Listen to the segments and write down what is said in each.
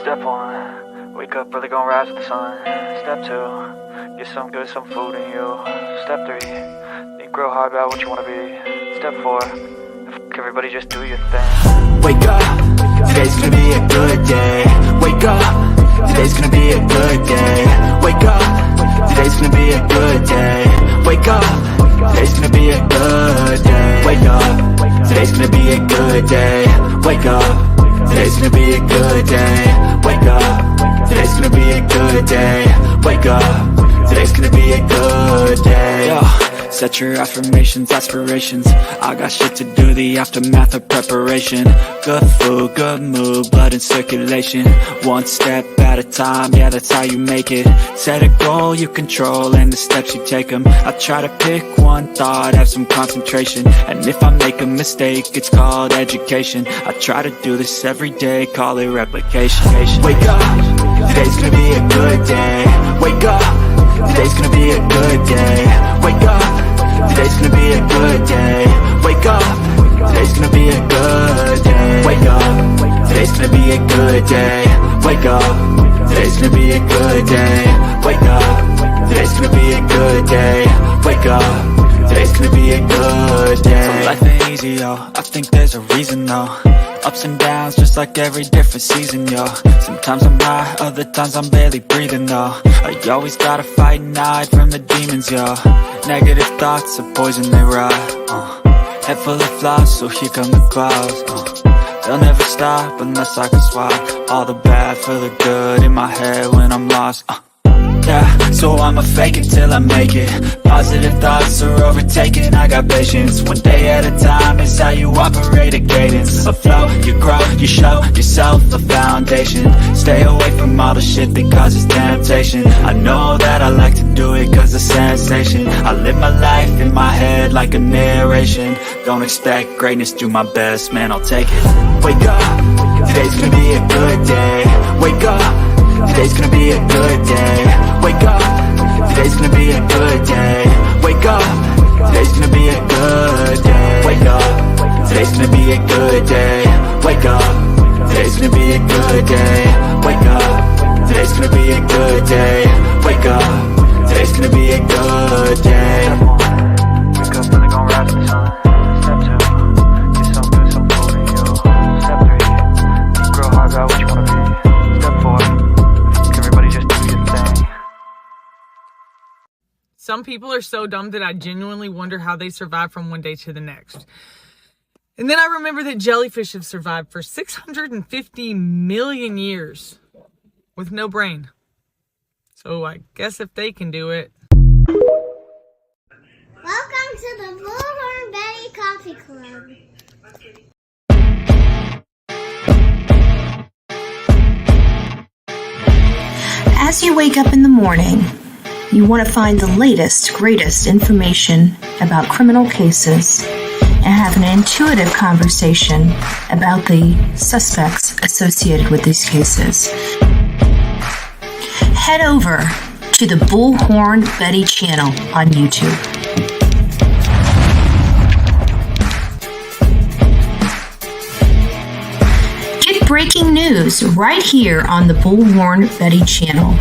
Step one, wake up early, gonna rise with the sun. Step two, get some good, some food in you. Step three, think real hard about what you wanna be. Step four, everybody just do your thing. Wake up, today's gonna be a good day. Wake up, today's gonna be a good day. Wake up, today's gonna be a good day. Wake up, today's gonna be a good day. Wake up, today's gonna be a good day. Wake up, today's gonna be a good day. Wake up, today's gonna be a good day. Wake up, today's gonna be a good day. Yo, set your affirmations, aspirations. I got shit to do, the aftermath of preparation. Good food, good mood, blood in circulation. One step at a time, yeah, that's how you make it. Set a goal you control and the steps you take them. I try to pick one thought, have some concentration. And if I make a mistake, it's called education. I try to do this every day, call it replication. Wake up, today's gonna be a good day. Wake up, today's gonna be a good day. Wake up, today's gonna be a good day. Wake up, today's gonna be a good day. Wake up, today's gonna be a good day. Wake up, today's gonna be a good day. Wake up, today's gonna be a good day. Wake up, today's gonna be a good day. So life ain't easy, yo, I think there's a reason though. Ups and downs, just like every different season, yo. Sometimes I'm high, other times I'm barely breathing, though. I always gotta fight and hide from the demons, yo. Negative thoughts are poison, they rot. Head full of flaws, so here come the clouds. They'll never stop unless I can swap all the bad for the good in my head when I'm lost. Yeah, so I'ma fake it till I make it. Positive thoughts are overtaken, I got patience. One day at a time is how you operate a cadence. A flow, you grow, you show yourself a foundation. Stay away from all the shit that causes temptation. I know that I like to do it cause it's sensation. I live my life in my head like a narration. Don't expect greatness, do my best, man, I'll take it. Wake up, today's gonna be a good day. Wake up, today's gonna be a good day. Wake up, today's gonna be a good day. Wake up, today's gonna be a good day. Wake up, today's gonna be a good day. Wake up, today's gonna be a good day. Wake up, today's gonna be a good day. Wake up, today's gonna be a good day. Wake up early, gonna rise with the sun. Step two, get some good, some food in you. Step three, think real hard about what you wanna be. Step four, everybody just do your thing. Some people are so dumb that I genuinely wonder how they survive from one day to the next. And then I remember that jellyfish have survived for 650 million years with no brain. So I guess if they can do it. Welcome to the Bullhorn Betty Coffee Club. As you wake up in the morning, you want to find the latest, greatest information about criminal cases and have an intuitive conversation about the suspects associated with these cases. Head over to the Bullhorn Betty channel on YouTube. Get breaking news right here on the Bullhorn Betty channel.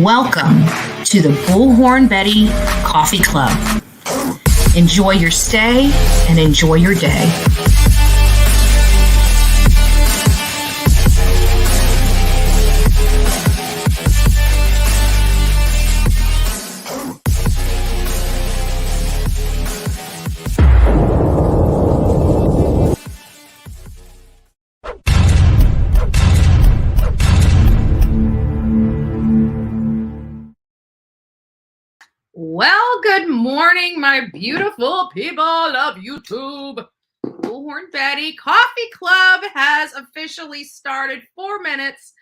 Welcome to the Bullhorn Betty Coffee Club. Enjoy your stay and enjoy your day. Well, good morning, my beautiful people of YouTube. Bullhorn Betty Coffee Club has officially started 4 minutes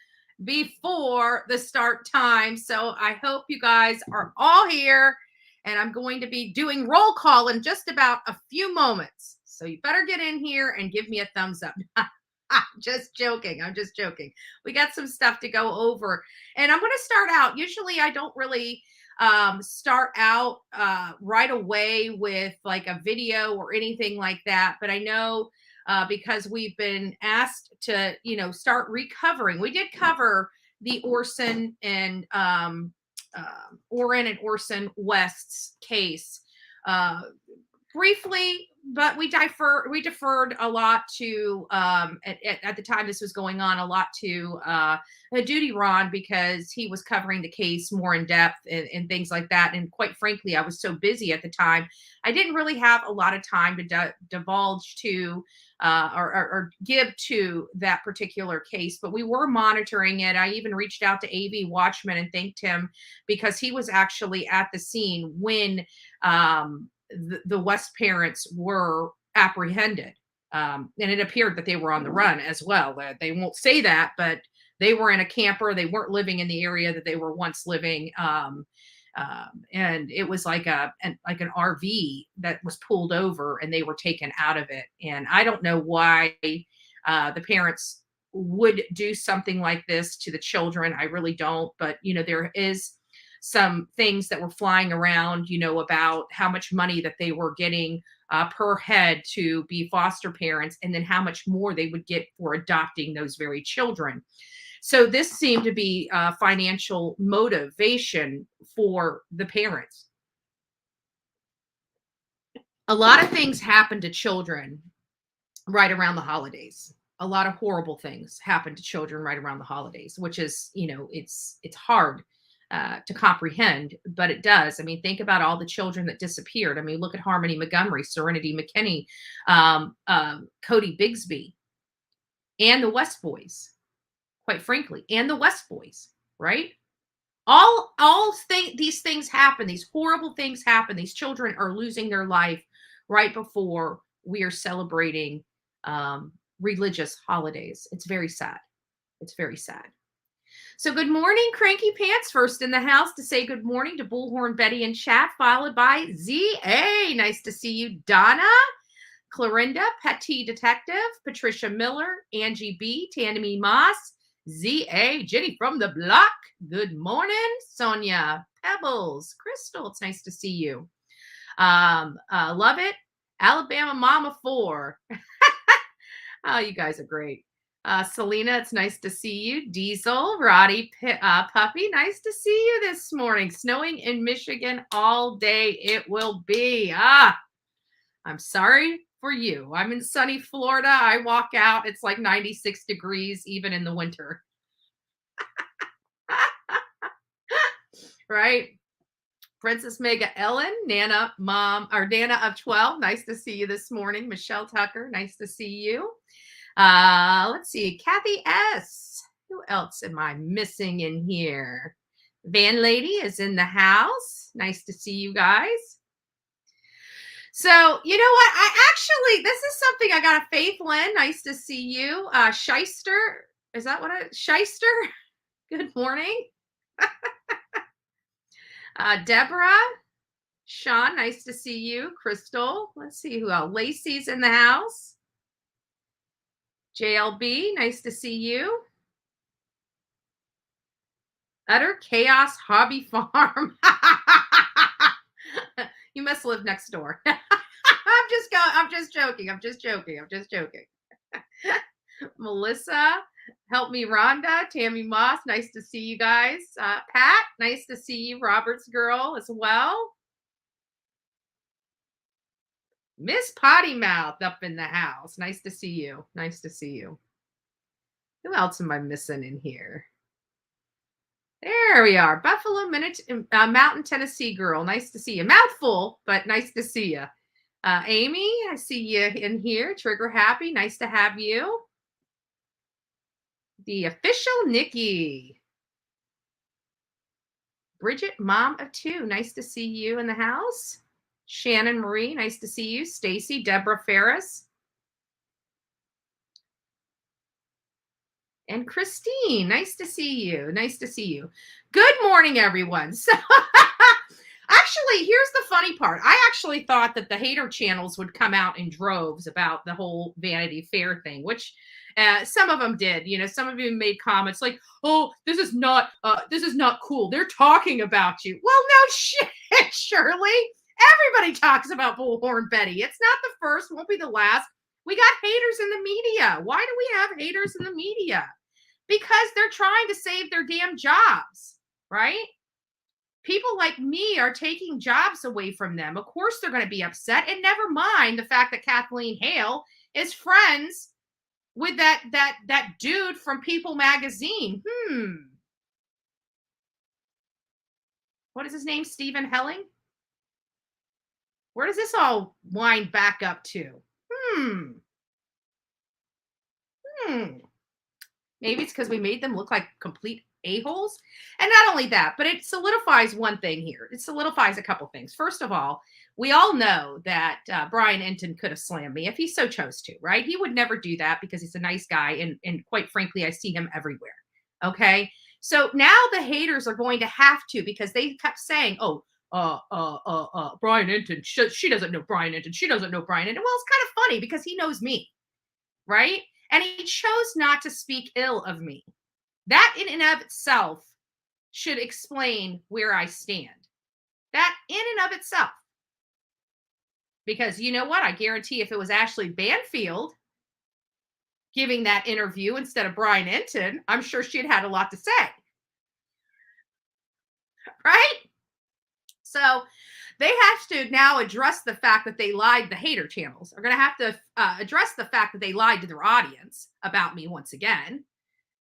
before the start time. So I hope you guys are all here, and I'm going to be doing roll call in just about a few moments. So you better get in here and give me a thumbs up. Just joking. I'm just joking. We got some stuff to go over, and I'm going to start out. Usually I don't really start out right away with like a video or anything like that. But I know because we've been asked to, start recovering. We did cover the Orson and Orrin and Orson West's case briefly, but we deferred a lot to at the time this was going on, a lot to Duty Ron, because he was covering the case more in depth and things like that. And quite frankly, I was so busy at the time, I didn't really have a lot of time to divulge to or give to that particular case, but we were monitoring it. I even reached out to AV Watchman and thanked him, because he was actually at the scene when the West parents were apprehended. And it appeared that they were on the run as well. They won't say that, but they were in a camper. They weren't living in the area that they were once living. And it was like an RV that was pulled over, and they were taken out of it. And I don't know why the parents would do something like this to the children. I really don't. But, there is some things that were flying around, about how much money that they were getting per head to be foster parents, and then how much more they would get for adopting those very children. So this seemed to be financial motivation for the parents. A lot of things happen to children right around the holidays. A lot of horrible things happen to children right around the holidays, which is, it's hard to comprehend, but it does. I mean, think about all the children that disappeared. I mean, look at Harmony Montgomery, Serenity McKinney, Cody Bigsby, and the West Boys, quite frankly, and the West Boys, right? These things happen. These horrible things happen. These children are losing their life right before we are celebrating religious holidays. It's very sad. It's very sad. So good morning, Cranky Pants, first in the house to say good morning to Bullhorn Betty in chat, followed by ZA. Nice to see you, Donna, Clorinda, Petty Detective, Patricia Miller, Angie B, Tanami Moss, ZA, Jenny from the block. Good morning, Sonia, Pebbles, Crystal. It's nice to see you. Love it. Alabama Mama 4. Oh, you guys are great. Selena, it's nice to see you. Diesel, Roddy, Puppy, nice to see you this morning. Snowing in Michigan all day it will be. I'm sorry for you. I'm in sunny Florida. I walk out, it's like 96 degrees even in the winter. Right? Princess Mega Ellen, Nana of 12, nice to see you this morning. Michelle Tucker, nice to see you. Let's see, Kathy S. Who else am I missing in here? Van Lady is in the house. Nice to see you guys. So, you know what? This is something I got a Faith Lynn. Nice to see you. Shyster. Is that what Shyster? Good morning. Deborah. Sean, nice to see you. Crystal. Let's see who else. Lacey's in the house. JLB, nice to see you. Utter Chaos Hobby Farm. You must live next door. I'm just joking. Melissa, help me, Rhonda. Tammy Moss, nice to see you guys. Pat, nice to see you. Robert's girl as well. Miss Potty Mouth up in the house. Nice to see you. Nice to see you. Who else am I missing in here? There we are. Buffalo Mountain, Tennessee girl. Nice to see you. Mouthful, but nice to see you. Amy, I see you in here. Trigger Happy. Nice to have you. The official Nikki. Bridget, mom of 2. Nice to see you in the house. Shannon Marie, nice to see you. Stacy, Deborah Ferris. And Christine, nice to see you. Nice to see you. Good morning, everyone. So actually, here's the funny part. I actually thought that the hater channels would come out in droves about the whole Vanity Fair thing, which some of them did. Some of you made comments like, oh, this is not cool. They're talking about you. Well, no shit, Shirley. Everybody talks about Bullhorn Betty. It's not the first, won't be the last. We got haters in the media. Why do we have haters in the media? Because they're trying to save their damn jobs, right? People like me are taking jobs away from them. Of course, they're going to be upset. And never mind the fact that Kathleen Hale is friends with that dude from People magazine. What is his name? Stephen Helling? Where does this all wind back up to? Maybe it's because we made them look like complete a-holes. And not only that, but it solidifies one thing here. It solidifies a couple things. First of all, we all know that Brian Enton could have slammed me if he so chose to, right? He would never do that because he's a nice guy. And quite frankly, I see him everywhere. Okay. So now the haters are going to have to, because they kept saying, Brian Enton, she doesn't know Brian Enton. She doesn't know Brian Enton. Well, it's kind of funny because he knows me, right? And he chose not to speak ill of me. That in and of itself should explain where I stand. That in and of itself. Because you know what? I guarantee if it was Ashley Banfield giving that interview instead of Brian Enton, I'm sure she'd had a lot to say. Right? So they have to now address the fact that they lied. The hater channels are going to have to address the fact that they lied to their audience about me once again,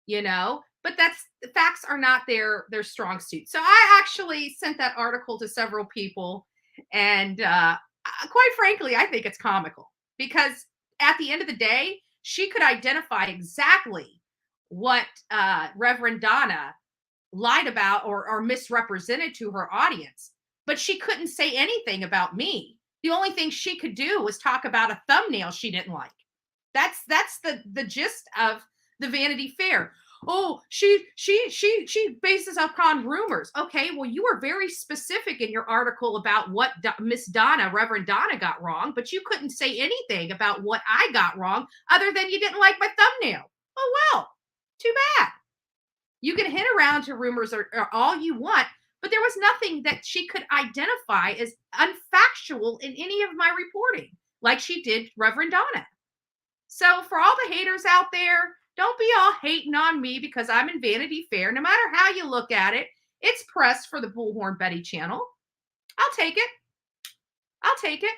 you know, but the facts are not their strong suit. So I actually sent that article to several people, and quite frankly, I think it's comical because at the end of the day, she could identify exactly what Reverend Donna lied about or misrepresented to her audience. But she couldn't say anything about me. The only thing she could do was talk about a thumbnail she didn't like. That's the gist of the Vanity Fair. Oh, she bases upon rumors. Okay, well, you were very specific in your article about what Miss Donna, Reverend Donna, got wrong, but you couldn't say anything about what I got wrong other than you didn't like my thumbnail. Oh, well, too bad. You can hint around to rumors or all you want, but there was nothing that she could identify as unfactual in any of my reporting, like she did Reverend Donna. So for all the haters out there, don't be all hating on me because I'm in Vanity Fair. No matter how you look at it, it's press for the Bullhorn Betty channel. I'll take it. I'll take it.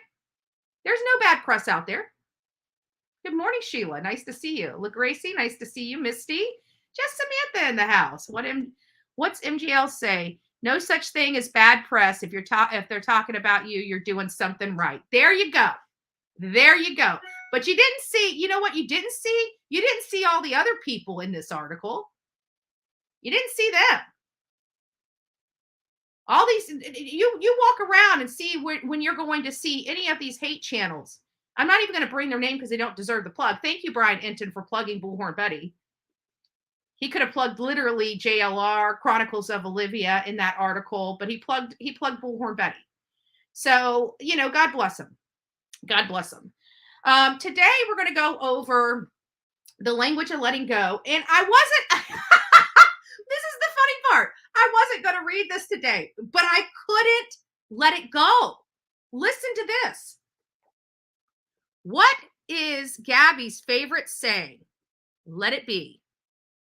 There's no bad press out there. Good morning, Sheila. Nice to see you. LaGracie, nice to see you. Misty. Just Samantha in the house. What's MGL say? No such thing as bad press. If they're talking about you, you're doing something right. There you go. There you go. But you didn't see, you know what you didn't see? You didn't see all the other people in this article. You didn't see them. All these, you walk around and see when you're going to see any of these hate channels. I'm not even going to bring their name because they don't deserve the plug. Thank you, Brian Enton, for plugging Bullhorn Betty. He could have plugged literally JLR, Chronicles of Olivia in that article, but he plugged Bullhorn Betty. So, you know, God bless him. God bless him. Today, we're going to go over the language of letting go. And I wasn't, this is the funny part. I wasn't going to read this today, but I couldn't let it go. Listen to this. What is Gabby's favorite saying? Let it be.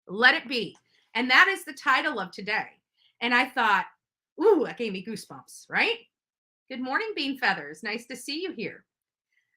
Let it be. And that is the title of today. And I thought, ooh, that gave me goosebumps, right? Good morning, Bean Feathers. Nice to see you here.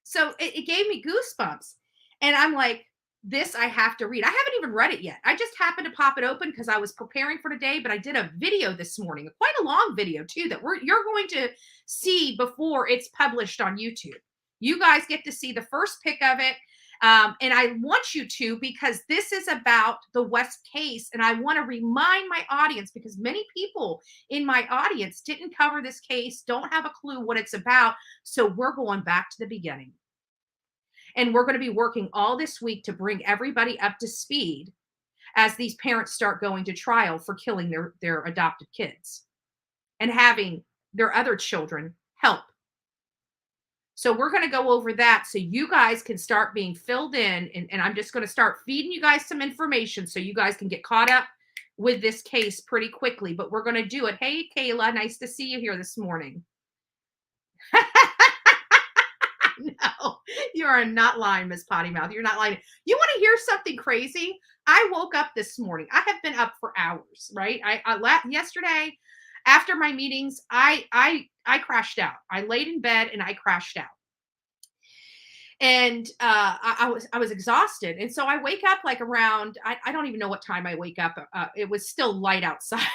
So it gave me goosebumps. And I'm like, this I have to read. I haven't even read it yet. I just happened to pop it open because I was preparing for today, but I did a video this morning, quite a long video too, that you're going to see before it's published on YouTube. You guys get to see the first pick of it. And I want you to, because this is about the West case. And I want to remind my audience, because many people in my audience didn't cover this case, don't have a clue what it's about. So we're going back to the beginning. And we're going to be working all this week to bring everybody up to speed as these parents start going to trial for killing their adopted kids and having their other children help. So we're going to go over that so you guys can start being filled in. And I'm just going to start feeding you guys some information so you guys can get caught up with this case pretty quickly. But we're going to do it. Hey, Kayla, nice to see you here this morning. No, you are not lying, Miss Potty Mouth. You're not lying. You want to hear something crazy? I woke up this morning. I have been up for hours, right? Yesterday after my meetings, I crashed out. I laid in bed and I crashed out. And I was exhausted. And so I wake up like around, I don't even know what time I wake up. It was still light outside.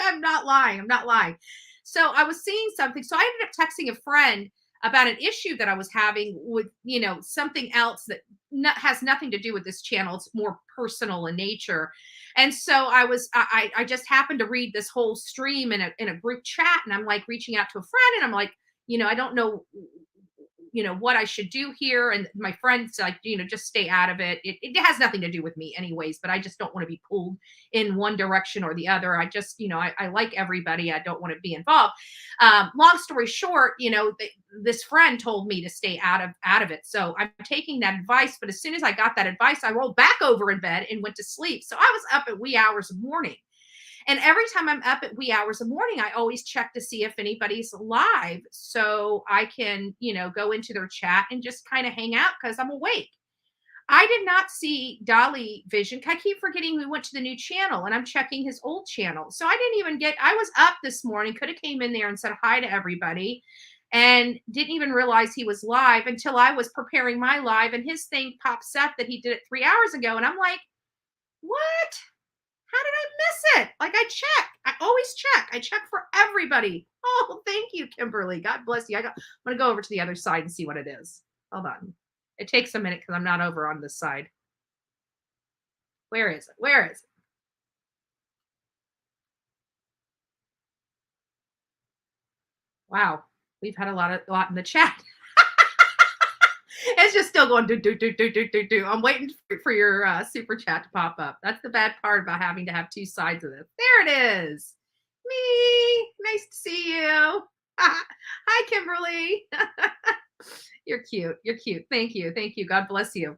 I'm not lying. I'm not lying. So I was seeing something. So I ended up texting a friend about an issue that I was having with, something else that has nothing to do with this channel. It's more personal in nature. And so I just happened to read this whole stream in a group chat, and I'm like reaching out to a friend, and I'm like, I don't know, what I should do here. And my friend's like, just stay out of it. It has nothing to do with me anyways, but I just don't want to be pulled in one direction or the other. I just, I like everybody. I don't want to be involved. Long story short, this friend told me to stay out of it. So I'm taking that advice. But as soon as I got that advice, I rolled back over in bed and went to sleep. So I was up at wee hours of morning. And every time I'm up at wee hours of morning, I always check to see if anybody's live so I can, go into their chat and just kind of hang out because I'm awake. I did not see Dolly Vision. I keep forgetting we went to the new channel, and I'm checking his old channel. So I didn't even I was up this morning, could have came in there and said hi to everybody, and didn't even realize he was live until I was preparing my live, and his thing pops up that he did it 3 hours ago. And I'm like, what? How did I miss it? Like, I check. I always check. I check for everybody. Oh, thank you, Kimberly. God bless you. I'm going to go over to the other side and see what it is. Hold on. It takes a minute because I'm not over on this side. Where is it? Where is it? Wow. We've had a lot in the chat. It's just still going do. I'm waiting for your super chat to pop up. That's the bad part about having to have two sides of this. There it is. Me. Nice to see you. Hi, Kimberly. You're cute. You're cute. Thank you. Thank you. God bless you.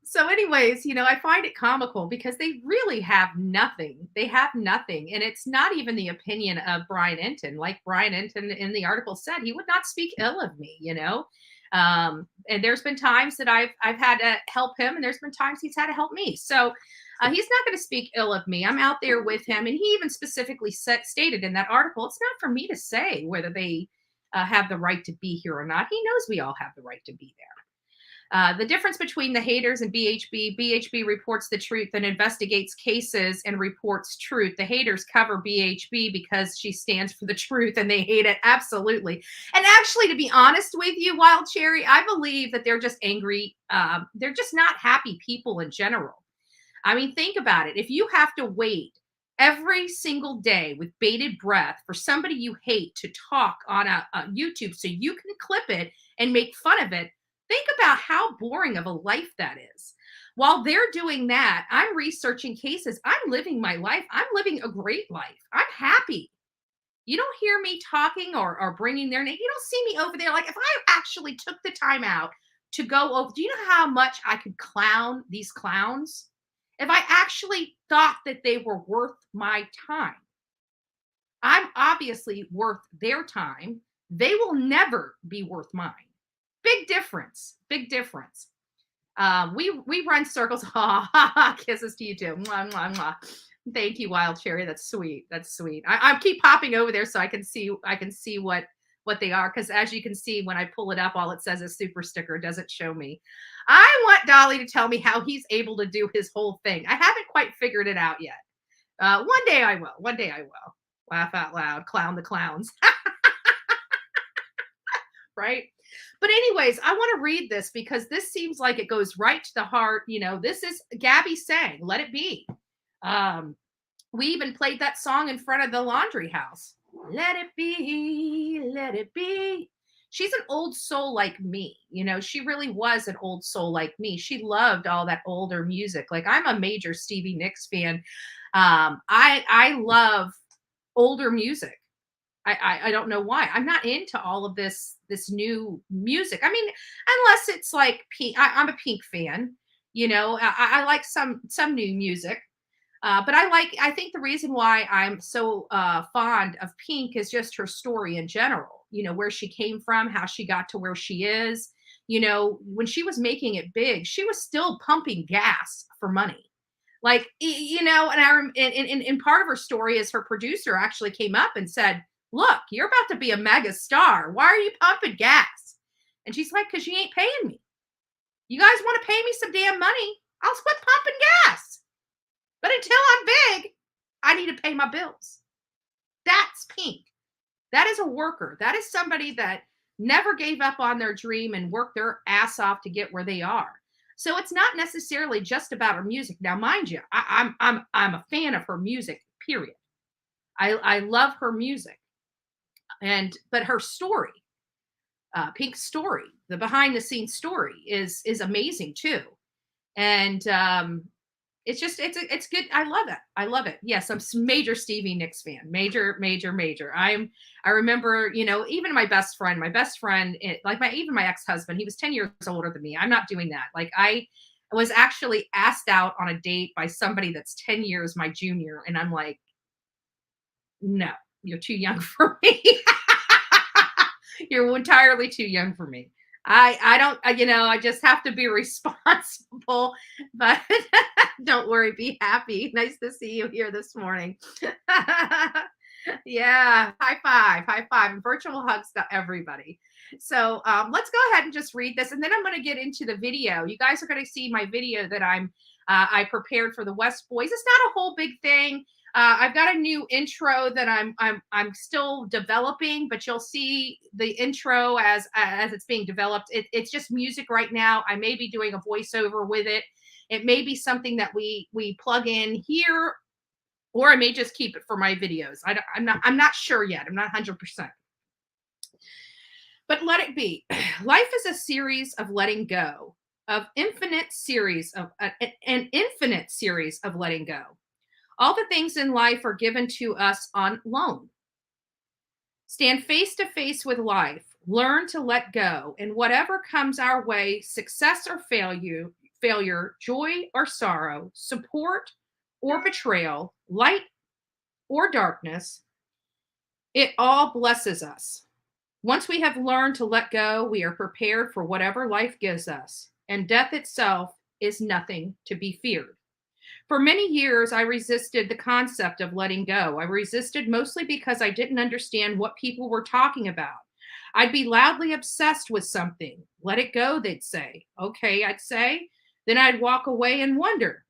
So anyways, I find it comical because they really have nothing. They have nothing. And it's not even the opinion of Brian Enton. Like Brian Enton in the article said, he would not speak ill of me, and there's been times that I've had to help him, and there's been times he's had to help me. So he's not going to speak ill of me. I'm out there with him. And he even specifically stated in that article, it's not for me to say whether they have the right to be here or not. He knows we all have the right to be there. The difference between the haters and BHB reports the truth and investigates cases and reports truth. The haters cover BHB because she stands for the truth and they hate it. Absolutely. And actually, to be honest with you, Wild Cherry, I believe that they're just angry. They're just not happy people in general. I mean, think about it. If you have to wait every single day with bated breath for somebody you hate to talk on a YouTube so you can clip it and make fun of it, think about how boring of a life that is. While they're doing that, I'm researching cases. I'm living my life. I'm living a great life. I'm happy. You don't hear me talking or bringing their name. You don't see me over there. Like, if I actually took the time out to go over, do you know how much I could clown these clowns? If I actually thought that they were worth my time, I'm obviously worth their time. They will never be worth mine. Big difference. Big difference. We run circles. Kisses to you too. Mwah, mwah, mwah. Thank you, Wild Cherry. That's sweet. That's sweet. I keep popping over there so I can see what they are, because as you can see when I pull it up, all it says is super sticker. It doesn't show me. I want Dolly to tell me how he's able to do his whole thing. I haven't quite figured it out yet. One day I will. One day I will. Laugh out loud. Clown the clowns. Right? But anyways, I want to read this because this seems like it goes right to the heart. This is Gabby saying, let it be. We even played that song in front of the laundry house. Let it be, let it be. She's an old soul like me. She really was an old soul like me. She loved all that older music. Like, I'm a major Stevie Nicks fan. I love older music. I don't know why. I'm not into all of this new music. I mean, unless it's like Pink. I'm a Pink fan. I like some new music. But I think the reason why I'm so fond of Pink is just her story in general. where she came from, how she got to where she is. When she was making it big, she was still pumping gas for money. Like, and part of her story is her producer actually came up and said, look, you're about to be a mega star. Why are you pumping gas? And she's like, because you ain't paying me. You guys want to pay me some damn money? I'll quit pumping gas. But until I'm big, I need to pay my bills. That's Pink. That is a worker. That is somebody that never gave up on their dream and worked their ass off to get where they are. So it's not necessarily just about her music. Now, mind you, I'm a fan of her music, period. I love her music. But her story, Pink's story, the behind the scenes story is amazing too. And it's good. I love it. Yes, I'm major Stevie Nicks fan. Major. I remember, even my best friend, even my ex-husband, he was 10 years older than me. I'm not doing that. Like, I was actually asked out on a date by somebody that's 10 years my junior. And I'm like, no, you're too young for me. You're entirely too young for me. I don't, I just have to be responsible, but don't worry, be happy. Nice to see you here this morning. Yeah. High five, and virtual hugs to everybody. So let's go ahead and just read this. And then I'm going to get into the video. You guys are going to see my video that I prepared for the West Boys. It's not a whole big thing. I've got a new intro that I'm still developing, but you'll see the intro as it's being developed. It's just music right now. I may be doing a voiceover with it. It may be something that we plug in here, or I may just keep it for my videos. I'm not sure yet. I'm not 100%. But let it be. Life is a series of letting go, an infinite series of letting go. All the things in life are given to us on loan. Stand face to face with life. Learn to let go. And whatever comes our way, success or failure, joy or sorrow, support or betrayal, light or darkness, it all blesses us. Once we have learned to let go, we are prepared for whatever life gives us. And death itself is nothing to be feared. For many years, I resisted the concept of letting go. I resisted mostly because I didn't understand what people were talking about. I'd be loudly obsessed with something. Let it go, they'd say. Okay, I'd say. Then I'd walk away and wonder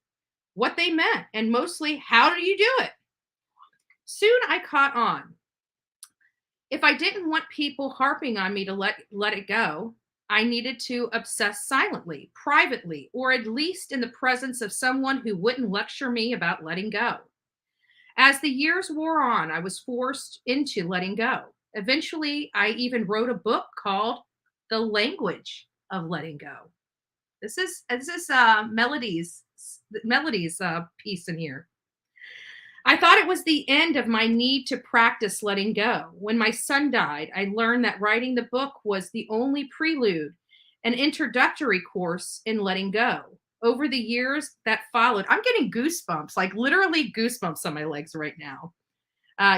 what they meant, and mostly, how do you do it? Soon I caught on. If I didn't want people harping on me to let it go, I needed to obsess silently, privately, or at least in the presence of someone who wouldn't lecture me about letting go. As the years wore on, I was forced into letting go. Eventually, I even wrote a book called The Language of Letting Go. This is Melody's piece in here. I thought it was the end of my need to practice letting go. When my son died, I learned that writing the book was the only prelude, an introductory course in letting go. Over the years that followed, I'm getting goosebumps, like literally goosebumps on my legs right now.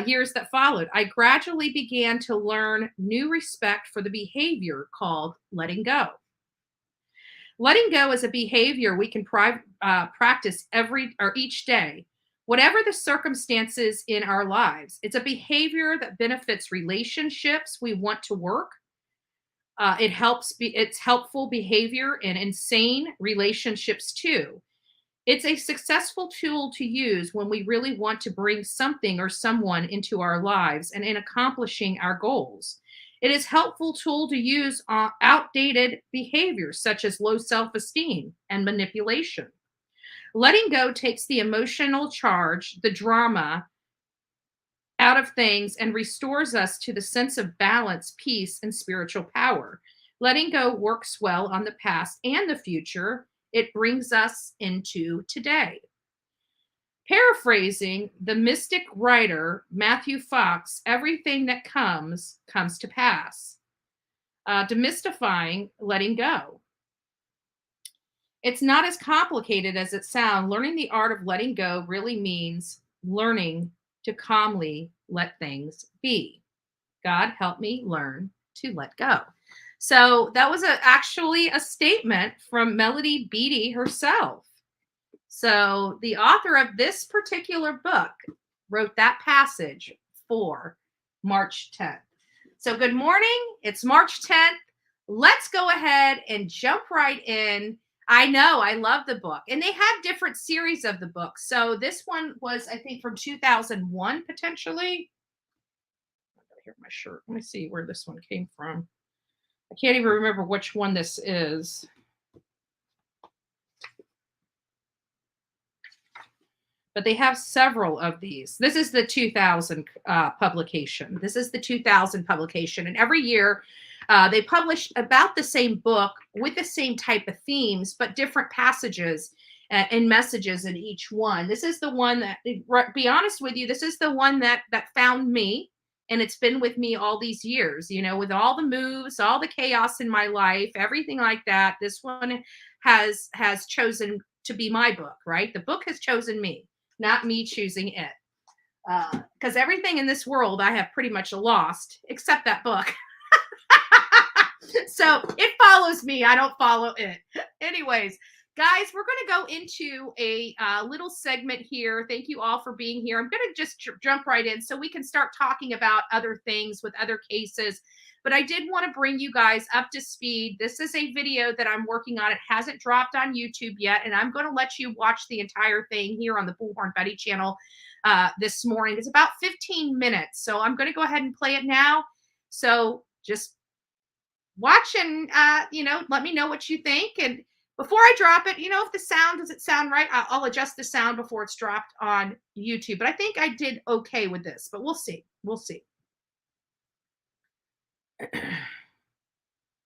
Years that followed, I gradually began to learn new respect for the behavior called letting go. Letting go is a behavior we can practice each day. Whatever the circumstances in our lives, it's a behavior that benefits relationships we want to work. It's helpful behavior in insane relationships too. It's a successful tool to use when we really want to bring something or someone into our lives and in accomplishing our goals. It is a helpful tool to use on outdated behaviors such as low self-esteem and manipulation. Letting go takes the emotional charge, the drama out of things and restores us to the sense of balance, peace, and spiritual power. Letting go works well on the past and the future. It brings us into today. Paraphrasing the mystic writer Matthew Fox, everything that comes to pass. Demystifying letting go. It's not as complicated as it sounds. Learning the art of letting go really means learning to calmly let things be. God help me learn to let go. So that was actually a statement from Melody Beattie herself. So the author of this particular book wrote that passage for March 10th. So good morning. It's March 10th. Let's go ahead and jump right in. I know, I love the book. And they have different series of the book. So this one was, I think, from 2001, potentially. I gotta hear my shirt. Let me see where this one came from. I can't even remember which one this is. But they have several of these. This is the 2000 publication. This is the 2000 publication. And every year they publish about the same book with the same type of themes, but different passages and messages in each one. This is the one that, be honest with you, this is the one that found me. And it's been with me all these years, you know, with all the moves, all the chaos in my life, everything like that. This one has chosen to be my book, right? The book has chosen me, not me choosing it. Because everything in this world I have pretty much lost, except that book. So it follows me. I don't follow it. Anyways, guys, we're going to go into a little segment here. Thank you all for being here. I'm going to just jump right in so we can start talking about other things with other cases. But I did want to bring you guys up to speed. This is a video that I'm working on. It hasn't dropped on YouTube yet, and I'm going to let you watch the entire thing here on the Bullhorn Betty channel this morning. It's about 15 minutes, so I'm going to go ahead and play it now. So just watch and, let me know what you think. And before I drop it, if the sound doesn't sound right, I'll adjust the sound before it's dropped on YouTube. But I think I did okay with this, but we'll see. We'll see.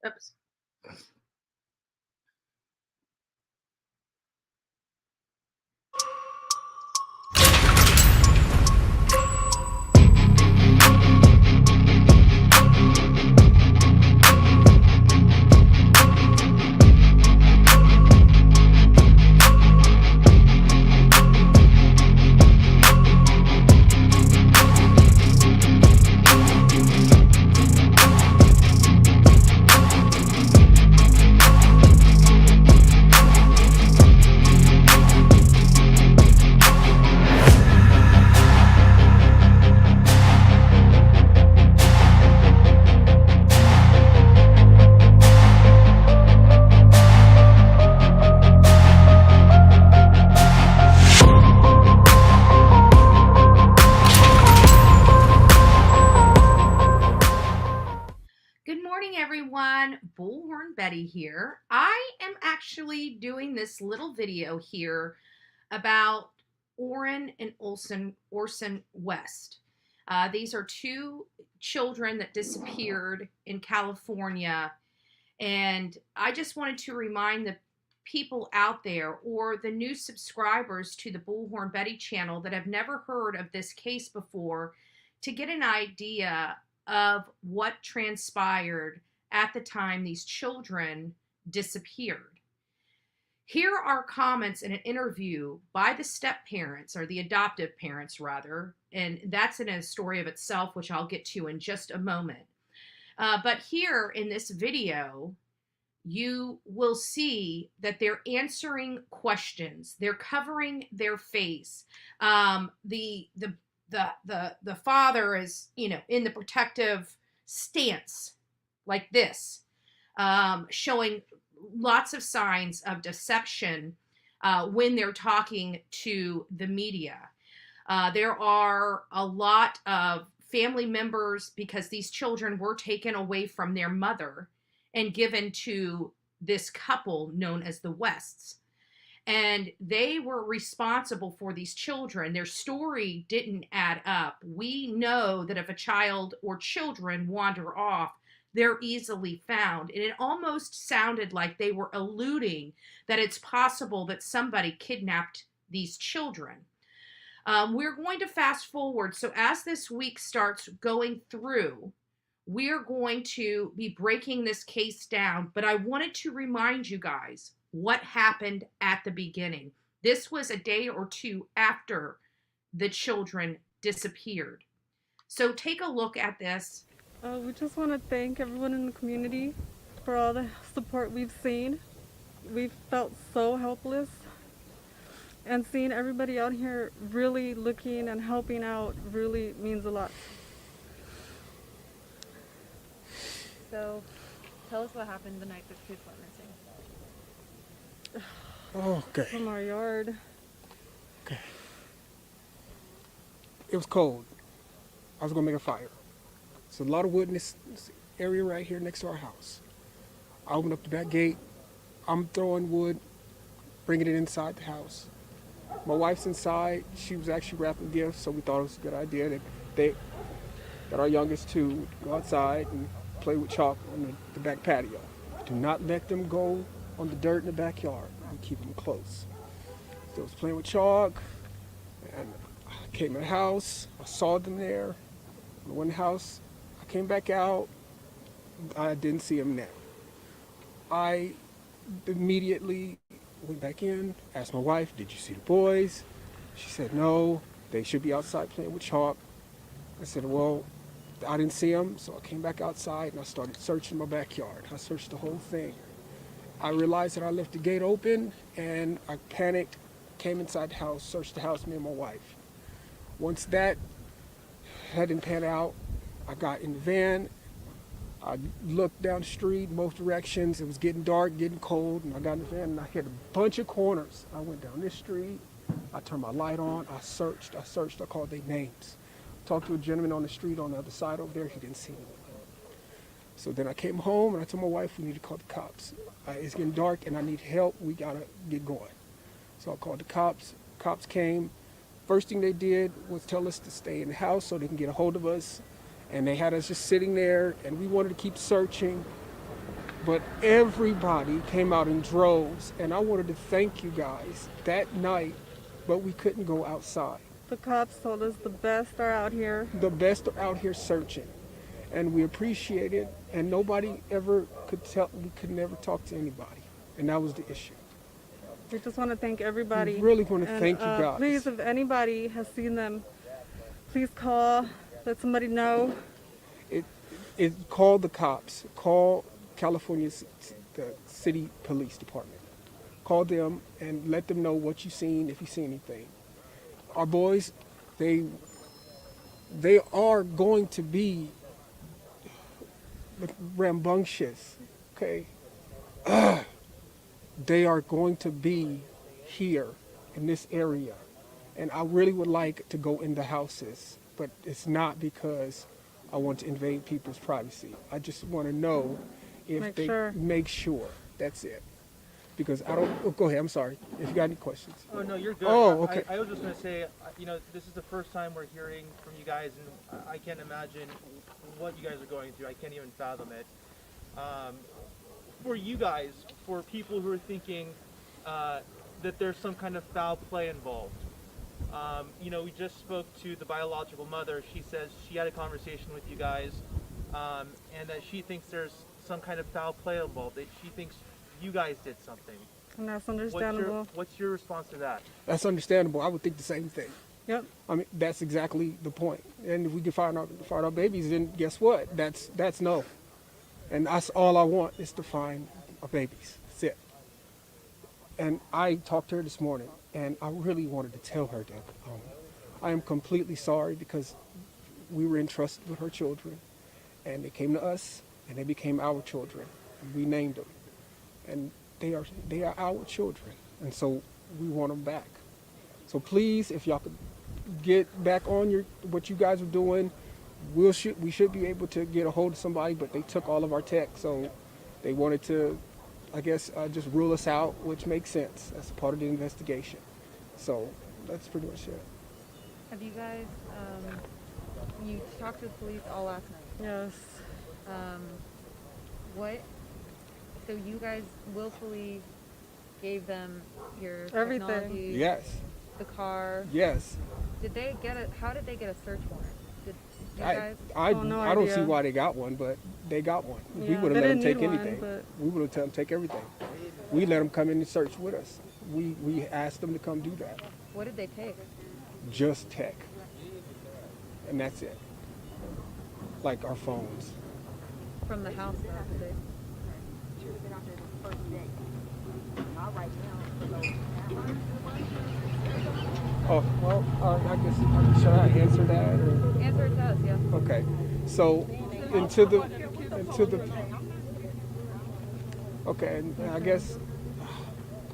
Oops. Bullhorn Betty here. I am actually doing this little video here about Orrin and Orson West. These are two children that disappeared in California, and I just wanted to remind the people out there or the new subscribers to the Bullhorn Betty channel that have never heard of this case before to get an idea of what transpired at the time these children disappeared. Here are comments in an interview by the step-parents, or the adoptive parents rather, and that's in a story of itself, which I'll get to in just a moment. But here in this video, you will see that they're answering questions. They're covering their face. The father is, in the protective stance like this, showing lots of signs of deception when they're talking to the media. There are a lot of family members, because these children were taken away from their mother and given to this couple known as the Wests. And they were responsible for these children. Their story didn't add up. We know that if a child or children wander off, they're easily found. And it almost sounded like they were alluding that it's possible that somebody kidnapped these children. We're going to fast forward. So as this week starts going through, we're going to be breaking this case down. But I wanted to remind you guys what happened at the beginning. This was a day or two after the children disappeared. So take a look at this. We just want to thank everyone in the community for all the support we've seen. We've felt so helpless, and seeing everybody out here really looking and helping out really means a lot. So, tell us what happened the night the kids went missing. Okay. From our yard. It was cold. I was gonna make a fire. There's a lot of wood in this area right here next to our house. I opened up the back gate. I'm throwing wood, bringing it inside the house. My wife's inside. She was actually wrapping gifts, so we thought it was a good idea that our youngest two would go outside and play with chalk on the back patio. Do not let them go on the dirt in the backyard and keep them close. So I was playing with chalk, and I came in the house. I saw them there. I went in the house. I came back out. I didn't see them now. I immediately went back in, asked my wife, did you see the boys? She said, no, they should be outside playing with chalk. I said, well, I didn't see them, so I came back outside and I started searching my backyard. I searched the whole thing. I realized that I left the gate open and I panicked, came inside the house, searched the house, me and my wife. Once that hadn't panned out, I got in the van. I looked down the street, both directions. It was getting dark, getting cold, and I got in the van and I hit a bunch of corners. I went down this street. I turned my light on. I searched. I called their names. Talked to a gentleman on the street on the other side over there. He didn't see anyone. So then I came home and I told my wife we need to call the cops. It's getting dark and I need help. We gotta get going. So I called the cops. Cops came. First thing they did was tell us to stay in the house so they can get a hold of us. And they had us just sitting there, and we wanted to keep searching. But everybody came out in droves, and I wanted to thank you guys that night, but we couldn't go outside. The cops told us the best are out here. The best are out here searching, and we appreciate it, and nobody ever could tell, we could never talk to anybody, and that was the issue. We just want to thank everybody. We really want to thank you guys. Please, if anybody has seen them, please call. Let somebody know. Call the cops. Call California's the city police department. Call them and let them know what you've seen, if you see anything. Our boys, they are going to be rambunctious, okay? They are going to be here in this area. And I really would like to go in the houses, but it's not because I want to invade people's privacy. I just want to know if make sure. That's it. Because I don't, go ahead, I'm sorry. If you got any questions. Oh, no, you're good. Oh, okay. I was just going to say, this is the first time we're hearing from you guys, and I can't imagine what you guys are going through. I can't even fathom it. For you guys, for people who are thinking that there's some kind of foul play involved, we just spoke to the biological mother. She says she had a conversation with you guys, and that she thinks there's some kind of foul play involved. That she thinks you guys did something. And that's understandable. What's your response to that? That's understandable. I would think the same thing. Yep. I mean, that's exactly the point. And if we can find our babies, then guess what? That's no. And that's all I want is to find our babies. That's it. And I talked to her this morning, and I really wanted to tell her that I am completely sorry because we were entrusted with her children, and they came to us, and they became our children, and we named them, and they are our children, and so we want them back. So please, if y'all could get back on what you guys are doing, we should be able to get a hold of somebody, but they took all of our tech, so they wanted to, I guess, just rule us out, which makes sense. That's part of the investigation. So that's pretty much it. Have you guys, you talked to the police all last night? Yes. So you guys willfully gave them your Everything. technology? Yes. The car? Yes. How did they get a search warrant? Did you I guys? don't see why they got one, but they got one. Yeah, we would have they let them didn't take need one, anything. but- We would have let them take everything. We let them come in and search with us. We asked them to come do that. What did they take? Just tech. And that's it. like our phones. From the house, though, today. Oh, well, I guess, should I answer that? Or? Answer it to us, yeah. Okay. So, into the, okay, and I guess,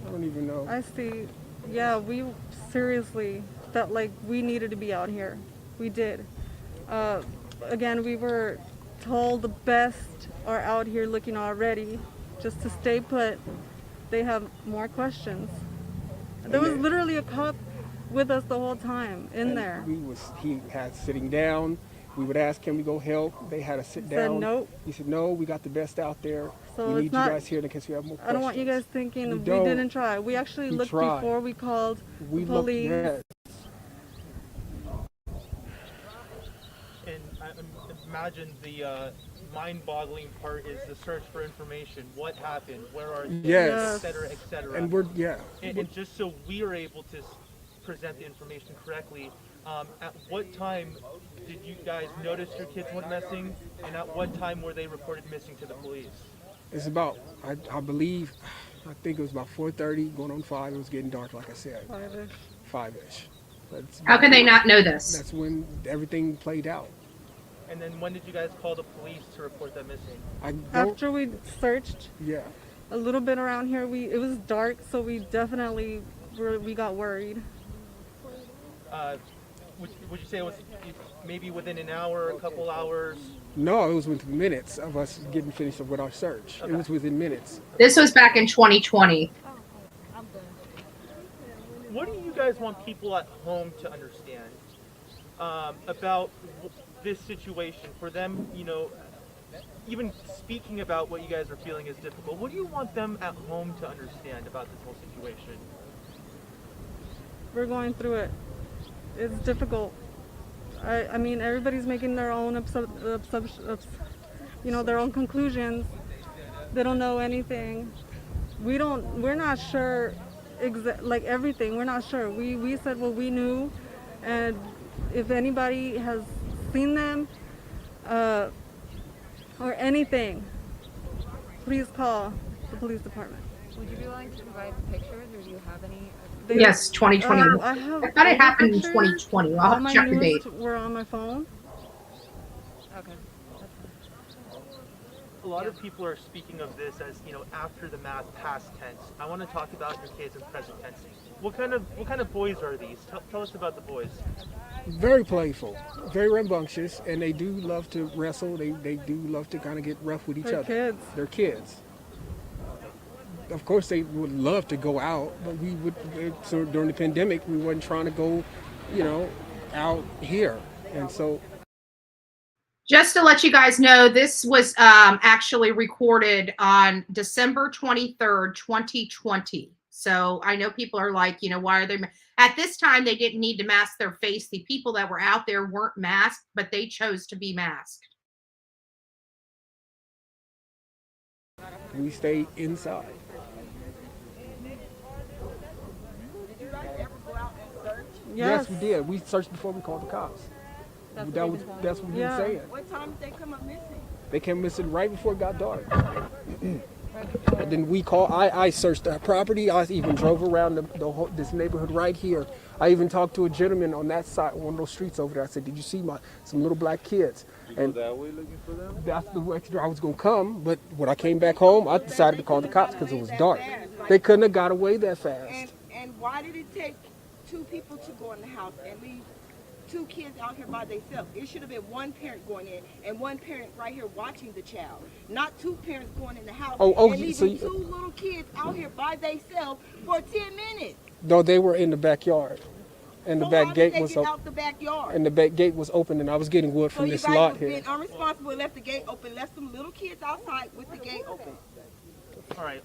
I don't even know. I see. Yeah, we seriously felt like we needed to be out here. We did. Again, we were told the best are out here looking already. Just to stay put, they have more questions. There was literally a cop with us the whole time in there. He had sitting down. We would ask, can we go help? They had to sit down. Said nope. He said, no, we got the best out there. So we it's need not, you guys here in case we have more questions. I don't want you guys thinking we don't. didn't try. We actually looked tried. before we called We the police. Yes. And I imagine the mind-boggling part is the search for information. What happened? Where are they? Yes. Et cetera, et cetera. And and just so we are able to present the information correctly, at what time did you guys notice your kids went missing, and at what time were they reported missing to the police? It's about, I believe, I think it was about 4:30, going on 5. It was getting dark, like I said. 5-ish. 5-ish. How can they not know this? That's when everything played out. And then when did you guys call the police to report them missing? After we searched Yeah. a little bit around here, it was dark, so we definitely we got worried. Would you say it was maybe within an hour, a couple hours? No, it was within minutes of us getting finished with our search. Okay. It was within minutes. This was back in 2020. What do you guys want people at home to understand about this situation? For them, you know, even speaking about what you guys are feeling is difficult. What do you want them at home to understand about this whole situation? We're going through it. It's difficult. I mean, everybody's making their own their own conclusions. They don't know anything. We're not sure like everything. We're not sure. We said what we knew, and if anybody has seen them or anything, please call the police department. Would you be willing to provide pictures, or do you have any? Yes, 2020. I thought it happened in 2020. I'll have to check the date. We're on my phone. Okay. A lot of people are speaking of this as, you know, after the math, past tense. I want to talk about your kids in present tense. What kind of boys are these? Tell us about the boys. Very playful, very rambunctious, and they do love to wrestle. They do love to kind of get rough with each other. Kids. They're kids. Of course, they would love to go out, but so during the pandemic, we weren't trying to go, you know, out here. And so. Just to let you guys know, this was actually recorded on December 23rd, 2020. So I know people are like, you know, why are they? At this time, they didn't need to mask their face. The people that were out there weren't masked, but they chose to be masked. We stayed inside. Yes, we did. We searched before we called the cops. That's what we were saying. What time did they come up missing? They came missing right before it got dark. And then I searched that property. I even drove around this neighborhood right here. I even talked to a gentleman on that side, one of those streets over there. I said, did you see some little black kids? You go that way looking for them? That's the way I was going to come, but when I came back home, I decided to call the cops because it was dark. They couldn't have got away that fast. And why did it take 2 people to go in the house and leave 2 kids out here by themselves? It should have been 1 parent going in and 1 parent right here watching the child, not 2 parents going in the house and leaving 2 little kids out here by themselves for 10 minutes. No, they were in the backyard, and the back gate was open. Out the backyard? And the back gate was open, and I was getting wood from this lot here. So you guys been unresponsible, left the gate open, left some little kids outside with the gate open. All right.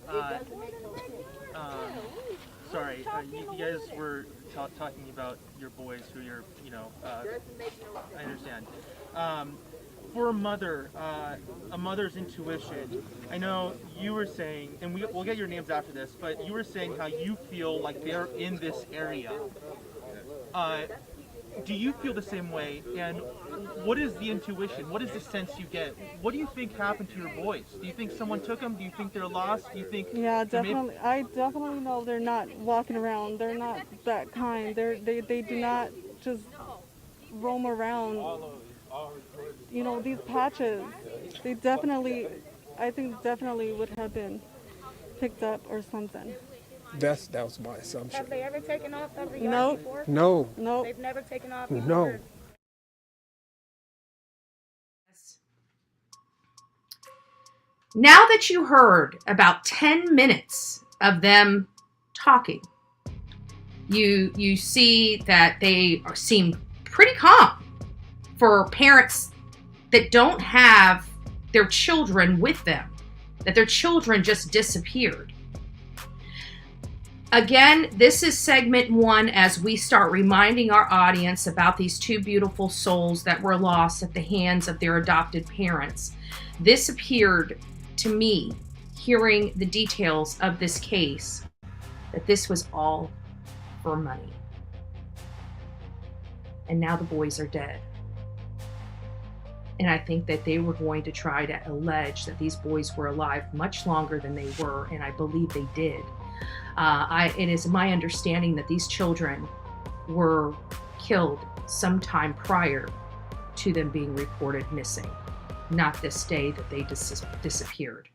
Sorry, you guys were talking about your boys who you're, you know, I understand. For a mother's intuition, I know you were saying, and we'll get your names after this, but you were saying how you feel like they're in this area. do you feel the same way? And what is the intuition? What is the sense you get? What do you think happened to your boys? Do you think someone took them? Do you think they're lost? Do you think? Yeah, definitely. I definitely know they're not walking around. They're not that kind. They do not just roam around. You know, these patches. They definitely, I think definitely would have been picked up or something. That was my assumption. Have they ever taken off of the yard Nope. before? No. Nope. They've never taken off? No. Now that you heard about 10 minutes of them talking, you see that they seem pretty calm for parents that don't have their children with them, that their children just disappeared. Again, this is segment 1 as we start reminding our audience about these 2 beautiful souls that were lost at the hands of their adopted parents. This appeared to me, hearing the details of this case, that this was all for money. And now the boys are dead. And I think that they were going to try to allege that these boys were alive much longer than they were, and I believe they did. It is my understanding that these children were killed sometime prior to them being reported missing, not this day that they disappeared.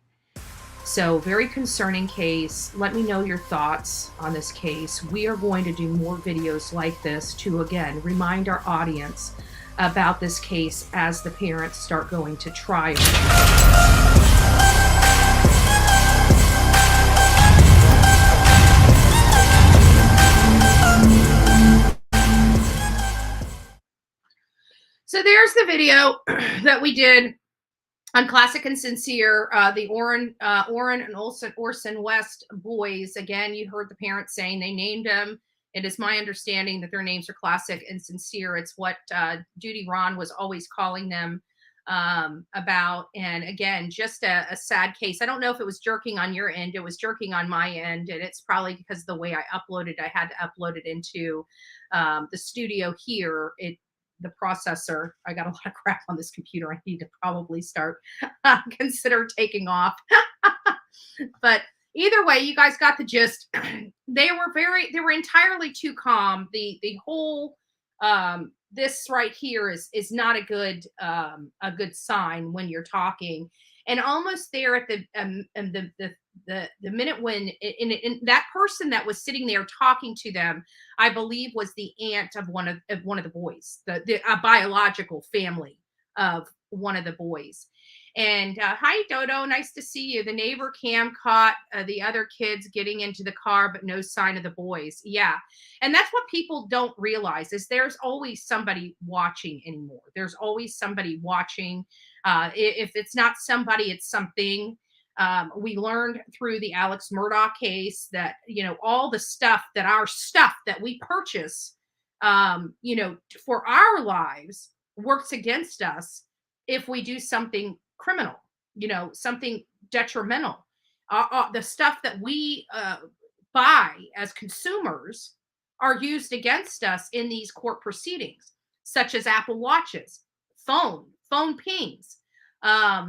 So very concerning case. Let me know your thoughts on this case. We are going to do more videos like this to, again, remind our audience about this case as the parents start going to trial. So there's the video that we did on Classic and Sincere, the Orrin and Orson West boys. Again, you heard the parents saying they named them. It is my understanding that their names are Classic and Sincere. It's what Judy Ron was always calling them about. And again, just a sad case. I don't know if it was jerking on your end. It was jerking on my end. And it's probably because of the way I uploaded. I had to upload it into the studio here. The processor, I got a lot of crap on this computer. I need to probably start consider taking off. But either way, you guys got the gist. They were entirely too calm. The whole this right here is not a good sign when you're talking. And almost there at the minute when in that person that was sitting there talking to them, I believe was the aunt of one of the boys, the biological family of one of the boys. And hi, Dodo, nice to see you. The neighbor cam caught the other kids getting into the car, but no sign of the boys. Yeah, and that's what people don't realize is there's always somebody watching anymore. There's always somebody watching. If it's not somebody, it's something. We learned through the Alec Murdoch case that, all the stuff that we purchase, for our lives works against us if we do something criminal, something detrimental. The stuff that we buy as consumers are used against us in these court proceedings, such as Apple Watches, phone pings, our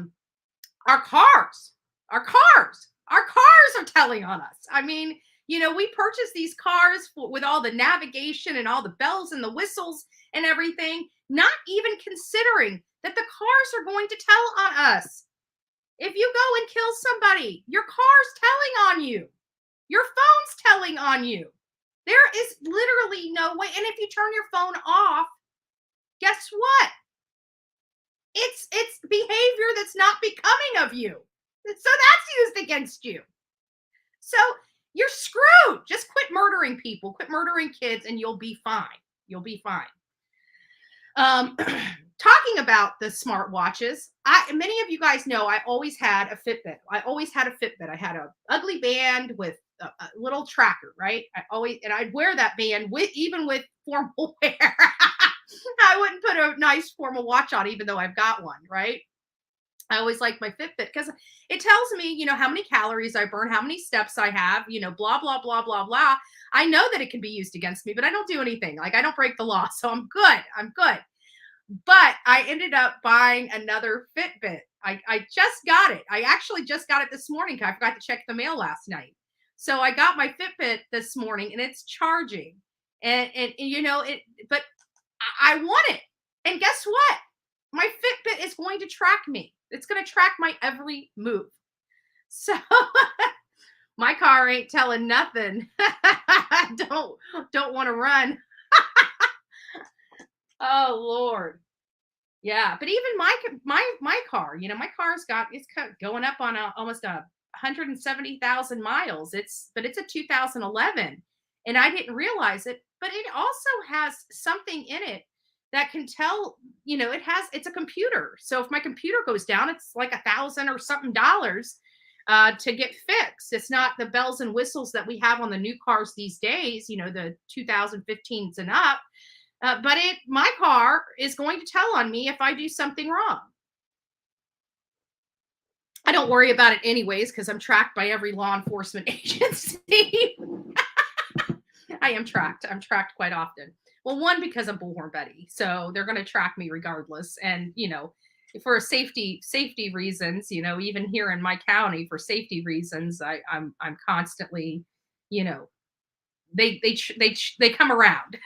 cars are telling on us. I mean, we purchase these cars with all the navigation and all the bells and the whistles and everything, not even considering that the cars are going to tell on us. If you go and kill somebody, your car's telling on you. Your phone's telling on you. There is literally no way. And if you turn your phone off, guess what? It's behavior that's not becoming of you. So that's used against you. So you're screwed. Just quit murdering people, quit murdering kids, and you'll be fine. You'll be fine. Talking about the smart watches, many of you guys know I always had a Fitbit. I had a ugly band with a little tracker, right? I'd wear that band even with formal wear. I wouldn't put a nice formal watch on, even though I've got one, right? I always like my Fitbit because it tells me, how many calories I burn, how many steps I have, blah, blah, blah, blah, blah. I know that it can be used against me, but I don't do anything. Like I don't break the law. So I'm good. I'm good. But I ended up buying another Fitbit. I just got it. I actually just got it this morning. I forgot to check the mail last night. So I got my Fitbit this morning and it's charging. And but I want it. And guess what? My Fitbit is going to track me. It's going to track my every move. So my car ain't telling nothing. don't want to run. Oh Lord. Yeah, but even my car, my car's it's going up on almost 170,000 miles. It's a 2011, and I didn't realize it, but it also has something in it that can tell, it's a computer. So if my computer goes down, it's like $1,000 or something to get fixed. It's not the bells and whistles that we have on the new cars these days, the 2015s and up. But my car is going to tell on me if I do something wrong. I don't worry about it anyways because I'm tracked by every law enforcement agency. I am tracked. I'm tracked quite often. Well, one, because I'm Bullhorn Betty, so they're going to track me regardless. And for safety reasons, even here in my county, for safety reasons, I'm constantly, they come around.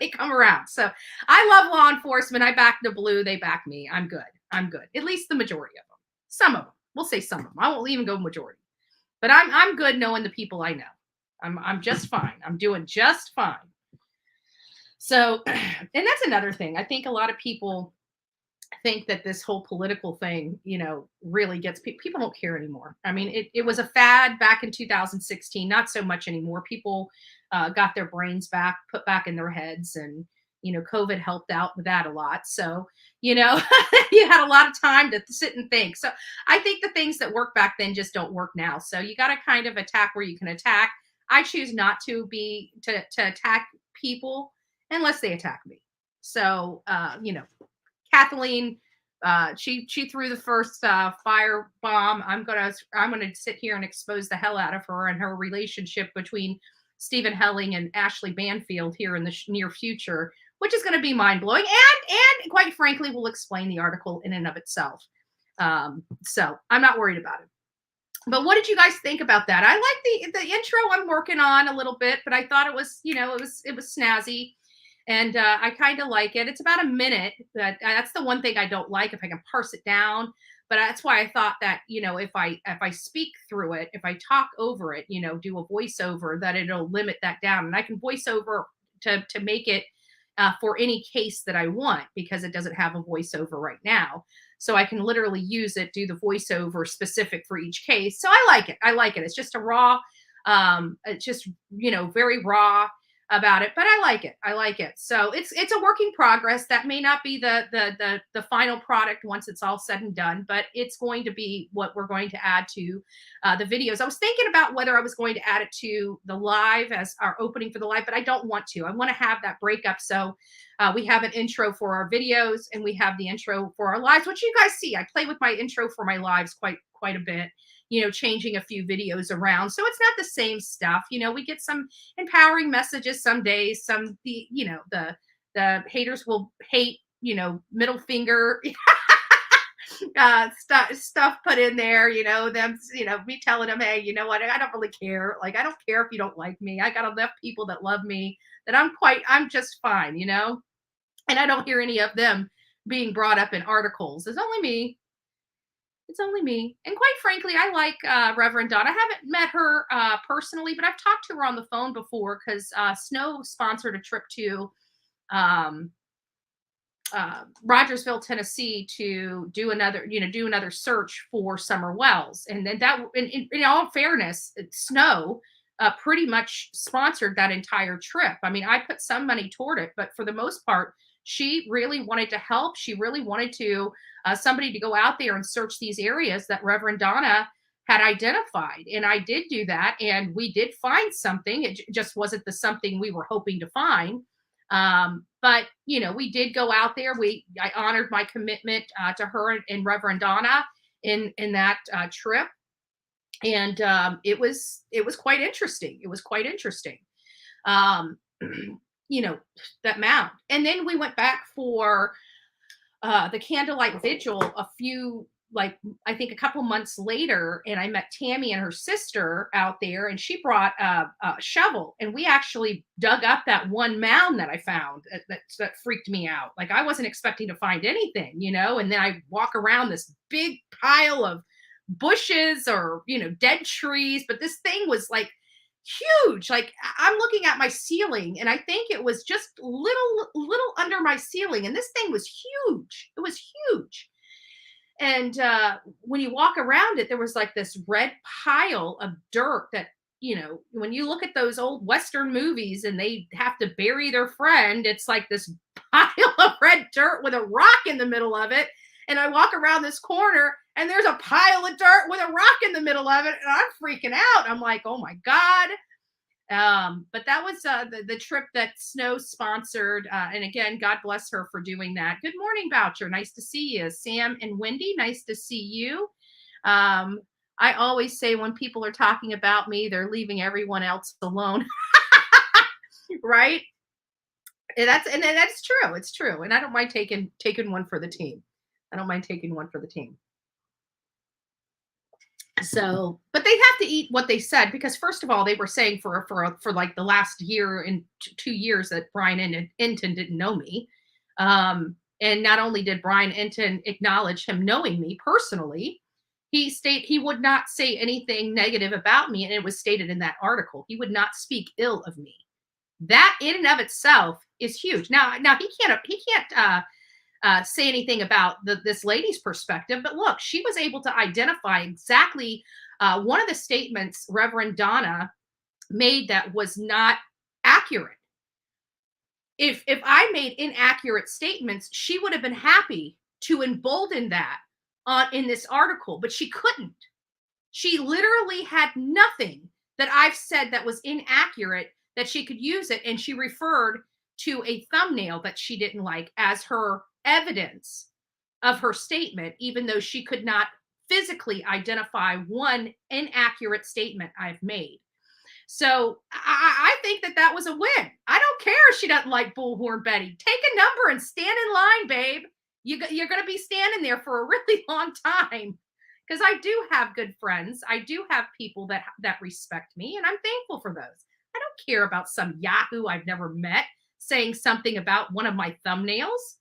They come around. So I love law enforcement. I back the blue. They back me. I'm good. I'm good. At least the majority of them. Some of them. We'll say some of them. I won't even go majority. But I'm good knowing the people I know. I'm just fine. I'm doing just fine. So, and that's another thing. I think a lot of people think that this whole political thing, really gets people don't care anymore. I mean, it was a fad back in 2016, not so much anymore. People got their brains put back in their heads, and COVID helped out with that a lot. So you had a lot of time to sit and think. So I think the things that worked back then just don't work now. So you got to kind of attack where you can attack. I choose not to attack people unless they attack me. So Kathleen, she threw the first fire bomb. I'm gonna sit here and expose the hell out of her and her relationship between Stephen Helling and Ashley Banfield here in the near future, which is going to be mind blowing and quite frankly will explain the article in and of itself. So I'm not worried about it. But what did you guys think about that? I like the intro. I'm working on a little bit, but I thought it was it was snazzy. And I kind of like it. It's about a minute. That's the one thing I don't like, if I can parse it down. But that's why I thought that, if I speak through it, if I talk over it, do a voiceover, that it'll limit that down. And I can voice over to make it for any case that I want, because it doesn't have a voiceover right now. So I can literally use it, do the voiceover specific for each case. So I like it. I like it. It's just a raw, it's just, very raw about it, but I like it. I like it. So it's a work in progress. That may not be the final product once it's all said and done, but it's going to be what we're going to add to the videos. I was thinking about whether I was going to add it to the live as our opening for the live, but I don't want to. I want to have that breakup. So we have an intro for our videos and we have the intro for our lives, which you guys see. I play with my intro for my lives quite a bit. Changing a few videos around. So it's not the same stuff. We get some empowering messages some days, the haters will hate, middle finger stuff put in there, them, me telling them, hey, you know what? I don't really care. Like, I don't care if you don't like me. I got enough people that love me that I'm just fine, and I don't hear any of them being brought up in articles. It's only me. It's only me. And quite frankly, I like Reverend Dawn. I haven't met her personally, but I've talked to her on the phone before because Snow sponsored a trip to Rogersville, Tennessee to do another search for Summer Wells. And then that, in all fairness, Snow pretty much sponsored that entire trip. I mean, I put some money toward it, but for the most part, she really wanted to help. She really wanted to somebody to go out there and search these areas that Reverend Donna had identified. And I did do that. And we did find something. It just wasn't the something we were hoping to find. But But, you know, we did go out there. I honored my commitment to her and Reverend Donna in that trip. And it was quite interesting. It was quite interesting. You know, that mound. And then we went back for the candlelight vigil I think a couple months later, and I met Tammy and her sister out there, and she brought a shovel, and we actually dug up that one mound that I found that freaked me out. Like, I wasn't expecting to find anything, you know, and then I walk around this big pile of bushes or, you know, dead trees, but this thing was like huge. Like, I'm looking at my ceiling, and I think it was just little under my ceiling, and this thing was huge. It was huge. And when you walk around it, there was like this red pile of dirt that, you know, when you look at those old Western movies and they have to bury their friend, it's like this pile of red dirt with a rock in the middle of it. And I walk around this corner and there's a pile of dirt with a rock in the middle of it. And I'm freaking out. I'm like, oh my God. But that was the trip that Snow sponsored. And again, God bless her for doing that. Good morning, Boucher. Nice to see you. Sam and Wendy, nice to see you. I always say when people are talking about me, they're leaving everyone else alone. Right? And that's true. It's true. And I don't mind taking one for the team. I don't mind taking one for the team. So, but they have to eat what they said, because first of all, they were saying for like the last year and 2 years that Brian Enton didn't know me. And not only did Brian Enton acknowledge him knowing me personally, he would not say anything negative about me. And it was stated in that article, he would not speak ill of me. That in and of itself is huge. Now he can't say anything about this lady's perspective, but look, she was able to identify exactly one of the statements Reverend Donna made that was not accurate. If I made inaccurate statements, she would have been happy to embolden that in this article, but she couldn't. She literally had nothing that I've said that was inaccurate that she could use it, and she referred to a thumbnail that she didn't like as her evidence of her statement, even though she could not physically identify one inaccurate statement I've made. So I think that was a win. I don't care if she doesn't like Bullhorn Betty. Take a number and stand in line, babe. You're going to be standing there for a really long time, because I do have good friends. I do have people that respect me, and I'm thankful for those. I don't care about some Yahoo I've never met saying something about one of my thumbnails.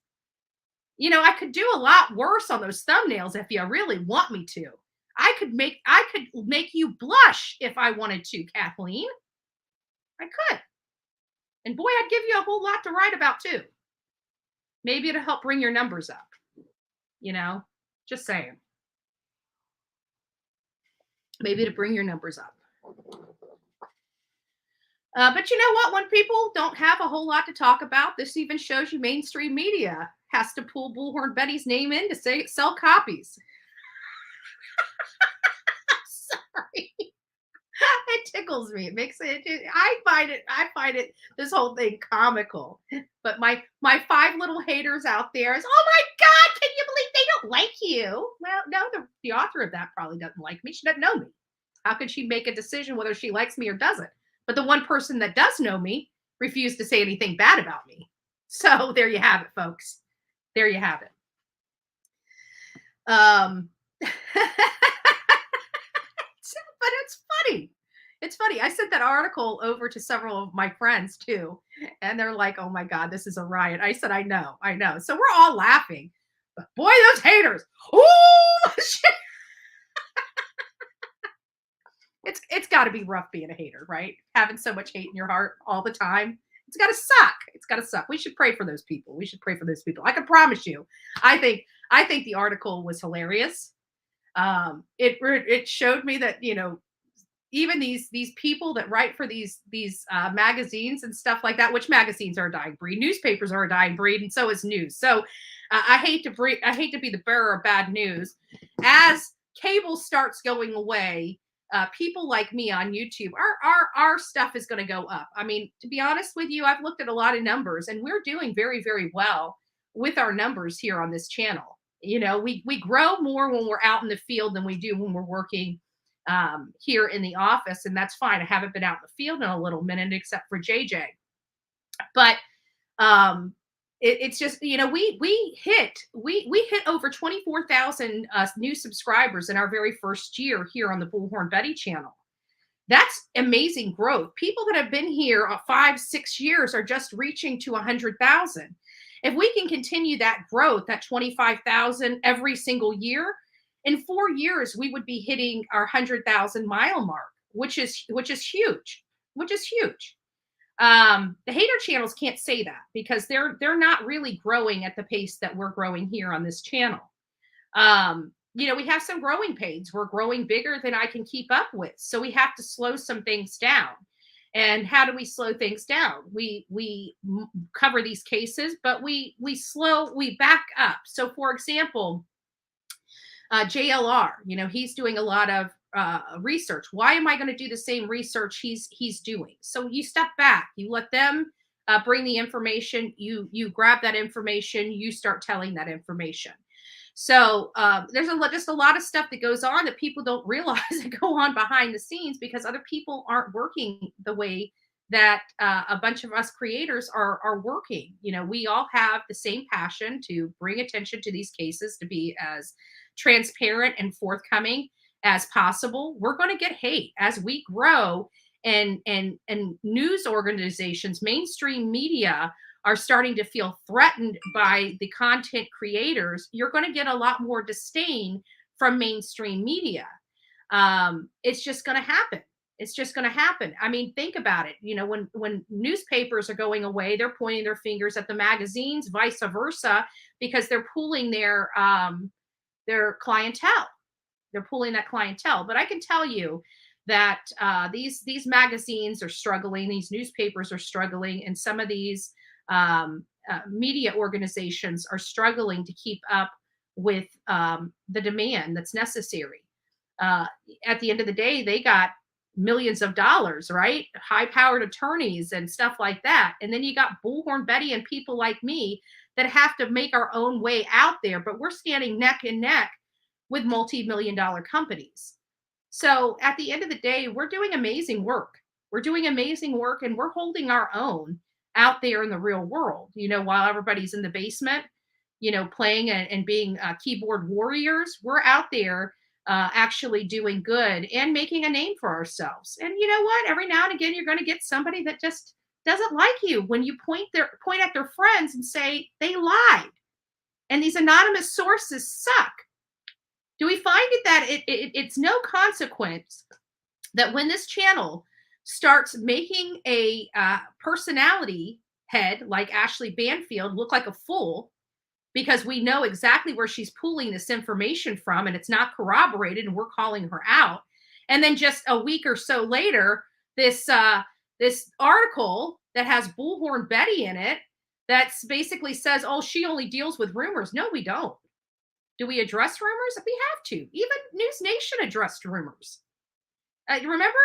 You know, I could do a lot worse on those thumbnails if you really want me to. I could make you blush if I wanted to, Kathleen. I could. And boy, I'd give you a whole lot to write about too. Maybe it'll help bring your numbers up. You know, just saying. Maybe to bring your numbers up. But you know what? When people don't have a whole lot to talk about, this even shows you mainstream media has to pull Bullhorn Betty's name in to sell copies. Sorry. It tickles me. It makes it. I find it. This whole thing comical. But my 5 little haters out there is, oh my God, can you believe they don't like you? Well, no, the author of that probably doesn't like me. She doesn't know me. How could she make a decision whether she likes me or doesn't? But the one person that does know me refused to say anything bad about me. So there you have it, folks. There you have it. But it's funny. It's funny. I sent that article over to several of my friends too. And they're like, oh my God, this is a riot. I said, I know. So we're all laughing. But boy, those haters. Ooh, shit. It's got to be rough being a hater, right? Having so much hate in your heart all the time. It's got to suck. It's got to suck. We should pray for those people. I can promise you. I think the article was hilarious. It showed me that, you know, even these people that write for these magazines and stuff like that, which magazines are a dying breed, newspapers are a dying breed, and so is news. So I hate to be the bearer of bad news. As cable starts going away, people like me on YouTube, our stuff is going to go up. I mean, to be honest with you, I've looked at a lot of numbers, and we're doing very, very well with our numbers here on this channel. You know, we grow more when we're out in the field than we do when we're working here in the office, and that's fine. I haven't been out in the field in a little minute, except for JJ. But it's just, you know, we hit over 24,000 new subscribers in our very first year here on the Bullhorn Betty channel. That's amazing growth. People that have been here 5-6 years are just reaching to 100,000. If we can continue that growth, that 25,000 every single year, in 4 years we would be hitting our 100,000 mile mark, which is huge. The hater channels can't say that because they're not really growing at the pace that we're growing here on this channel. You know, we have some growing pains. We're growing bigger than I can keep up with. So we have to slow some things down. And how do we slow things down? We cover these cases, but we back up. So for example, JLR, you know, he's doing a lot of research. Why am I going to do the same research he's doing? So you step back, you let them bring the information, you grab that information, you start telling that information. So there's just a lot of stuff that goes on that people don't realize that go on behind the scenes because other people aren't working the way that a bunch of us creators are working. You know, we all have the same passion to bring attention to these cases, to be as transparent and forthcoming as possible. We're going to get hate as we grow, and news organizations, mainstream media are starting to feel threatened by the content creators. You're going to get a lot more disdain from mainstream media. It's just going to happen. It's just going to happen. I mean, think about it. You know, when newspapers are going away, they're pointing their fingers at the magazines, vice versa, because they're pulling their clientele. They're pulling that clientele. But I can tell you that these magazines are struggling, these newspapers are struggling, and some of these media organizations are struggling to keep up with the demand that's necessary. At the end of the day, they got millions of dollars, right? High-powered attorneys and stuff like that. And then you got Bullhorn Betty and people like me that have to make our own way out there, but we're standing neck and neck with multi-million-dollar companies. So at the end of the day, we're doing amazing work. We're doing amazing work, and we're holding our own out there in the real world, you know, while everybody's in the basement, you know, playing and being keyboard warriors. We're out there actually doing good and making a name for ourselves. And you know what? Every now and again, you're going to get somebody that just doesn't like you when you point at their friends and say they lied. And these anonymous sources suck. Do we find it that it's no consequence that when this channel starts making a personality head like Ashley Banfield look like a fool, because we know exactly where she's pulling this information from and it's not corroborated and we're calling her out. And then just a week or so later, this article that has Bullhorn Betty in it that's basically says, oh, she only deals with rumors. No, we don't. Do we address rumors? We have to. Even News Nation addressed rumors. Remember,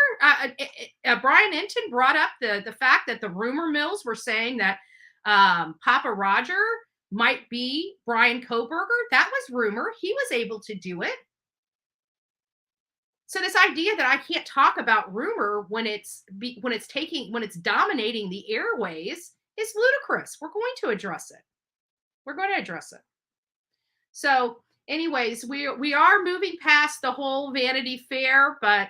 Brian Enton brought up the fact that the rumor mills were saying that Papa Roger might be Brian Koberger. That was rumor. He was able to do it. So this idea that I can't talk about rumor when it's dominating the airways is ludicrous. We're going to address it. We're going to address it. So, anyways, we are moving past the whole Vanity Fair, but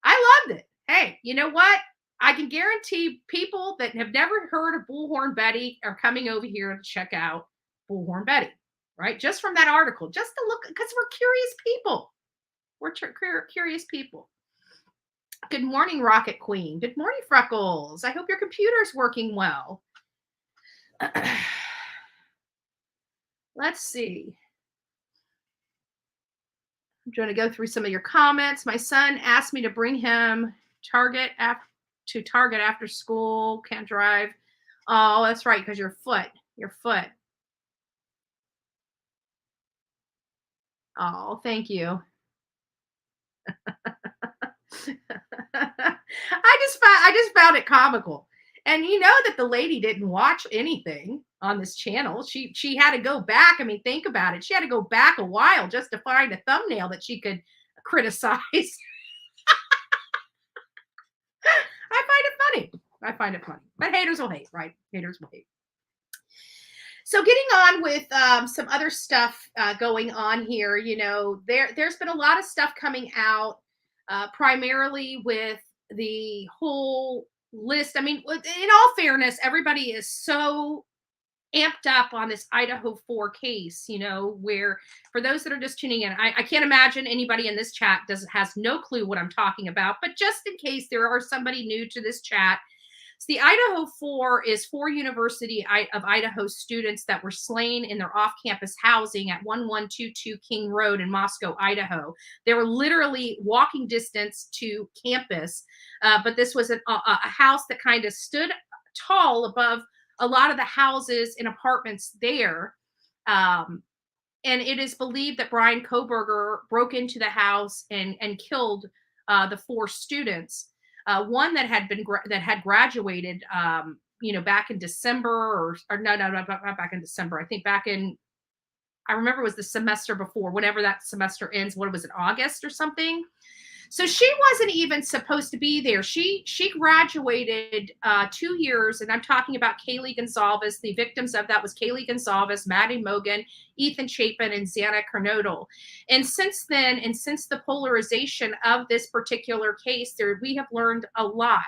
I loved it. Hey, you know what? I can guarantee people that have never heard of Bullhorn Betty are coming over here to check out Bullhorn Betty, right? Just from that article, just to look, because we're curious people. We're curious people. Good morning, Rocket Queen. Good morning, Freckles. I hope your computer's working well. Let's see. I'm trying to go through some of your comments. My son asked me to bring him Target after school. Can't drive. Oh, that's right, because your foot. Oh, thank you. I just found it comical. And you know that the lady didn't watch anything on this channel. She had to go back. I mean, think about it. She had to go back a while just to find a thumbnail that she could criticize. I find it funny. I find it funny. But haters will hate, right? Haters will hate. So getting on with some other stuff going on here, you know, there's been a lot of stuff coming out, primarily with the whole list. I mean, in all fairness, everybody is so amped up on this Idaho 4 case, you know, where for those that are just tuning in, I can't imagine anybody in this chat has no clue what I'm talking about, but just in case there are somebody new to this chat, so the Idaho 4 is 4 University of Idaho students that were slain in their off-campus housing at 1122 King Road in Mascow, Idaho. They were literally walking distance to campus, but this was a house that kind of stood tall above a lot of the houses and apartments there. And it is believed that Brian Koberger broke into the house and killed the 4 students. One that had graduated, you know, back in December or no, not back in December. I think I remember it was the semester before, whenever that semester ends. What was it, August or something? So she wasn't even supposed to be there. She graduated 2 years, and I'm talking about Kaylee Gonzalez. The victims of that was Kaylee Gonzalez, Maddie Mogan, Ethan Chapin, and Xana Kernodle. And since then, and since the polarization of this particular case, we have learned a lot.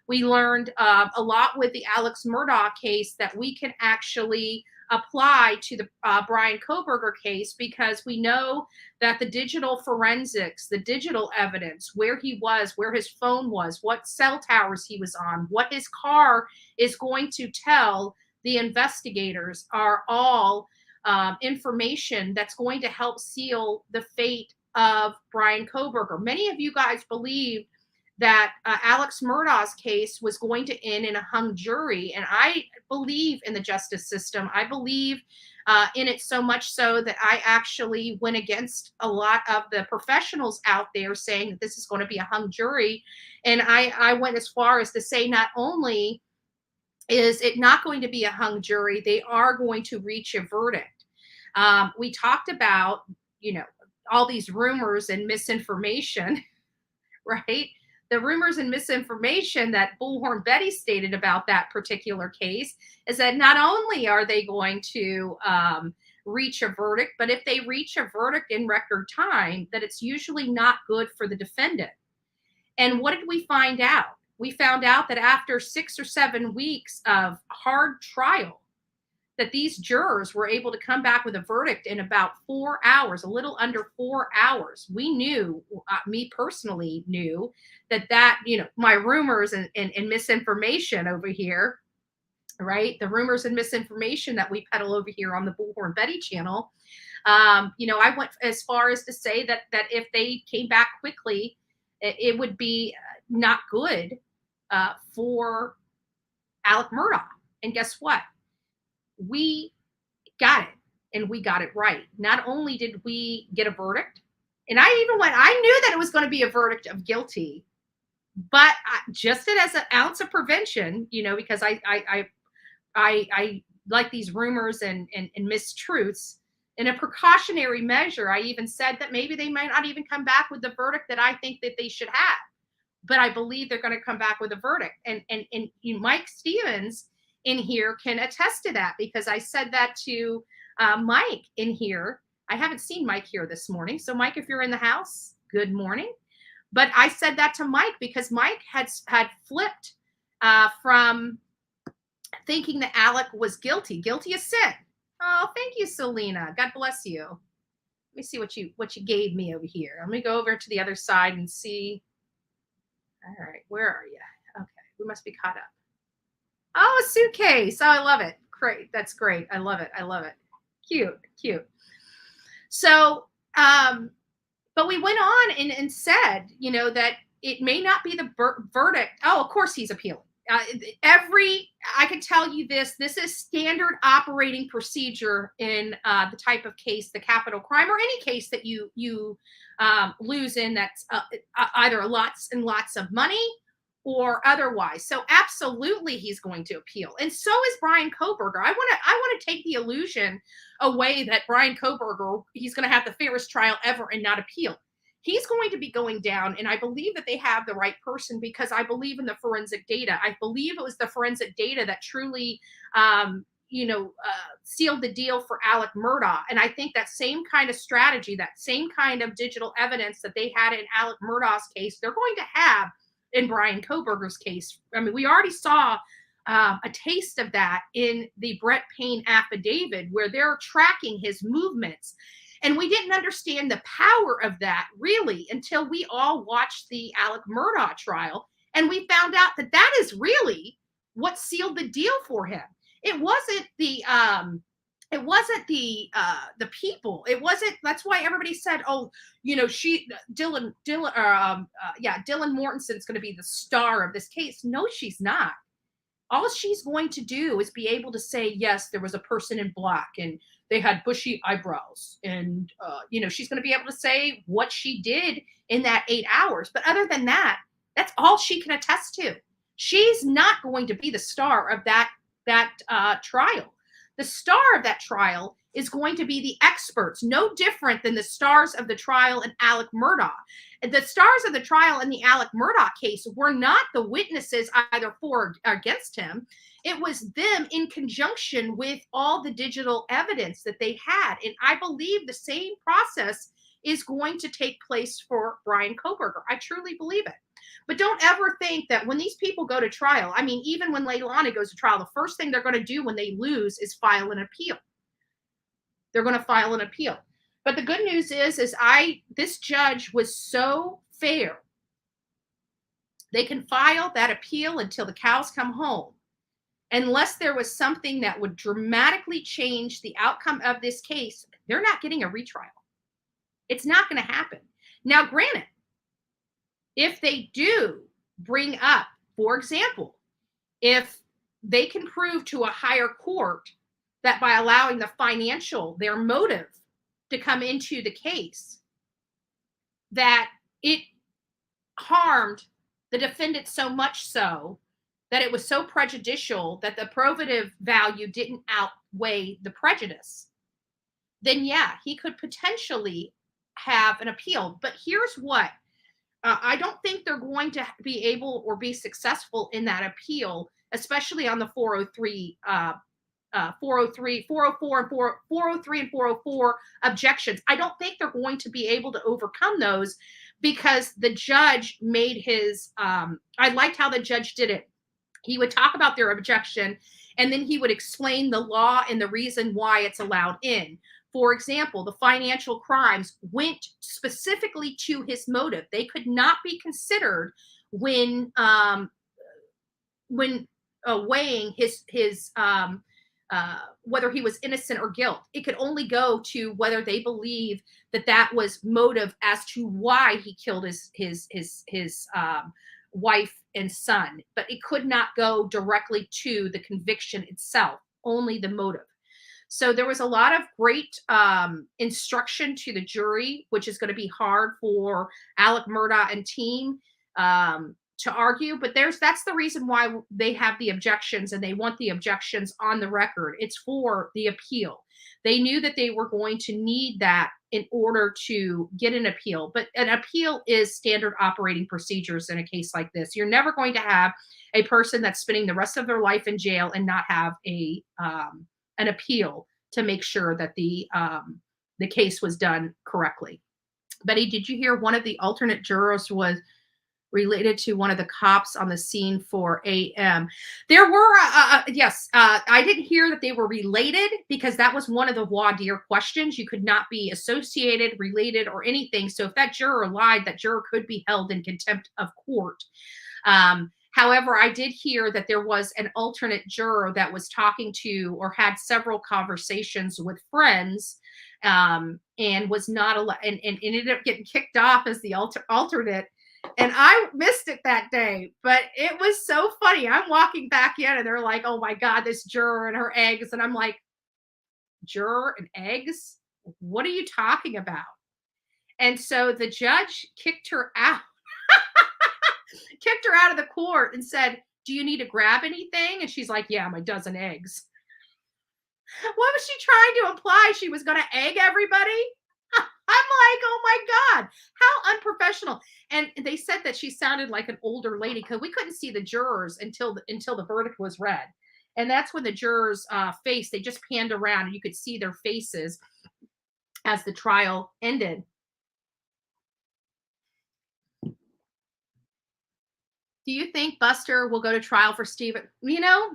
We learned a lot with the Alec Murdoch case that we can actually apply to the Brian Koberger case, because we know that the digital forensics, the digital evidence, where he was, where his phone was, what cell towers he was on, what his car is going to tell the investigators are all information that's going to help seal the fate of Brian Koberger. Many of you guys believe that Alec Murdoch's case was going to end in a hung jury. And I believe in the justice system. I believe in it so much so that I actually went against a lot of the professionals out there saying that this is going to be a hung jury. And I went as far as to say, not only is it not going to be a hung jury, they are going to reach a verdict. We talked about, you know, all these rumors and misinformation, right? The rumors and misinformation that Bullhorn Betty stated about that particular case is that not only are they going to reach a verdict, but if they reach a verdict in record time, that it's usually not good for the defendant. And what did we find out? We found out that after 6 or 7 weeks of hard trial, that these jurors were able to come back with a verdict in about 4 hours, a little under 4 hours. We knew, me personally knew, that, you know, my rumors and misinformation over here, right? The rumors and misinformation that we peddle over here on the Bullhorn Betty channel. You know, I went as far as to say that if they came back quickly, it would be not good for Alec Murdoch. And guess what? We got it, and we got it right. Not only did we get a verdict, and I knew that it was going to be a verdict of guilty, but just as an ounce of prevention, you know, because I like these rumors and mistruths. In a precautionary measure, I even said that maybe they might not even come back with the verdict that I think that they should have. But I believe they're going to come back with a verdict. And Mike Stevens in here can attest to that, because I said that to Mike in here. I haven't seen Mike here this morning. So Mike, if you're in the house, good morning. But I said that to Mike because Mike had flipped from thinking that Alec was guilty as sin. Oh, thank you, Selena. God bless you. Let me see what you gave me over here. Let me go over to the other side and see. All right, where are you? Okay, we must be caught up. Oh, a suitcase. Oh, I love it. Great. That's great. I love it. I love it. Cute. So, but we went on and said, you know, that it may not be the verdict. Oh, of course he's appealing. I can tell you this is standard operating procedure in the type of case, the capital crime, or any case that you lose in that's either lots and lots of money or otherwise. So absolutely he's going to appeal. And so is Brian Kohberger. I want to take the illusion away that Brian Kohberger, he's going to have the fairest trial ever and not appeal. He's going to be going down, and I believe that they have the right person because I believe in the forensic data. I believe it was the forensic data that truly, sealed the deal for Alec Murdoch. And I think that same kind of strategy, that same kind of digital evidence that they had in Alec Murdoch's case, they're going to have in Brian Kohberger's case. I mean, we already saw a taste of that in the Brett Payne affidavit, where they're tracking his movements. And we didn't understand the power of that really until we all watched the Alec Murdoch trial. And we found out that that is really what sealed the deal for him. It wasn't the people. It wasn't, that's why everybody said, oh, Dylan Mortensen's going to be the star of this case. No, she's not. All she's going to do is be able to say, yes, there was a person in black and they had bushy eyebrows. And, she's going to be able to say what she did in that 8 hours. But other than that, that's all she can attest to. She's not going to be the star of that trial. The star of that trial is going to be the experts, no different than the stars of the trial in Alec Murdoch. And the stars of the trial in the Alec Murdoch case were not the witnesses either for or against him. It was them in conjunction with all the digital evidence that they had. And I believe the same process is going to take place for Brian Kohberger. I truly believe it. But don't ever think that when these people go to trial, I mean, even when Leilani goes to trial, the first thing they're going to do when they lose is file an appeal. They're going to file an appeal. But the good news is this judge was so fair. They can file that appeal until the cows come home. Unless there was something that would dramatically change the outcome of this case, they're not getting a retrial. It's not going to happen. Now, granted, if they do bring up, for example, if they can prove to a higher court that by allowing their motive to come into the case, that it harmed the defendant so much so that it was so prejudicial that the probative value didn't outweigh the prejudice, then yeah, he could potentially have an appeal. But here's what, I don't think they're going to be able or be successful in that appeal, especially on the 403 and 404 objections. I don't think they're going to be able to overcome those because the judge made his, I liked how the judge did it. He would talk about their objection and then he would explain the law and the reason why it's allowed in. For example, the financial crimes went specifically to his motive. They could not be considered when weighing his whether he was innocent or guilt. It could only go to whether they believe that was motive as to why he killed his wife and son. But it could not go directly to the conviction itself, only the motive. So there was a lot of great instruction to the jury, which is going to be hard for Alec Murdoch and team to argue. But that's the reason why they have the objections, and they want the objections on the record. It's for the appeal. They knew that they were going to need that in order to get an appeal. But an appeal is standard operating procedures in a case like this. You're never going to have a person that's spending the rest of their life in jail and not have an appeal to make sure that the case was done correctly. Betty, did you hear one of the alternate jurors was related to one of the cops on the scene for AM? There were, yes, I didn't hear that they were related because that was one of the voir dire questions. You could not be associated, related, or anything. So if that juror lied, that juror could be held in contempt of court. However, I did hear that there was an alternate juror that was talking to or had several conversations with friends and was not allowed and ended up getting kicked off as the alternate And I missed it that day, but it was so funny. I'm walking back in and they're like, oh my God, this juror and her eggs. And I'm like, juror and eggs? What are you talking about? And so the judge kicked her out, kicked her out of the court and said, do you need to grab anything? And she's like, yeah, my dozen eggs. What was she trying to imply? She was going to egg everybody? I'm like, oh my God, how unprofessional. And they said that she sounded like an older lady because we couldn't see the jurors until the verdict was read. And that's when the jurors' face, they just panned around and you could see their faces as the trial ended. Do you think Buster will go to trial for Stephen? You know,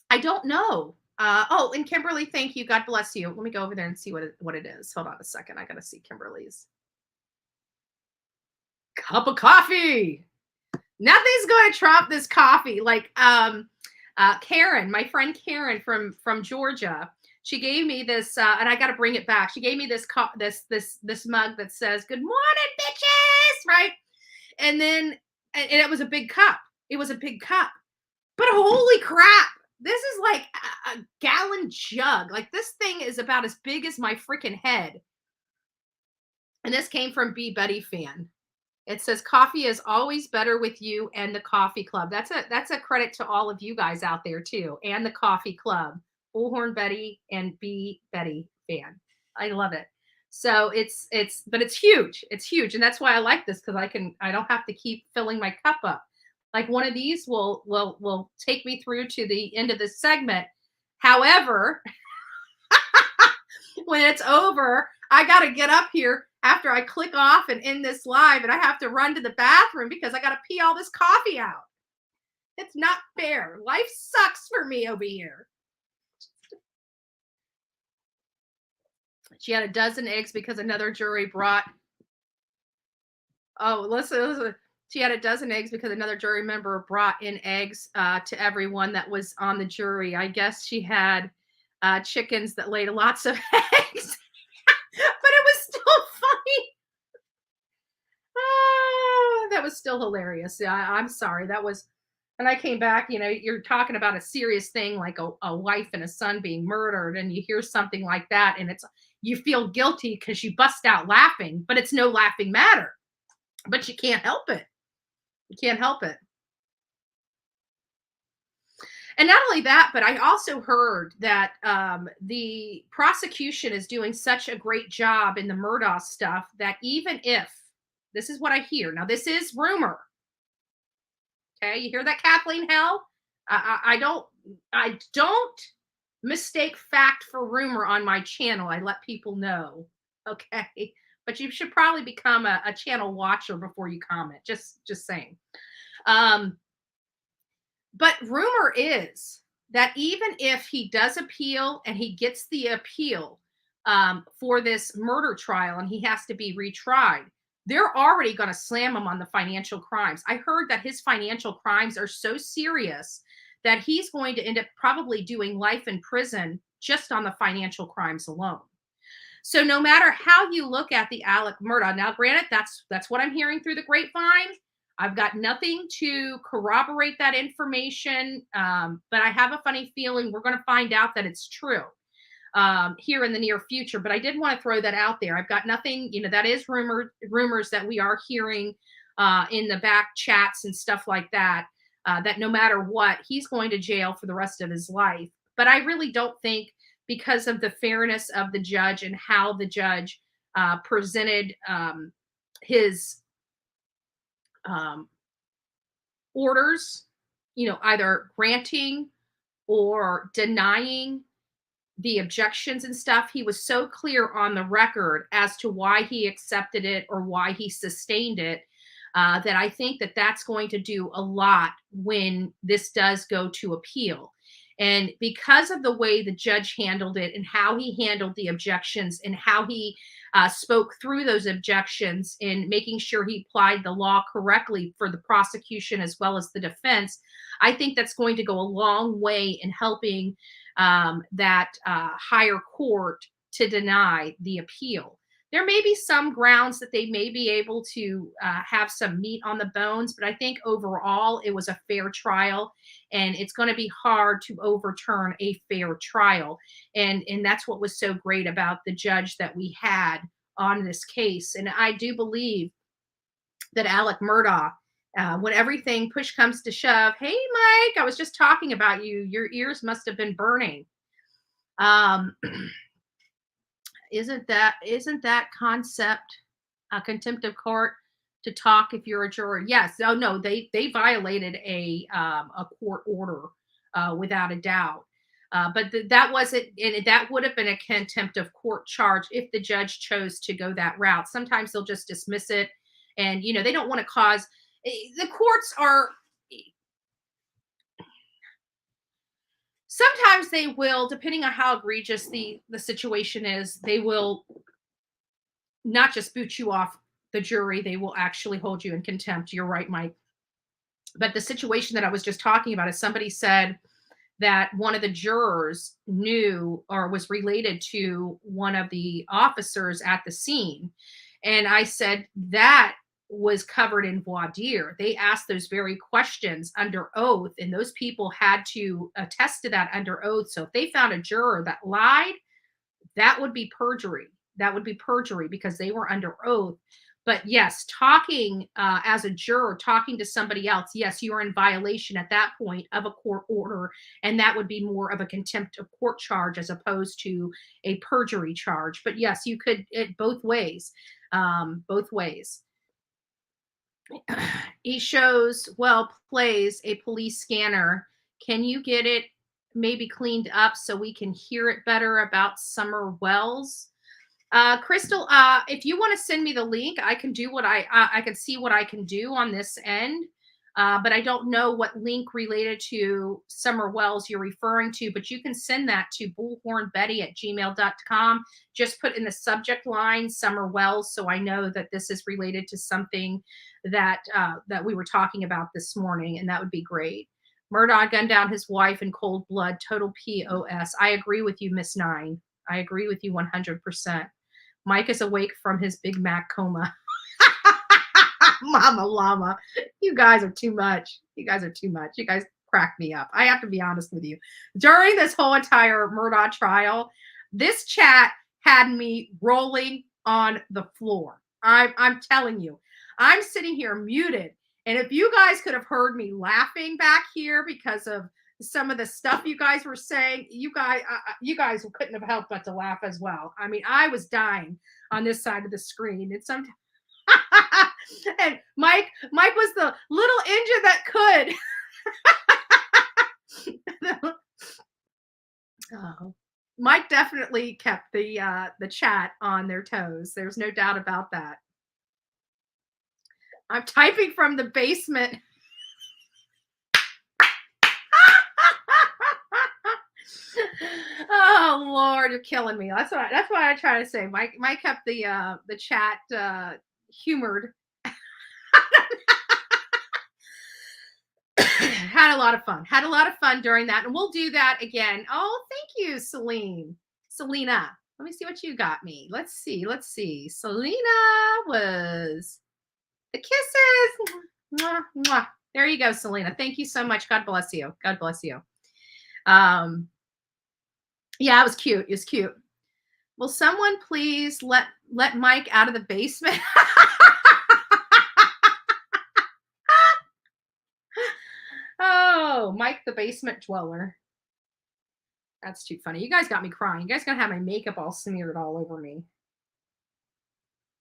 I don't know. Oh, and Kimberly, thank you. God bless you. Let me go over there and see what it is. Hold on a second. I got to see Kimberly's cup of coffee. Nothing's going to trump this coffee. Like Karen, my friend Karen from Georgia, she gave me this, and I got to bring it back. She gave me this mug that says "Good morning, bitches," right? And then, and it was a big cup. It was a big cup. But holy crap! This is like a gallon jug. Like this thing is about as big as my freaking head. And this came from B. Betty Fan. It says, coffee is always better with you and the coffee club. That's a credit to all of you guys out there too. And the coffee club. Bullhorn Betty and B. Betty Fan. I love it. So but it's huge. It's huge. And that's why I like this because I don't have to keep filling my cup up. Like one of these will take me through to the end of this segment. However, when it's over, I got to get up here after I click off and end this live, and I have to run to the bathroom because I got to pee all this coffee out. It's not fair. Life sucks for me over here. She had a dozen eggs because another jury brought. Oh, listen. She had a dozen eggs because another jury member brought in eggs to everyone that was on the jury. I guess she had chickens that laid lots of eggs, but it was still funny. Oh, that was still hilarious. Yeah, I'm sorry. That was, and I came back, you know, you're talking about a serious thing like a wife and a son being murdered, and you hear something like that, and you feel guilty because you bust out laughing, but it's no laughing matter. But you can't help it. You can't help it. And not only that, but I also heard that the prosecution is doing such a great job in the Murdoch stuff that even if, this is what I hear. Now, this is rumor. Okay, you hear that, Kathleen Hell? I don't mistake fact for rumor on my channel. I let people know. Okay. But you should probably become a channel watcher before you comment. Just saying. But rumor is that even if he does appeal and he gets the appeal for this murder trial and he has to be retried, they're already going to slam him on the financial crimes. I heard that his financial crimes are so serious that he's going to end up probably doing life in prison just on the financial crimes alone. So no matter how you look at the Alec Murdoch, now granted, that's what I'm hearing through the grapevine. I've got nothing to corroborate that information, but I have a funny feeling we're going to find out that it's true here in the near future. But I did want to throw that out there. I've got nothing, you know, that is rumors that we are hearing in the back chats and stuff like that, that no matter what, he's going to jail for the rest of his life. But I really don't think, because of the fairness of the judge and how the judge presented his orders, you know, either granting or denying the objections and stuff. He was so clear on the record as to why he accepted it or why he sustained it, that I think that that's going to do a lot when this does go to appeal. And because of the way the judge handled it and how he handled the objections and how he spoke through those objections in making sure he applied the law correctly for the prosecution as well as the defense, I think that's going to go a long way in helping that higher court to deny the appeal. There may be some grounds that they may be able to have some meat on the bones, but I think overall it was a fair trial, and it's going to be hard to overturn a fair trial. And that's what was so great about the judge that we had on this case. And I do believe that Alec Murdoch, when everything push comes to shove, hey, Mike, I was just talking about you. Your ears must have been burning. Isn't that concept a contempt of court to talk if you're a juror? Yes. Oh no, they violated a court order without a doubt. But that wasn't, and that would have been a contempt of court charge if the judge chose to go that route. Sometimes they'll just dismiss it, and they don't want to cause. The courts are. Sometimes they will, depending on how egregious the situation is, they will not just boot you off the jury, they will actually hold you in contempt. You're right, Mike. But the situation that I was just talking about is somebody said that one of the jurors knew or was related to one of the officers at the scene. And I said that was covered in voir dire. They asked those very questions under oath, and those people had to attest to that under oath. So if they found a juror that lied, that would be perjury. That would be perjury because they were under oath. But yes, talking as a juror, talking to somebody else, yes, you are in violation at that point of a court order, and that would be more of a contempt of court charge as opposed to a perjury charge. But yes, you could it both ways, both ways. He plays a police scanner. Can you get it maybe cleaned up so we can hear it better about Summer Wells? Crystal, if you want to send me the link, I can do what I can see what I can do on this end. But I don't know what link related to Summer Wells you're referring to, but you can send that to bullhornbetty@gmail.com. Just put in the subject line Summer Wells so I know that this is related to something that we were talking about this morning, and that would be great. Murdoch gunned down his wife in cold blood, total POS. I agree with you, Miss Nine. I agree with you 100%. Mike is awake from his Big Mac coma. Mama llama, you guys are too much. You guys are too much. You guys crack me up. I have to be honest with you. During this whole entire Murdoch trial, this chat had me rolling on the floor. I'm telling you, I'm sitting here muted. And if you guys could have heard me laughing back here because of some of the stuff you guys were saying, you guys couldn't have helped but to laugh as well. I mean, I was dying on this side of the screen. And sometimes and Mike was the little engine that could. Oh, Mike definitely kept the chat on their toes. There's no doubt about that. I'm typing from the basement. Oh Lord, you're killing me. That's what I try to say. Mike kept the chat humored. Had a lot of fun during that, and we'll do that again. Oh, thank you, Selena. Let me see what you got me. Let's see. Selena was the kisses. Mwah, mwah. There you go, Selena. Thank you so much. God bless you. Yeah, it was cute. Will someone please let Mike out of the basement? Oh, Mike the basement dweller. That's too funny. You guys got me crying. You guys gonna have my makeup all smeared all over me.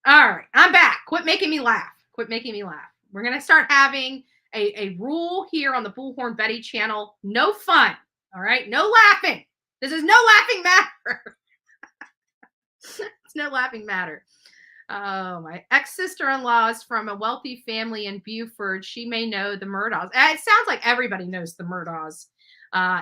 All right, I'm back. Quit making me laugh. We're gonna start having a rule here on the Bullhorn Betty channel. No fun. All right, no laughing. This is no laughing matter. It's no laughing matter. Oh, my ex-sister-in-law is from a wealthy family in Beaufort. She may know the Murdochs. It sounds like everybody knows the Murdochs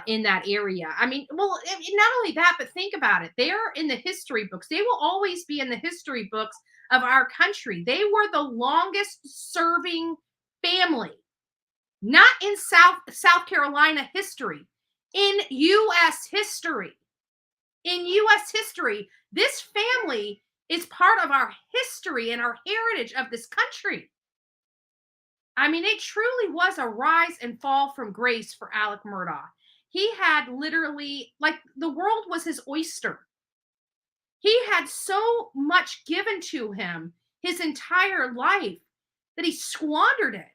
in that area. I mean, well, not only that, but think about it. They're in the history books. They will always be in the history books of our country. They were the longest serving family, not in South Carolina history, in U.S. history. In U.S. history, this family is part of our history and our heritage of this country. I mean, it truly was a rise and fall from grace for Alec Murdoch. He had literally, like, the world was his oyster. He had so much given to him his entire life that he squandered it.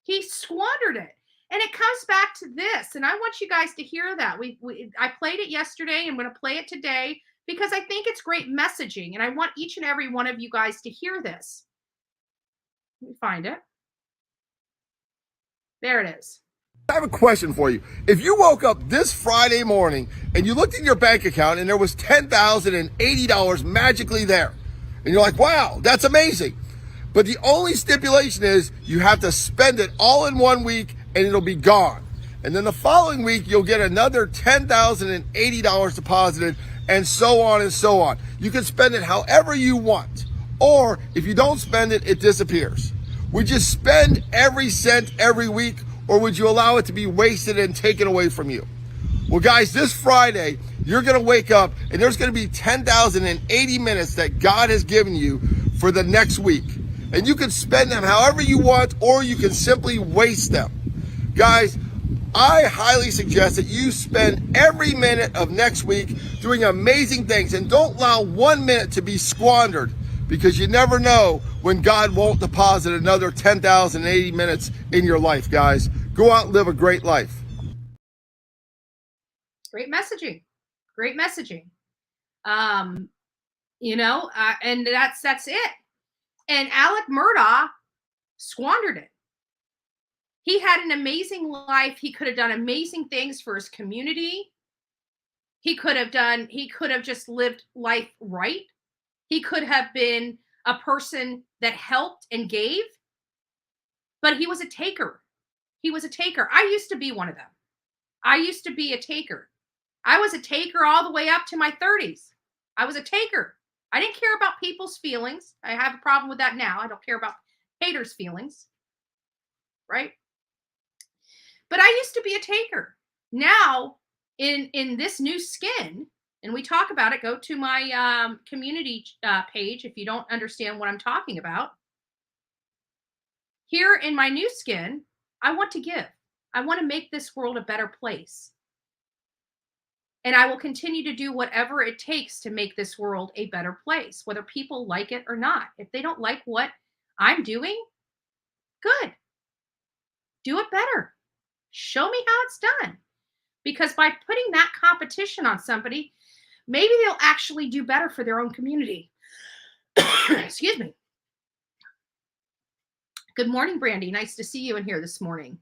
He squandered it. And it comes back to this, and I want you guys to hear that. I played it yesterday. I'm going to play it today because I think it's great messaging, and I want each and every one of you guys to hear this. Let me find it. There it is. I have a question for you. If you woke up this Friday morning and you looked in your bank account and there was $10,080 magically there, and you're like, wow, that's amazing. But the only stipulation is you have to spend it all in 1 week and it'll be gone. And then the following week, you'll get another $10,080 deposited, and so on and so on. You can spend it however you want. Or if you don't spend it, it disappears. Would you spend every cent every week, or would you allow it to be wasted and taken away from you? Well, guys, this Friday, you're going to wake up and there's going to be 10,080 minutes that God has given you for the next week. And you can spend them however you want, or you can simply waste them. Guys, I highly suggest that you spend every minute of next week doing amazing things, and don't allow 1 minute to be squandered, because you never know when God won't deposit another 10,080 minutes in your life, guys. Go out and live a great life. Great messaging. Great messaging. And that's it. And Alec Murdoch squandered it. He had an amazing life. He could have done amazing things for his community. He could have just lived life right. He could have been a person that helped and gave, but he was a taker. He was a taker. I used to be one of them. I used to be a taker. I was a taker all the way up to my 30s. I was a taker. I didn't care about people's feelings. I have a problem with that now. I don't care about haters' feelings, right? But I used to be a taker. Now, in this new skin, and we talk about it, go to my community page if you don't understand what I'm talking about. Here in my new skin, I want to give. I want to make this world a better place. And I will continue to do whatever it takes to make this world a better place, whether people like it or not. If they don't like what I'm doing, good. Do it better. Show me how it's done. Because by putting that competition on somebody, maybe they'll actually do better for their own community. Excuse me. Good morning, Brandy. Nice to see you in here this morning.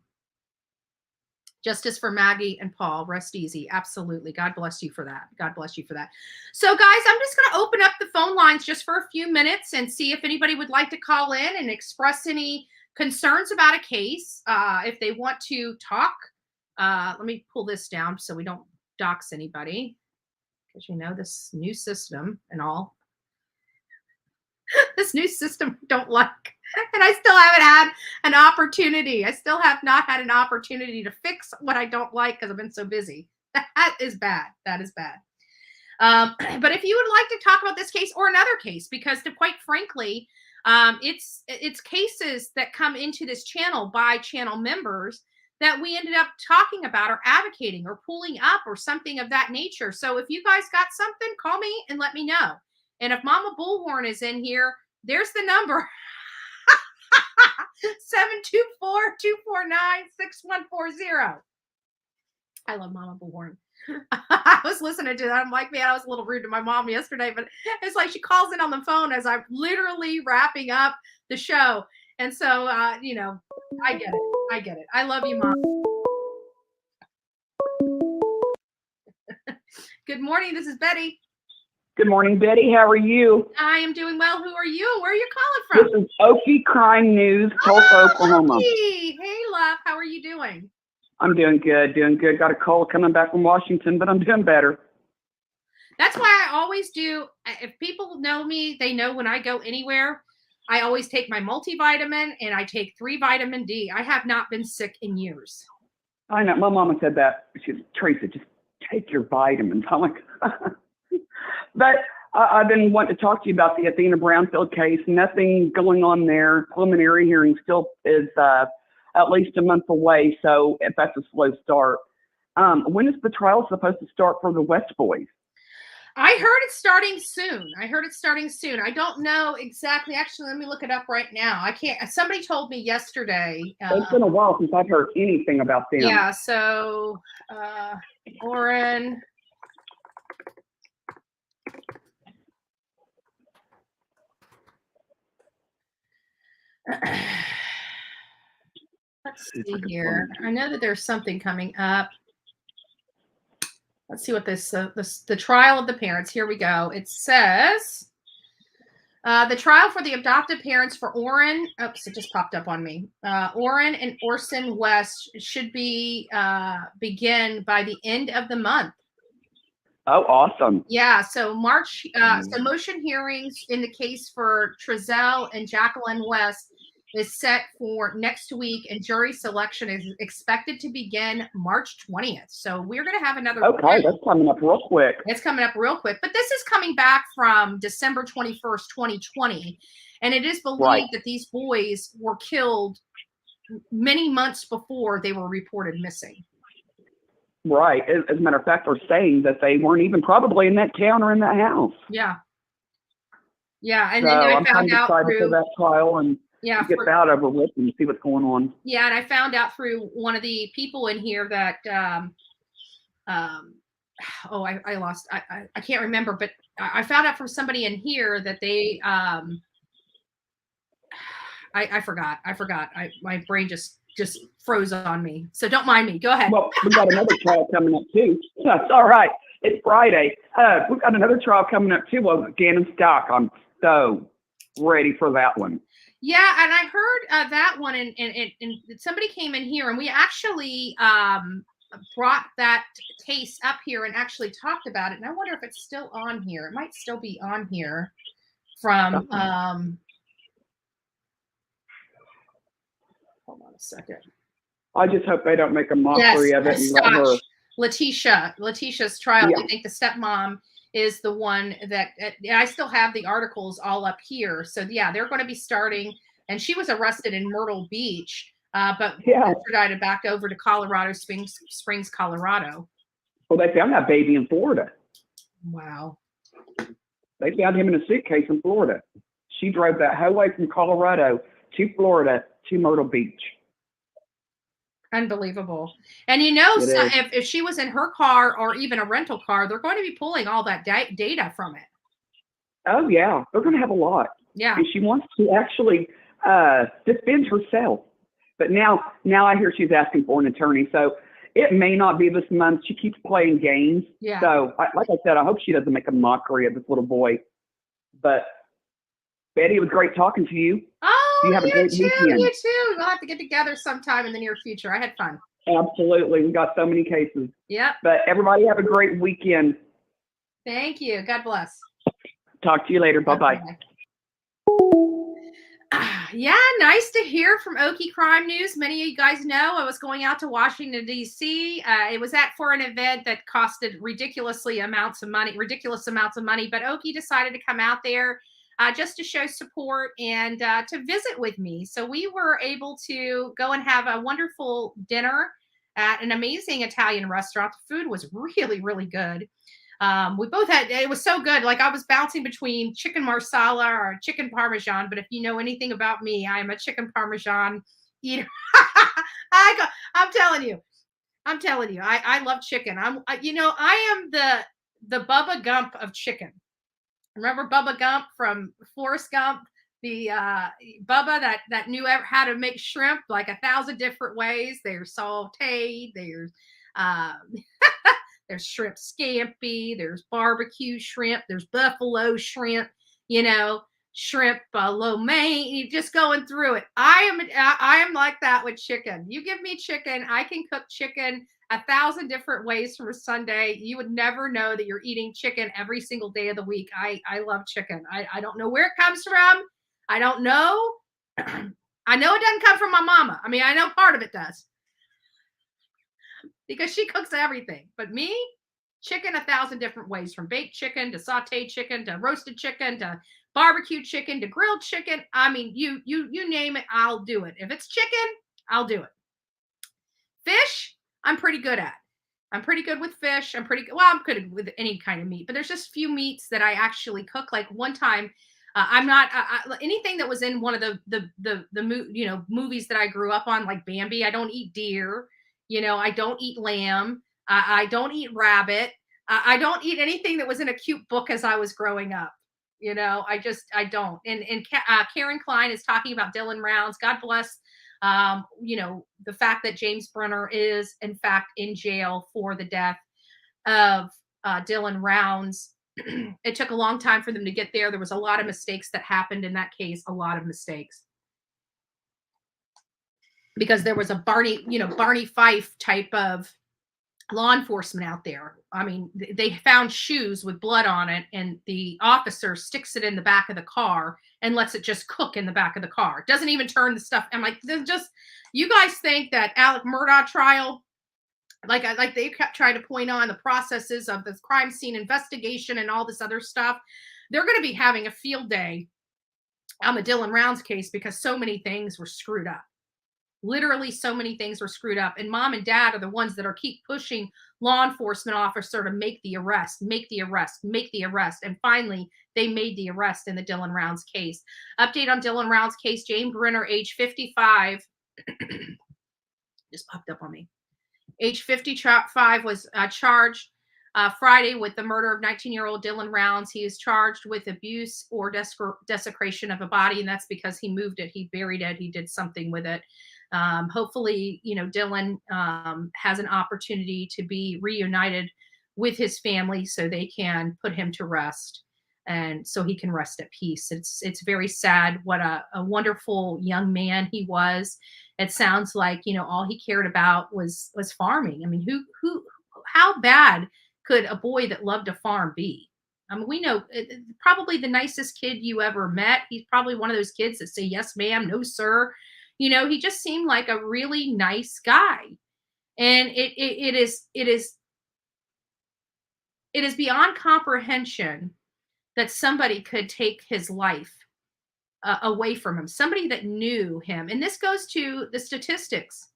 Justice for Maggie and Paul. Rest easy. Absolutely. God bless you for that. God bless you for that. So, guys, I'm just going to open up the phone lines just for a few minutes and see if anybody would like to call in and express any concerns about a case. If they want to talk, let me pull this down so we don't dox anybody. Because, this new system and all. This new system I don't like. And I still haven't had an opportunity. I still have not had an opportunity to fix what I don't like because I've been so busy. That is bad. That is bad. But if you would like to talk about this case or another case, because quite frankly, it's cases that come into this channel by channel members that we ended up talking about or advocating or pulling up or something of that nature. So if you guys got something, call me and let me know. And if Mama Bullhorn is in here, there's the number. 724-249-6140. I love Mama Bullhorn. I was listening to that. I'm like, man, I was a little rude to my mom yesterday, but it's like she calls in on the phone as I'm literally wrapping up the show. And so, I get it. I get it. I love you, Mom. Good morning. This is Betty. Good morning, Betty. How are you? I am doing well. Who are you? Where are you calling from? This is Okie Crime News, Tulsa, Oklahoma. Hey, love. How are you doing? I'm doing good, Got a cold coming back from Washington, but I'm doing better. That's why I always do. If people know me, they know when I go anywhere, I always take my multivitamin and I take 3 vitamin D. I have not been sick in years. I know. My mama said that. She said, Teresa, just take your vitamins. I'm like, but I've been wanting to talk to you about the Athena Brownfield case. Nothing going on there. Preliminary hearing still is at least a month away, so if that's a slow start. When is the trial supposed to start for the West boys? I heard it's starting soon. I don't know exactly. Actually, let me look it up right now. I can't. Somebody told me yesterday. It's been a while since I've heard anything about them. Yeah. So, Orrin. Let's see here. I know that there's something coming up. Let's see what the trial of the parents. Here we go. It says the trial for the adoptive parents for Orrin. Oops, it just popped up on me. Orrin and Orson West should begin by the end of the month. Oh, awesome. Yeah. So March. So motion hearings in the case for Trezell and Jacqueline West is set for next week, and jury selection is expected to begin March 20th. So we're going to have another. Okay, that's coming up real quick. It's coming up real quick, but this is coming back from December 21st, 2020, and it is believed that these boys were killed many months before they were reported missing. Right. As a matter of fact, they're saying that they weren't even probably in that town or in that house. Yeah. Yeah, and so then I I'm found out excited for that trial and get that over with and see what's going on. Yeah, and I found out through one of the people in here that I can't remember, but I found out from somebody in here that they I forgot. My brain just froze on me. So don't mind me. Go ahead. Well, we got another trial coming up too. That's all right. It's Friday. We've got another trial coming up too. Well, Gannon Stock. I'm so ready for that one. Yeah, and I heard that one, and somebody came in here, and we actually brought that case up here and actually talked about it. And I wonder if it's still on here. It might still be on here from. Hold on a second. I just hope they don't make a mockery of it and let her. Letitia's trial. I think the stepmom is the one that I still have the articles all up here. So yeah, they're going to be starting, and she was arrested in Myrtle Beach, but extradited back over to Colorado Springs, Colorado. Well, they found that baby in Florida. Wow. They found him in a suitcase in Florida. She drove that whole way from Colorado to Florida to Myrtle Beach. Unbelievable. And if she was in her car or even a rental car, they're going to be pulling all that data from it. Oh, yeah. They're going to have a lot. Yeah. And she wants to actually defend herself. But now I hear she's asking for an attorney. So it may not be this month. She keeps playing games. Yeah. So, like I said, I hope she doesn't make a mockery of this little boy. But, Betty, it was great talking to you. Oh, you have a great weekend. You too. We'll have to get together sometime in the near future. I had fun. Absolutely. We got so many cases. Yep. But everybody have a great weekend. Thank you. God bless. Talk to you later. Bye-bye. Yeah, nice to hear from Okie Crime News. Many of you guys know I was going out to Washington, D.C. It was for an event that costed ridiculous amounts of money. But Okie decided to come out there just to show support and to visit with me. So we were able to go and have a wonderful dinner at an amazing Italian restaurant. The food was really, really good. We both had, it was so good. Like I was bouncing between chicken marsala or chicken parmesan. But if you know anything about me, I am a chicken parmesan eater. I'm telling you, I love chicken. I am the Bubba Gump of chicken. Remember Bubba Gump from Forrest Gump? The Bubba that knew how to make shrimp like 1,000 different ways. There's sauteed, there's there's shrimp scampi, there's barbecue shrimp, there's buffalo shrimp, shrimp lo mein. You're just going through it. I am like that with chicken. You give me chicken, I can cook chicken 1,000 different ways from a Sunday. You would never know that you're eating chicken every single day of the week. I love chicken. I don't know where it comes from. I don't know. I know it doesn't come from my mama. I mean, I know part of it does because she cooks everything. But me, Chicken 1,000 different ways, from baked chicken to sauteed chicken to roasted chicken to barbecue chicken to grilled chicken. I mean, you name it, I'll do it. If it's chicken, I'll do it. Fish, I'm pretty good at. I'm pretty good with fish. I'm good with any kind of meat, but there's just few meats that I actually cook. Like one time, I'm not anything that was in one of the movies that I grew up on, like Bambi. I don't eat deer. I don't eat lamb. I don't eat rabbit. I don't eat anything that was in a cute book as I was growing up. I don't. And Karen Klein is talking about Dylan Rounds. God bless. The fact that James Brunner is in fact in jail for the death of Dylan Rounds. It took a long time for them to get there. There was a lot of mistakes that happened in that case, a lot of mistakes. Because there was a Barney Fife type of law enforcement out there. I mean, they found shoes with blood on it, and the officer sticks it in the back of the car and lets it just cook in the back of the car. Doesn't even turn the stuff. I'm like, you guys think that Alec Murdoch trial, like they kept trying to point on the processes of this crime scene investigation and all this other stuff. They're going to be having a field day on the Dylan Rounds case because so many things were screwed up. Literally so many things were screwed up, and mom and dad are the ones that are keep pushing law enforcement officer to make the arrest. And finally they made the arrest in the Dylan Rounds case. Update on Dylan Rounds case. James Brenner, age 55, just popped up on me. Age 55 was charged Friday with the murder of 19-year-old Dylan Rounds. He is charged with abuse or desecration of a body, and that's because he moved it, he buried it, he did something with it. Hopefully, Dylan has an opportunity to be reunited with his family so they can put him to rest and so he can rest at peace. It's very sad. What a wonderful young man he was. It sounds like, all he cared about was farming. I mean, how bad could a boy that loved a farm be? I mean, we know probably the nicest kid you ever met. He's probably one of those kids that say, yes, ma'am, no, sir. He just seemed like a really nice guy. And it is beyond comprehension that somebody could take his life away from him, somebody that knew him. And this goes to the statistics.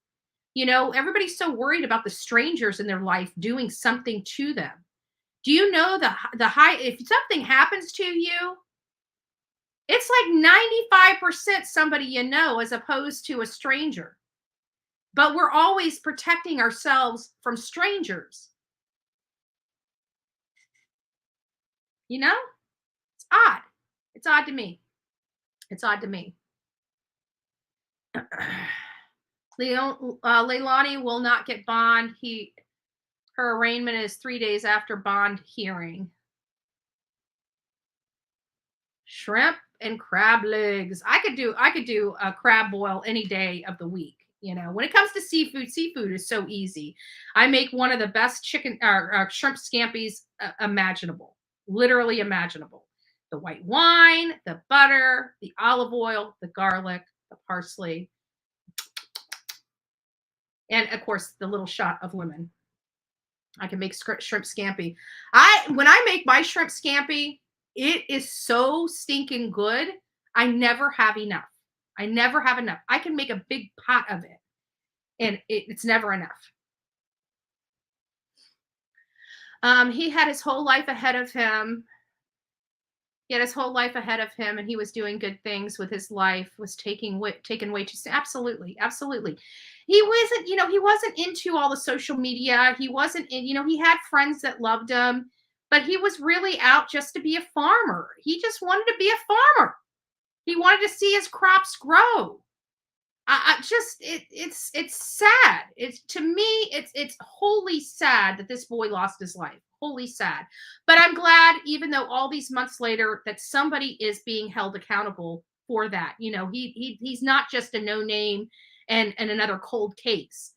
Everybody's so worried about the strangers in their life doing something to them. Do you know the high, if something happens to you, it's like 95% somebody as opposed to a stranger. But we're always protecting ourselves from strangers. It's odd. It's odd to me. It's odd to me. Leilani will not get bond. Her arraignment is 3 days after bond hearing. Shrimp and crab legs. I could do a crab boil any day of the week. When it comes to seafood is so easy. I make one of the best chicken or shrimp scampis imaginable, literally imaginable. The white wine, the butter, the olive oil, the garlic, the parsley, and of course the little shot of lemon. I can make shrimp scampi. When I make my shrimp scampi, it is so stinking good. I never have enough. I can make a big pot of it, and it's never enough. He had his whole life ahead of him. And he was doing good things with his life, was taken way too soon. Absolutely. He wasn't into all the social media. He wasn't he had friends that loved him, but he was really out just to be a farmer. He just wanted to be a farmer. He wanted to see his crops grow. It's sad. To me, it's wholly sad that this boy lost his life. Wholly sad. But I'm glad, even though all these months later, that somebody is being held accountable for that. He's not just a no name and another cold case.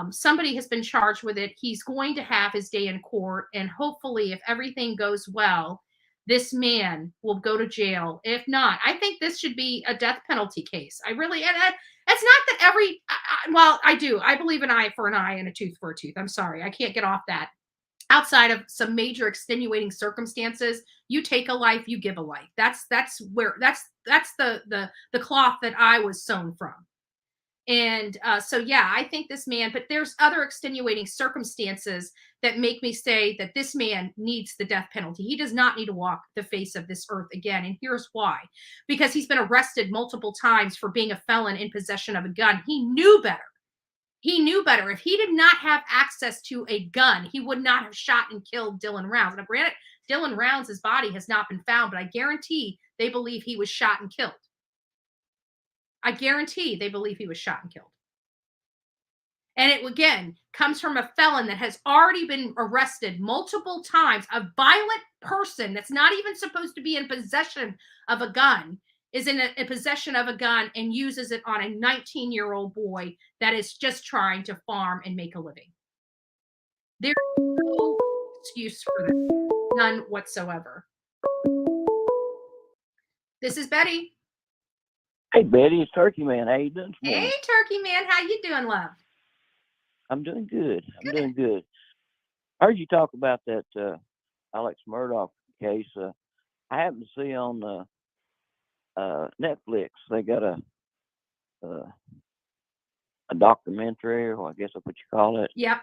Somebody has been charged with it. He's going to have his day in court, and hopefully, if everything goes well, this man will go to jail. If not, I think this should be a death penalty case. I really, and it's not that I do. I believe an eye for an eye and a tooth for a tooth. I'm sorry. I can't get off that. outside of some major extenuating circumstances, you take a life, you give a life. That's the cloth that I was sewn from. And so, yeah, I think this man, but there's other extenuating circumstances that make me say that this man needs the death penalty. He does not need to walk the face of this earth again. And here's why: because he's been arrested multiple times for being a felon in possession of a gun. He knew better. He knew better. If he did not have access to a gun, he would not have shot and killed Dylan Rounds. Now, granted, Dylan Rounds' body has not been found, but I guarantee they believe he was shot and killed. I guarantee they believe he was shot and killed. And it, again, comes from a felon that has already been arrested multiple times. A violent person that's not even supposed to be in possession of a gun is in a possession of a gun and uses it on a 19-year-old boy that is just trying to farm and make a living. There's no excuse for that. None whatsoever. This is Betty. Hey, Betty, it's Turkey Man. How you doing this morning? Hey, Turkey Man. How you doing, love? I'm doing good. Doing good. I heard you talk about that Alex Murdoch case. I happened to see on Netflix they got a documentary, or I guess that's what you call it. Yep.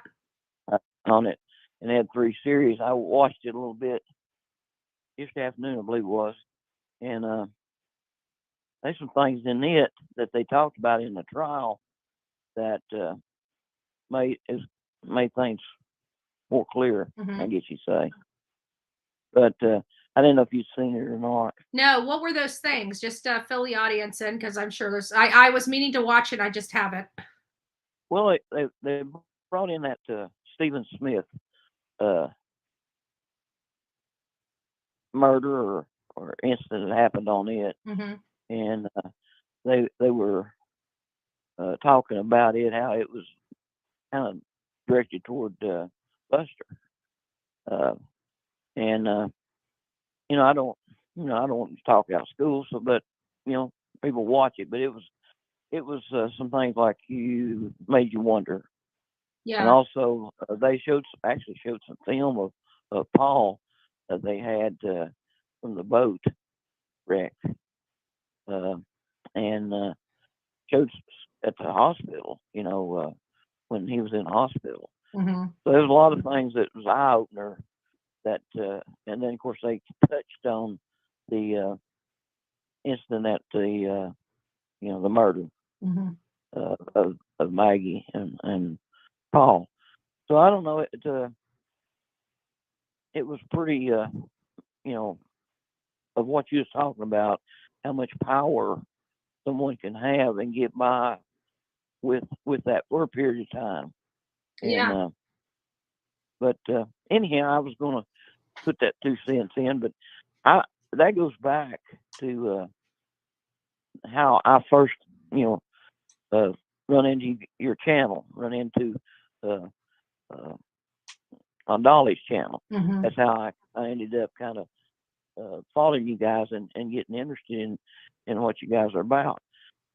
On it, and they had 3 series. I watched it a little bit yesterday afternoon, I believe it was, and there's some things in it that they talked about in the trial that made things more clear, I guess you say. But I didn't know if you'd seen it or not. No, what were those things? Just fill the audience in, because I'm sure there's. I was meaning to watch it, I just haven't. Well, they brought in that Stephen Smith murder or incident that happened on it, and they were talking about it, how it was kind of directed toward Buster, and I don't want to talk out of school, so but people watch it, but it was some things like you made you wonder. Yeah. And also they actually showed some film of Paul that they had from the boat wreck, and showed at the hospital, when he was in hospital. So there's a lot of things that was eye opener. That and then of course they touched on the incident at the the murder of Maggie and Paul. So I don't know, it was pretty of what you was talking about, how much power someone can have and get by with that for a period of time. Yeah. And, but anyhow, I was going to put that 2 cents in, but that goes back to how I first, run into your channel, run into on Dolly's channel. That's how I ended up kind of following you guys and getting interested in what you guys are about.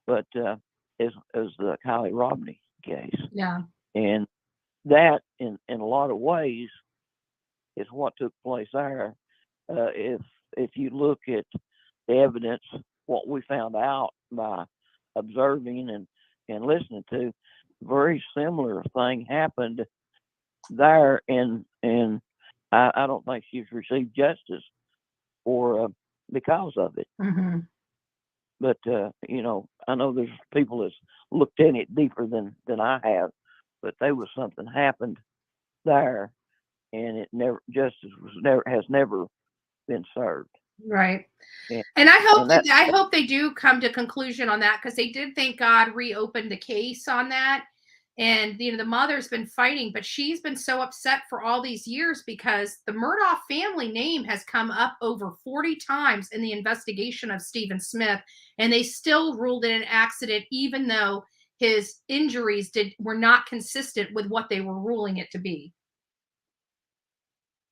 But as the Kylie Robney case, and that in a lot of ways is what took place there. If you look at the evidence, what we found out by observing and listening to, very similar thing happened there, and I don't think she's received justice for because of it. But I know there's people that's looked in it deeper than I have, but there was something happened there, and justice has never been served. Right. Yeah. And I hope I hope they do come to conclusion on that, because they did, thank God, reopen the case on that. And the mother's been fighting, but she's been so upset for all these years because the Murdoch family name has come up over 40 times in the investigation of Stephen Smith, and they still ruled it an accident, even though his injuries were not consistent with what they were ruling it to be.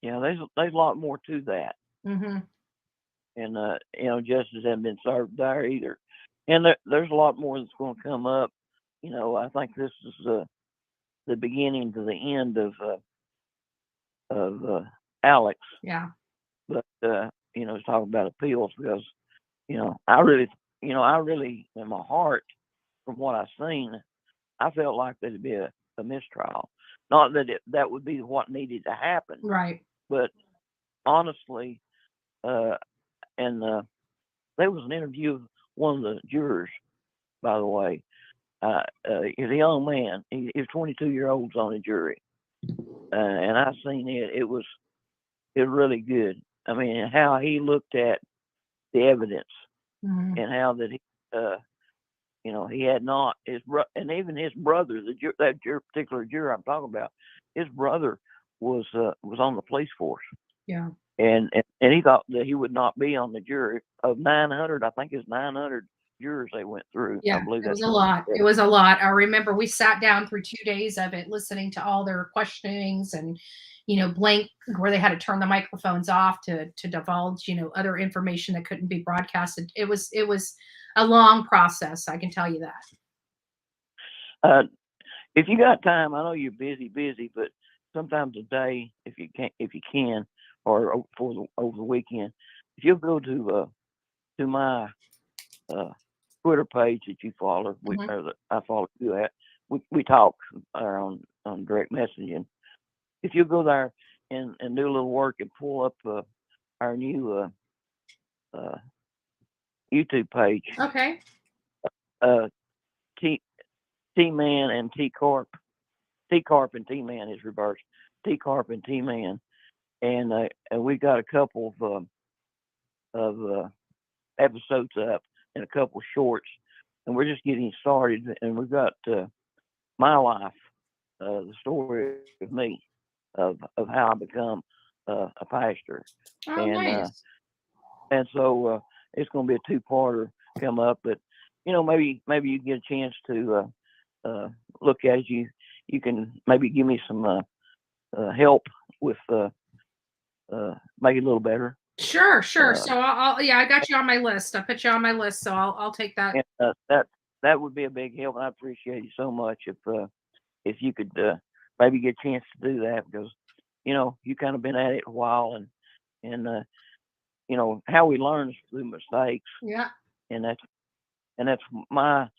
Yeah, there's a lot more to that. And justice hasn't been served there either. And there's a lot more that's going to come up. I think this is the beginning to the end of Alex. Yeah. But it's talking about appeals because, I really, in my heart, from what I've seen, I felt like there'd be a mistrial. Not that that would be what needed to happen. Right. But honestly, there was an interview of one of the jurors, by the way. He's a young man. He's 22-year-olds on the jury. And I seen it. It was really good. I mean, how he looked at the evidence and how that he had not and even his brother, that particular juror I'm talking about, his brother was on the police force. Yeah. And he thought that he would not be on the jury of 900. I think it's 900 jurors they went through. Yeah, I believe it was a lot. It was a lot. I remember we sat down through 2 days of it, listening to all their questionings and, blank where they had to turn the microphones off to divulge, other information that couldn't be broadcasted. It was a long process. I can tell you that. If you got time, I know you're busy, but sometimes a day, if you can, or over the weekend, if you'll go to my Twitter page that you follow, or that I follow you at, we talk on direct messaging. If you go there and do a little work and pull up our new YouTube page. Okay. T-Man and T-Carp. T-Carp and T-Man is reversed. T-Carp and T-Man. And we got a couple of episodes up and a couple shorts. And we're just getting started. And we've got my life, the story of me, of how I become a pastor. Oh, nice. And so it's going to be a 2-parter come up. But, maybe you get a chance to look at it. You can maybe give me some help with make it a little better. Sure. So I got you on my list. I put you on my list, so I'll take that. And, that would be a big help. And I appreciate you so much if you could maybe get a chance to do that, because you kind of been at it a while, and how we learn is through mistakes. Yeah. And that's my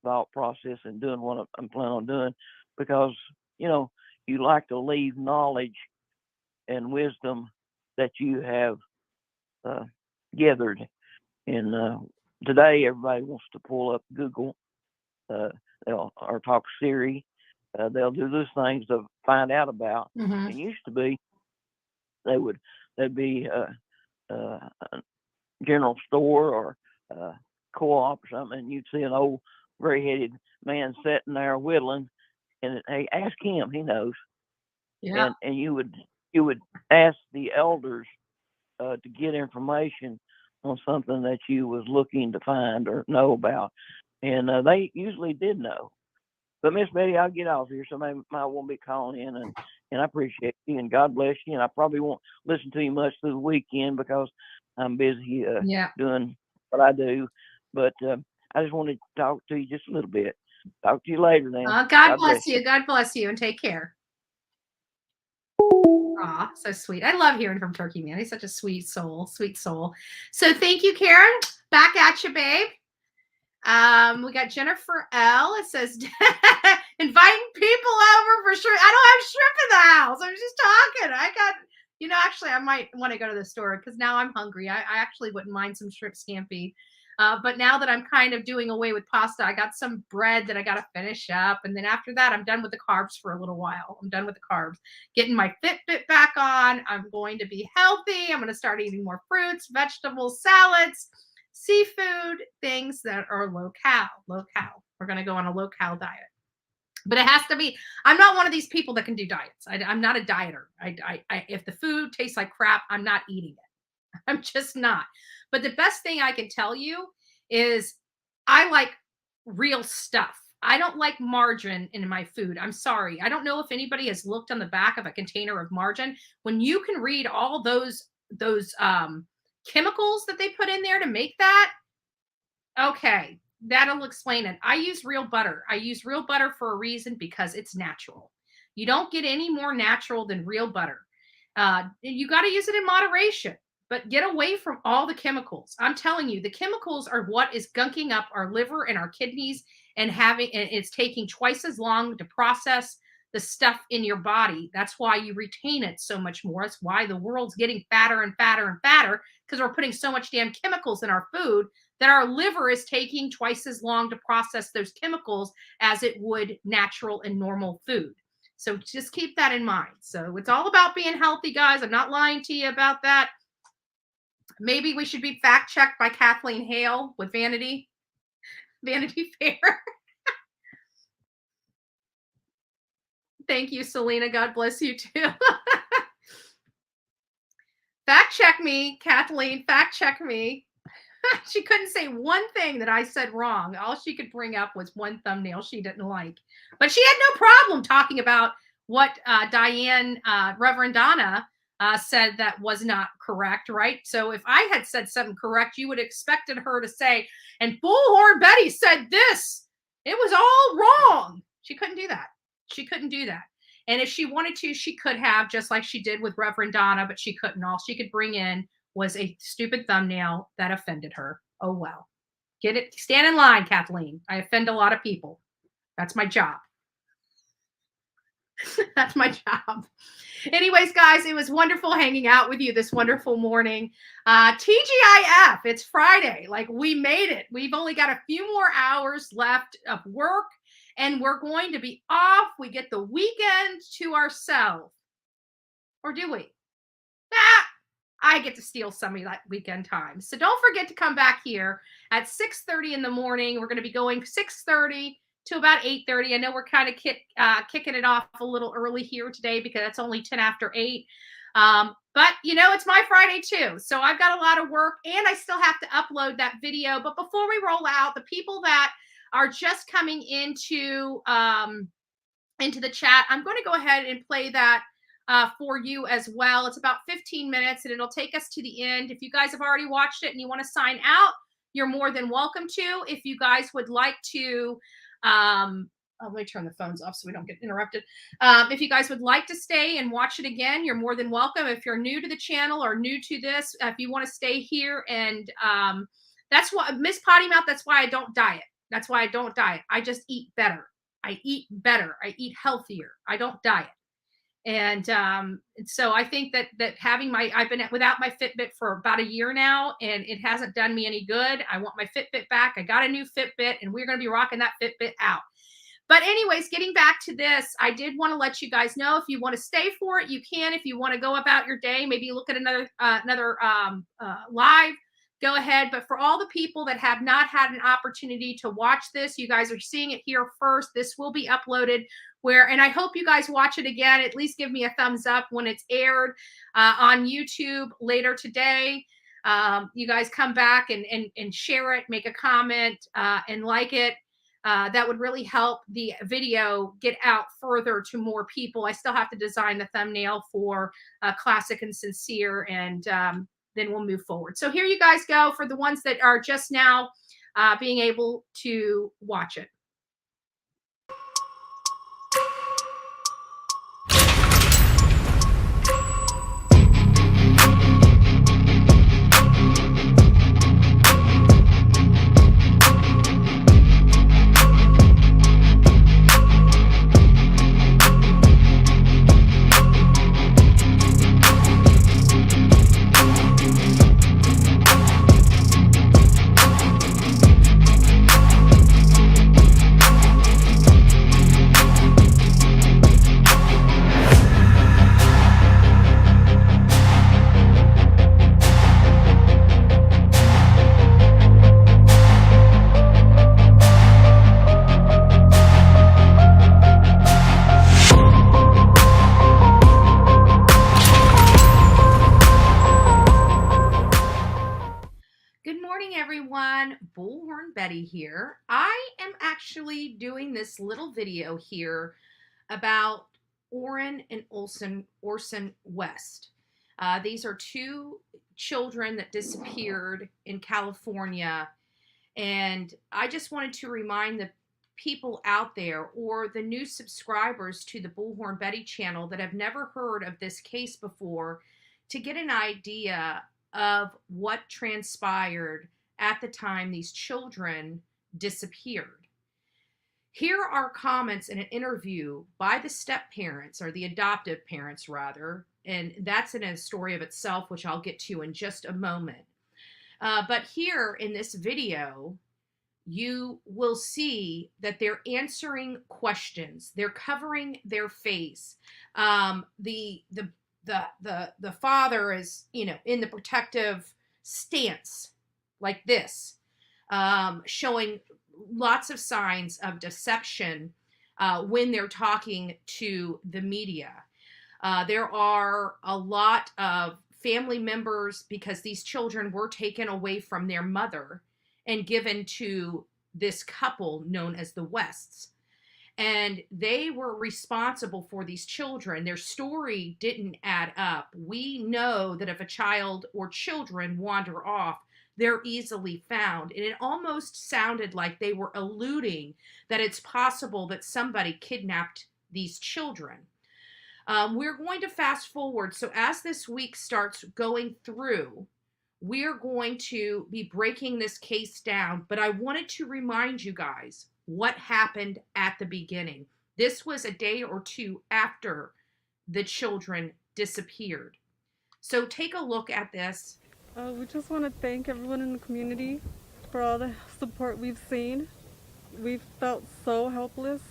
thought process in doing what I'm planning on doing, because you like to leave knowledge and wisdom that you have gathered. And today everybody wants to pull up Google or talk Siri. They'll do those things to find out about. It used to be there'd be a general store or co-op or something, and you'd see an old gray-headed man sitting there whittling, and hey, ask him, he knows. Yeah. And you would ask the elders to get information on something that you was looking to find or know about, and they usually did know. But Miss Betty, I'll get off here. Somebody might want me calling in, and I appreciate you, and God bless you. And I probably won't listen to you much through the weekend because I'm busy doing what I do. But I just wanted to talk to you just a little bit. Talk to you later then. God bless you. God bless you, and take care. Aw, so sweet. I love hearing from Turkey Man. He's such a sweet soul. So thank you, Karen. Back at you, babe. We got Jennifer L. It says inviting people over for sure. I don't have shrimp in the house. I'm just talking. I got, actually I might want to go to the store because now I'm hungry. I actually wouldn't mind some shrimp scampi. But now that I'm kind of doing away with pasta, I got some bread that I got to finish up. And then after that, I'm done with the carbs for a little while. I'm done with the carbs, getting my Fitbit back on. I'm going to be healthy. I'm going to start eating more fruits, vegetables, salads, seafood, things that are low cal. We're going to go on a low cal diet. But it has to be, I'm not one of these people that can do diets. I'm not a dieter. If the food tastes like crap, I'm not eating it. I'm just not. But the best thing I can tell you is I like real stuff. I don't like margarine in my food. I'm sorry. I don't know if anybody has looked on the back of a container of margarine. When you can read all those chemicals that they put in there to make that, okay, that'll explain it. I use real butter. I use real butter for a reason, because it's natural. You don't get any more natural than real butter. You got to use it in moderation, but get away from all the chemicals. I'm telling you, the chemicals are what is gunking up our liver and our kidneys and it's taking twice as long to process the stuff in your body. That's why you retain it so much more. That's why the world's getting fatter and fatter and fatter, because we're putting so much damn chemicals in our food that our liver is taking twice as long to process those chemicals as it would natural and normal food. So just keep that in mind. So it's all about being healthy, guys. I'm not lying to you about that. Maybe we should be fact checked by Kathleen Hale with Vanity Fair. Thank you, Selena. God bless you too. Fact check me, Kathleen. Fact check me. She couldn't say one thing that I said wrong. All she could bring up was one thumbnail she didn't like. But she had no problem talking about what Reverend Donna said that was not correct, right? So if I had said something correct, you would have expected her to say, and Bullhorn Betty said this. It was all wrong. She couldn't do that. She couldn't do that. And if she wanted to, she could have, just like she did with Reverend Donna, but she couldn't. All she could bring in was a stupid thumbnail that offended her. Oh, well. Get it? Stand in line, Kathleen. I offend a lot of people. That's my job. That's my job. Anyways, guys, it was wonderful hanging out with you this wonderful morning. TGIF, it's Friday. Like, we made it. We've only got a few more hours left of work, and we're going to be off. We get the weekend to ourselves. Or do we? I get to steal some of that weekend time. So don't forget to come back here at 6:30 in the morning. We're going to be going 6:30 to about 8:30. I know we're kind of kicking it off a little early here today because it's only 10 after 8. But, you know, it's my Friday too. So I've got a lot of work and I still have to upload that video. But before we roll out, the people that are just coming into the chat, I'm going to go ahead and play that for you as well. It's about 15 minutes and it'll take us to the end. If you guys have already watched it and you want to sign out, you're more than welcome to. If you guys would like to, let me turn the phones off so we don't get interrupted. If you guys would like to stay and watch it again, you're more than welcome. If you're new to the channel or new to this, if you want to stay here, and that's why, Miss Potty Mouth, that's why I don't diet. That's why I don't diet. I just eat better. I eat better. I eat healthier. I don't diet. And so I think that I've been without my Fitbit for about a year now, and it hasn't done me any good. I want my Fitbit back. I got a new Fitbit, and we're going to be rocking that Fitbit out. But anyways, getting back to this, I did want to let you guys know, if you want to stay for it, you can. If you want to go about your day, maybe look at another live, go ahead. But for all the people that have not had an opportunity to watch this, you guys are seeing it here first. This will be uploaded and I hope you guys watch it again. At least give me a thumbs up when it's aired on YouTube later today. You guys come back and share it, make a comment, and like it. That would really help the video get out further to more people. I still have to design the thumbnail for Classic and Sincere, and then we'll move forward. So here you guys go for the ones that are just now being able to watch it. Bullhorn Betty here. I am actually doing this little video here about Orrin and Orson West. These are two children that disappeared in California, and I just wanted to remind the people out there or the new subscribers to the Bullhorn Betty channel that have never heard of this case before to get an idea of what transpired at the time these children disappeared. Here are comments in an interview by the step parents, or the adoptive parents rather, and that's in a story of itself, which I'll get to in just a moment. But here in this video, you will see that they're answering questions. They're covering their face. The father is, in the protective stance like this, showing lots of signs of deception when they're talking to the media. There are a lot of family members, because these children were taken away from their mother and given to this couple known as the Wests. And they were responsible for these children. Their story didn't add up. We know that if a child or children wander off, they're easily found. And it almost sounded like they were alluding that it's possible that somebody kidnapped these children. We're going to fast forward. So as this week starts going through, we're going to be breaking this case down. But I wanted to remind you guys what happened at the beginning. This was a day or two after the children disappeared. So take a look at this. We just want to thank everyone in the community for all the support we've seen. We've felt so helpless,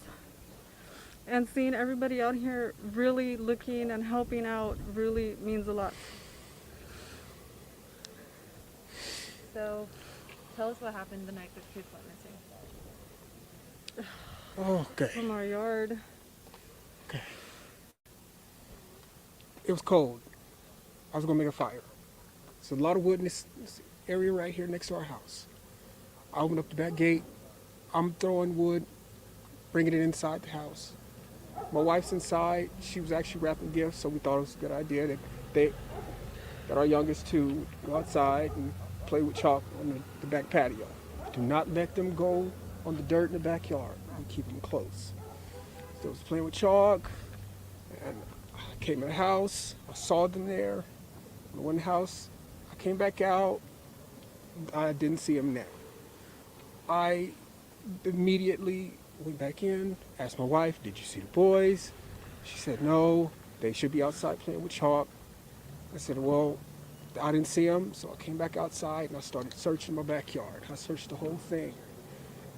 and seeing everybody out here really looking and helping out really means a lot. So, tell us what happened the night the kids went missing. Okay. From our yard. Okay. It was cold. I was gonna make a fire. There's a lot of wood in this area right here next to our house. I opened up the back gate. I'm throwing wood, bringing it inside the house. My wife's inside. She was actually wrapping gifts, so we thought it was a good idea that our youngest two go outside and play with chalk on the back patio. Do not let them go on the dirt in the backyard. We keep them close. So I was playing with chalk, and I came in the house. I saw them there. In one house, I came back out. I didn't see them now. I immediately went back in, asked my wife, did you see the boys? She said, no, they should be outside playing with chalk. I said, well, I didn't see them, so I came back outside and I started searching my backyard. I searched the whole thing.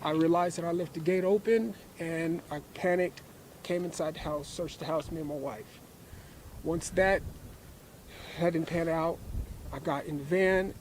I realized that I left the gate open, and I panicked, came inside the house, searched the house, me and my wife. Once that hadn't panned out, I got in the van.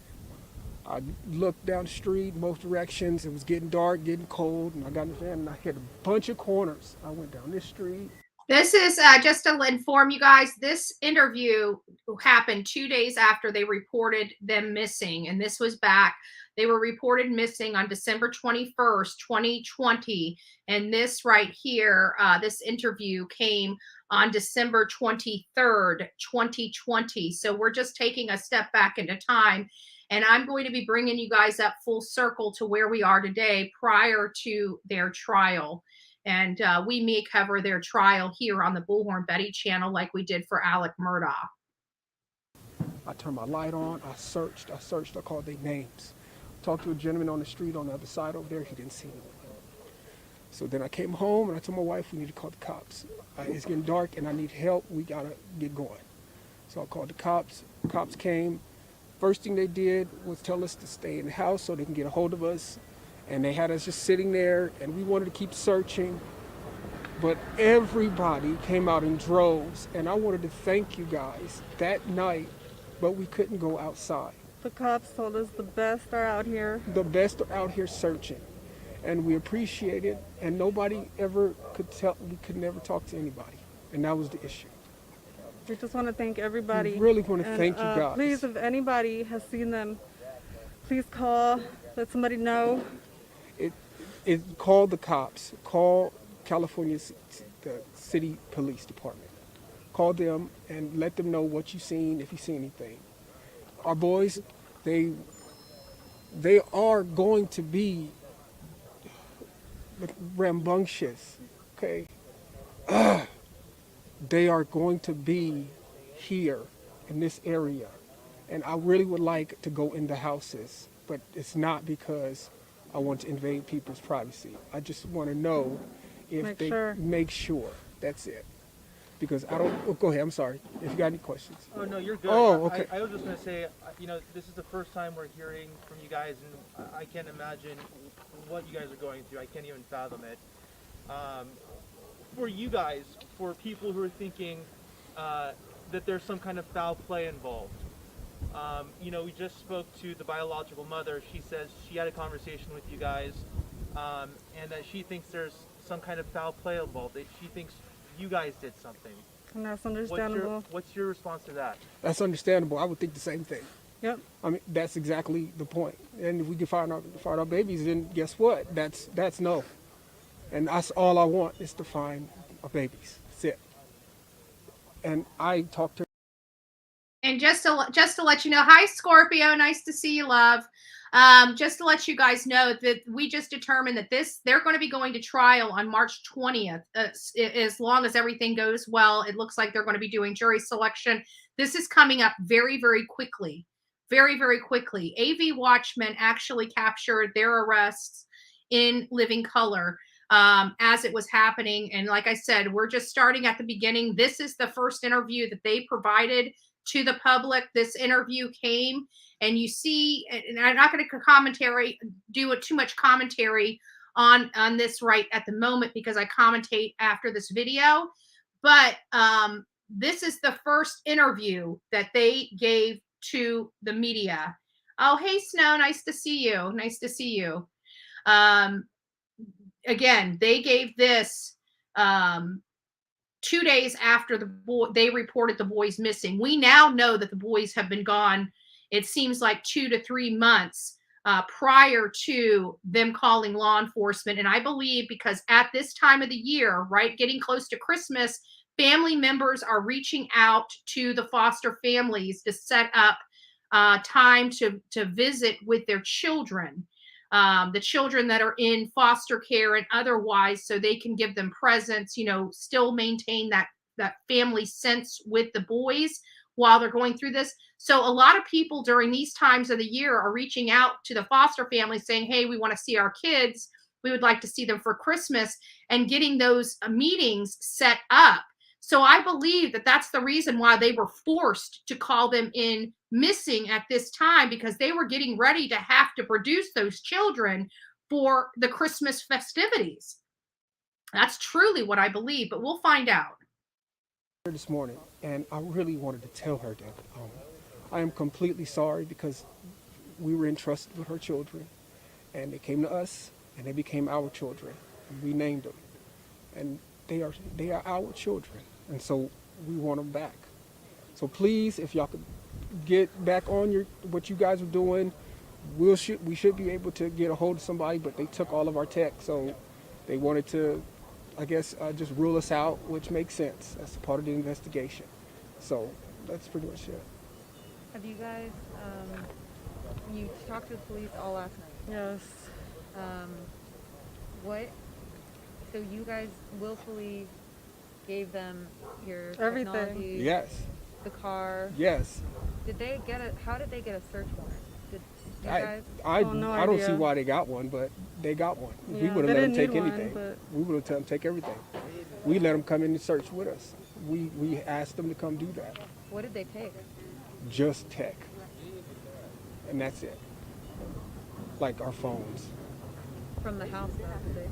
I looked down the street, most directions. It was getting dark, getting cold, and I got in the van and I hit a bunch of corners. I went down this street. This is just to inform you guys, this interview happened 2 days after they reported them missing. And this was back, they were reported missing on December 21st, 2020. And this right here, this interview came on December 23rd, 2020. So we're just taking a step back into time. And I'm going to be bringing you guys up full circle to where we are today prior to their trial. And we may cover their trial here on the Bullhorn Betty channel like we did for Alec Murdoch. I turned my light on. I searched. I called their names. Talked to a gentleman on the street on the other side over there. He didn't see anyone. So then I came home and I told my wife we need to call the cops. It's getting dark and I need help. We got to get going. So I called the cops. Cops came. First thing they did was tell us to stay in the house so they can get a hold of us. And they had us just sitting there, and we wanted to keep searching. But everybody came out in droves, and I wanted to thank you guys that night, but we couldn't go outside. The cops told us the best are out here. The best are out here searching, and we appreciate it, and nobody ever could tell, we could never talk to anybody, and that was the issue. We just want to thank everybody. We really want to thank you guys. Please, if anybody has seen them, please call, let somebody know. Call the cops, call California the City Police Department. Call them and let them know what you've seen, if you see anything. Our boys, they are going to be rambunctious, okay? They are going to be here in this area. And I really would like to go into houses, but it's not because I want to invade people's privacy. I just want to know if make sure. That's it. Because I don't, oh, go ahead, I'm sorry. If you got any questions. Oh, no, you're good. Oh, okay. I was just going to say, this is the first time we're hearing from you guys, and I can't imagine what you guys are going through. I can't even fathom it. For you guys, for people who are thinking that there's some kind of foul play involved, we just spoke to the biological mother. She says she had a conversation with you guys, and that she thinks there's some kind of foul play involved. That she thinks you guys did something. And that's understandable. What's your response to that? That's understandable. I would think the same thing. Yep. I mean, that's exactly the point. And if we can find our babies, then guess what? That's no. And that's all I want is to find our babies. That's it. And I talked to. And just to let you know, hi Scorpio, nice to see you, love. Just to let you guys know that we just determined that they're going to be going to trial on March 20th, as long as everything goes well. It looks like they're going to be doing jury selection. This is coming up very, very quickly, very, very quickly. AV Watchmen actually captured their arrests in living color as it was happening. And like I said, we're just starting at the beginning. This is the first interview that they provided to the public. This interview came, and you see, and I'm not going to do too much commentary on this right at the moment because I commentate after this video. But this is the first interview that they gave to the media. Oh, hey Snow, nice to see you. Nice to see you. Again, they gave this 2 days after they reported the boys missing. We now know that the boys have been gone, it seems like 2 to 3 months prior to them calling law enforcement. And I believe because at this time of the year, right, getting close to Christmas, family members are reaching out to the foster families to set up time to visit with their children. The children that are in foster care and otherwise, so they can give them presents, still maintain that family sense with the boys while they're going through this. So a lot of people during these times of the year are reaching out to the foster families saying, hey, we want to see our kids. We would like to see them for Christmas, and getting those meetings set up. So I believe that that's the reason why they were forced to call them in missing at this time, because they were getting ready to have to produce those children for the Christmas festivities. That's truly what I believe, but we'll find out. This morning, and I really wanted to tell her that I am completely sorry, because we were entrusted with her children, and they came to us, and they became our children, and we named them, and they are our children, and so we want them back. So please, if y'all could get back on what you guys are doing, we should be able to get a hold of somebody, but they took all of our tech, so they wanted to, I guess, just rule us out, which makes sense. That's part of the investigation. So that's pretty much it. Have you guys, you talked to the police all last night? Yes. So you guys willfully gave them your everything? Technology, yes. The car? Yes. How did they get a search warrant? Did you guys? I don't see why they got one, but they got one. Yeah, we would have let them take anything. But We would have let them take everything. We let them come in and search with us. We asked them to come do that. What did they take? Just tech. And that's it. Like our phones. From the house, though, did they?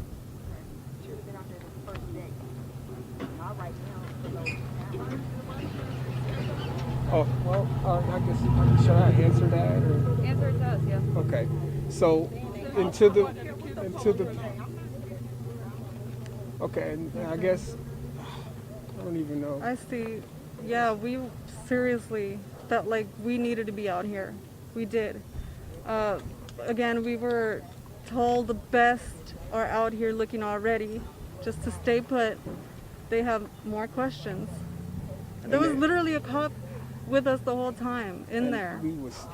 Oh, well, I guess, should I answer that? Or? Answer it to us, yeah. Okay. So, okay, and I guess, I don't even know. I see. Yeah, we seriously felt like we needed to be out here. We did. Again, we were told the best are out here looking already. Just to stay put. They have more questions. There was literally a cop with us the whole time in there.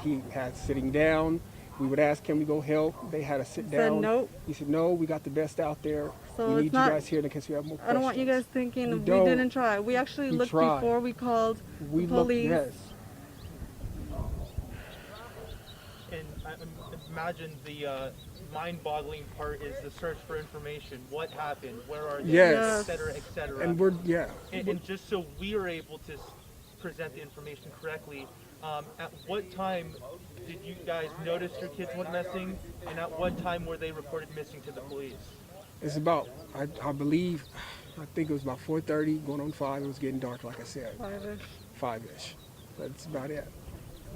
He had sitting down. We would ask, can we go help? They had to sit Said down. nope. He said, no, we got the best out there. So we it's need not, you guys here in case we have more questions. I don't want you guys thinking we don't. didn't try. We actually looked tried. before we called We the police. looked, yes. And I imagine the mind-boggling part is the search for information. What happened? Where are they? Yes. Et cetera, et cetera. And we're, yeah. And just so we are able to present the information correctly, at what time did you guys notice your kids went missing, and at what time were they reported missing to the police? It's about, I believe, I think it was about 4:30, going on 5. It was getting dark, like I said. 5-ish. 5-ish. That's about it.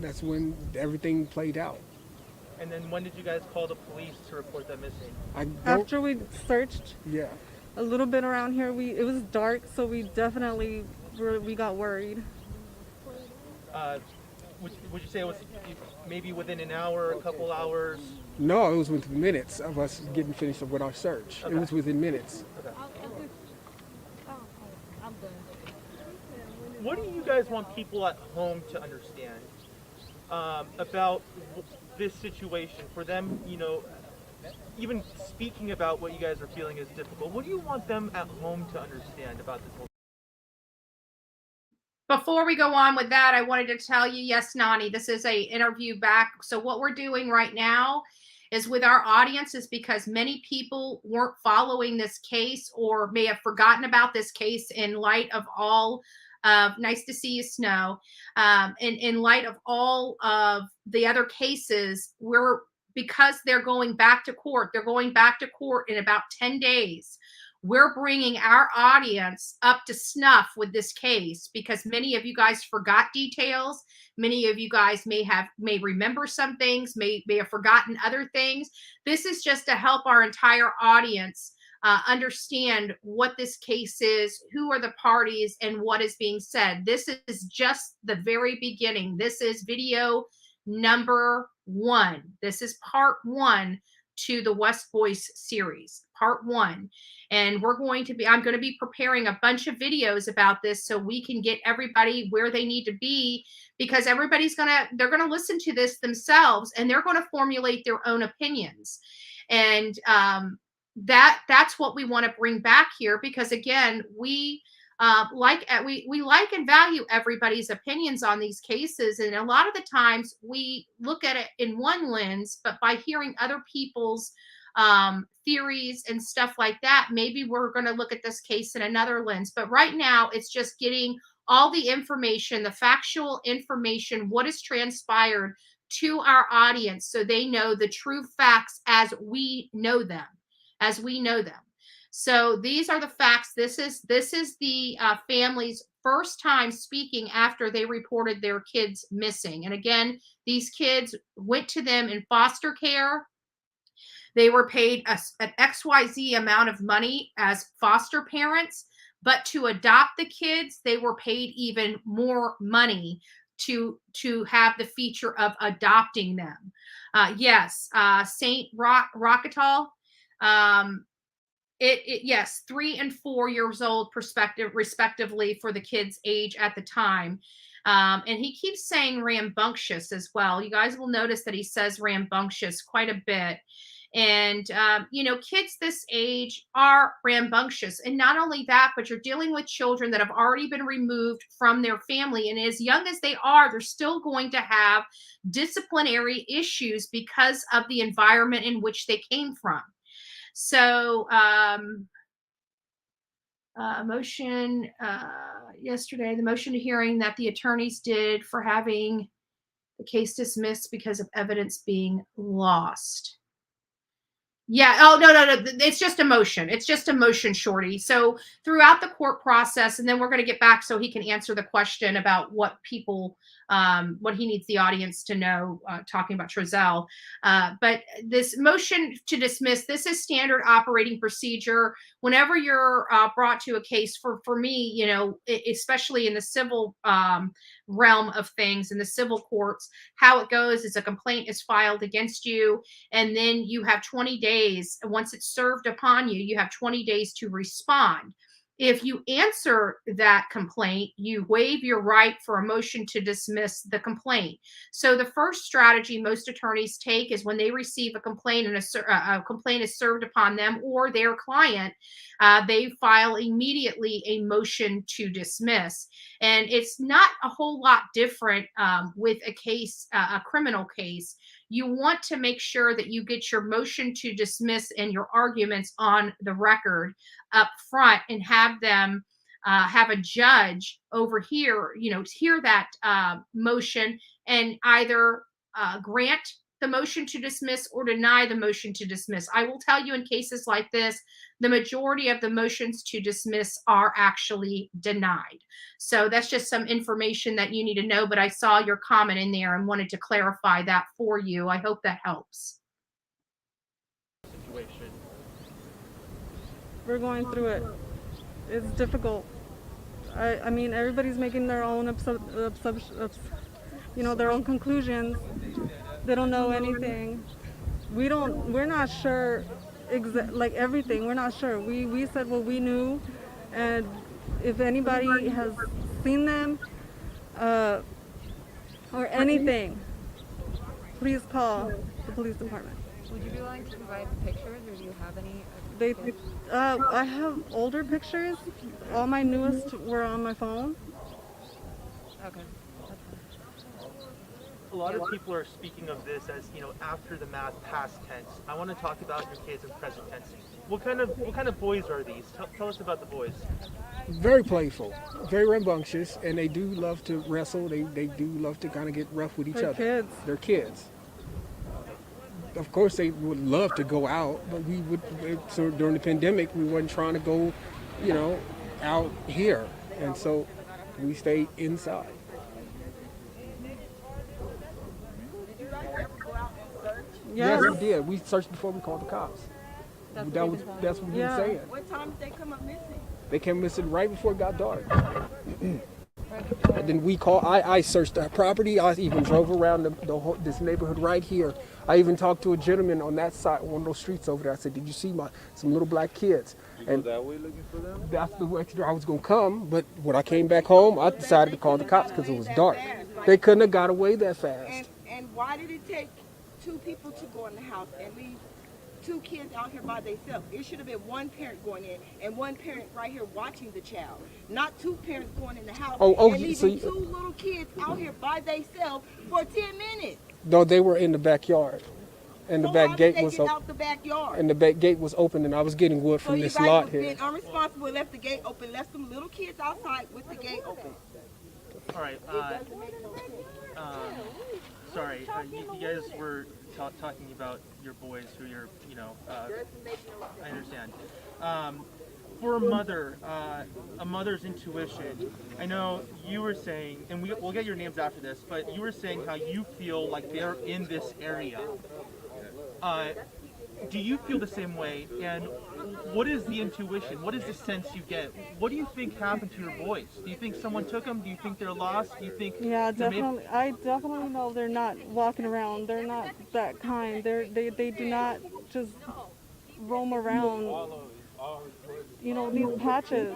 That's when everything played out. And then when did you guys call the police to report them missing? After we searched yeah. a little bit around here, it was dark, so we definitely we got worried. Would you say it was maybe within an hour, a couple hours? No, it was within minutes of us getting finished with our search. Okay. It was within minutes. Okay. What do you guys want people at home to understand about this situation? For them, you know, even speaking about what you guys are feeling is difficult. What do you want them at home to understand about this whole? Before we go on with that, I wanted to tell you, yes, Nani, this is a interview back. So what we're doing right now is with our audience is because many people weren't following this case or may have forgotten about this case in light of all nice to see you, Snow. In light of all of the other cases, because they're going back to court, in about 10 days. We're bringing our audience up to snuff with this case because many of you guys forgot details. Many of you guys may remember some things, may have forgotten other things. This is just to help our entire audience understand what this case is, who are the parties, and what is being said. This is just the very beginning. This is video number 1. This is part 1 to the West Boys series, part 1. And I'm going to be preparing a bunch of videos about this so we can get everybody where they need to be, because they're going to listen to this themselves and they're going to formulate their own opinions. And that's what we want to bring back here, because again, we like and value everybody's opinions on these cases. And a lot of the times we look at it in one lens, but by hearing other people's theories and stuff like that, maybe we're going to look at this case in another lens. But right now it's just getting all the information, the factual information, what has transpired to our audience so they know the true facts as we know them. So these are the facts. This is the family's first time speaking after they reported their kids missing. And again, these kids went to them in foster care. They were paid an XYZ amount of money as foster parents, but to adopt the kids, they were paid even more money to have the feature of adopting them. Saint Rocketal, yes, 3 and 4 years old respectively for the kids' age at the time. And he keeps saying rambunctious as well. You guys will notice that he says rambunctious quite a bit. And, kids this age are rambunctious. And not only that, but you're dealing with children that have already been removed from their family. And as young as they are, they're still going to have disciplinary issues because of the environment in which they came from. So, motion yesterday, the motion to hearing that the attorneys did for having the case dismissed because of evidence being lost. Yeah. Oh, no. It's just a motion. It's just a motion, Shorty. So throughout the court process, and then we're going to get back so he can answer the question about what he needs the audience to know, talking about Trezell. But this motion to dismiss, this is standard operating procedure. Whenever you're brought to a case, for me, especially in the civil realm of things, in the civil courts, how it goes is a complaint is filed against you, and then you have 20 days. Once it's served upon you, you have 20 days to respond. If you answer that complaint, you waive your right for a motion to dismiss the complaint. So the first strategy most attorneys take is when they receive a complaint and a complaint is served upon them or their client, they file immediately a motion to dismiss. And it's not a whole lot different with a case, a criminal case. You want to make sure that you get your motion to dismiss and your arguments on the record up front and have them have a judge over here, hear that motion and either grant the motion to dismiss or deny the motion to dismiss. I will tell you, in cases like this, the majority of the motions to dismiss are actually denied. So that's just some information that you need to know, but I saw your comment in there and wanted to clarify that for you. I hope that helps. Situation. We're going through it. It's difficult. I mean, everybody's making their own their own conclusions. They don't know anything. We're not sure like everything. We're not sure. We said what we knew, and if anybody has seen them or anything, please call the police department. Would you be willing to provide pictures, or do you have any? I have older pictures. All my newest were on my phone. Okay. A lot of people are speaking of this as, after the math, past tense. I want to talk about your kids in present tense. What kind of boys are these? Tell us about the boys. Very playful, very rambunctious, and they do love to wrestle. They do love to kind of get rough with each other. Kids. They're kids. Of course, they would love to go out, but so during the pandemic, we weren't trying to go, out here. And so we stayed inside. Yes, we did. We searched before we called the cops. That's what we were saying. What time did they come up missing? They came missing right before it got dark. And then we called. I searched the property. I even drove around this neighborhood right here. I even talked to a gentleman on that side, one of those streets over there. I said, "Did you see some little black kids?" And that way looking for them? That's the way I was gonna come. But when I came back home, I decided to call the cops because it was dark. They couldn't have got away that fast. And why did it take two people to go in the house and leave two kids out here by themselves? It should have been one parent going in and one parent right here watching the child, not two parents going in the house and leaving two little kids out here by themselves for 10 minutes. No, they were in the backyard, and the back gate was open. Out the backyard? And the back gate was open, and I was getting wood from this lot here. So you guys been unresponsible, left the gate open, left some little kids outside with the gate open. All right. Sorry, you guys were talking about your boys who you're, I understand. For a mother's intuition, I know you were saying, and we'll get your names after this, but you were saying how you feel like they're in this area. Do you feel the same way? And what is the intuition? What is the sense you get? What do you think happened to your boys? Do you think someone took them? Do you think they're lost? Do you think? Yeah, definitely. I definitely know they're not walking around. They're not that kind. They do not just roam around. These patches.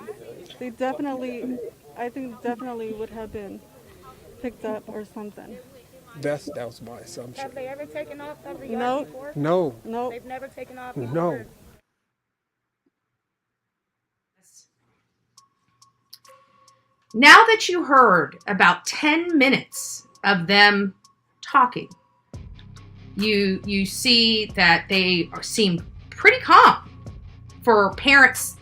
They definitely, I think definitely would have been picked up or something. That was my assumption. Have they ever taken off every yard No. before? No. No. They've never taken off? No. Now that you heard about 10 minutes of them talking, you see that they seem pretty calm for parents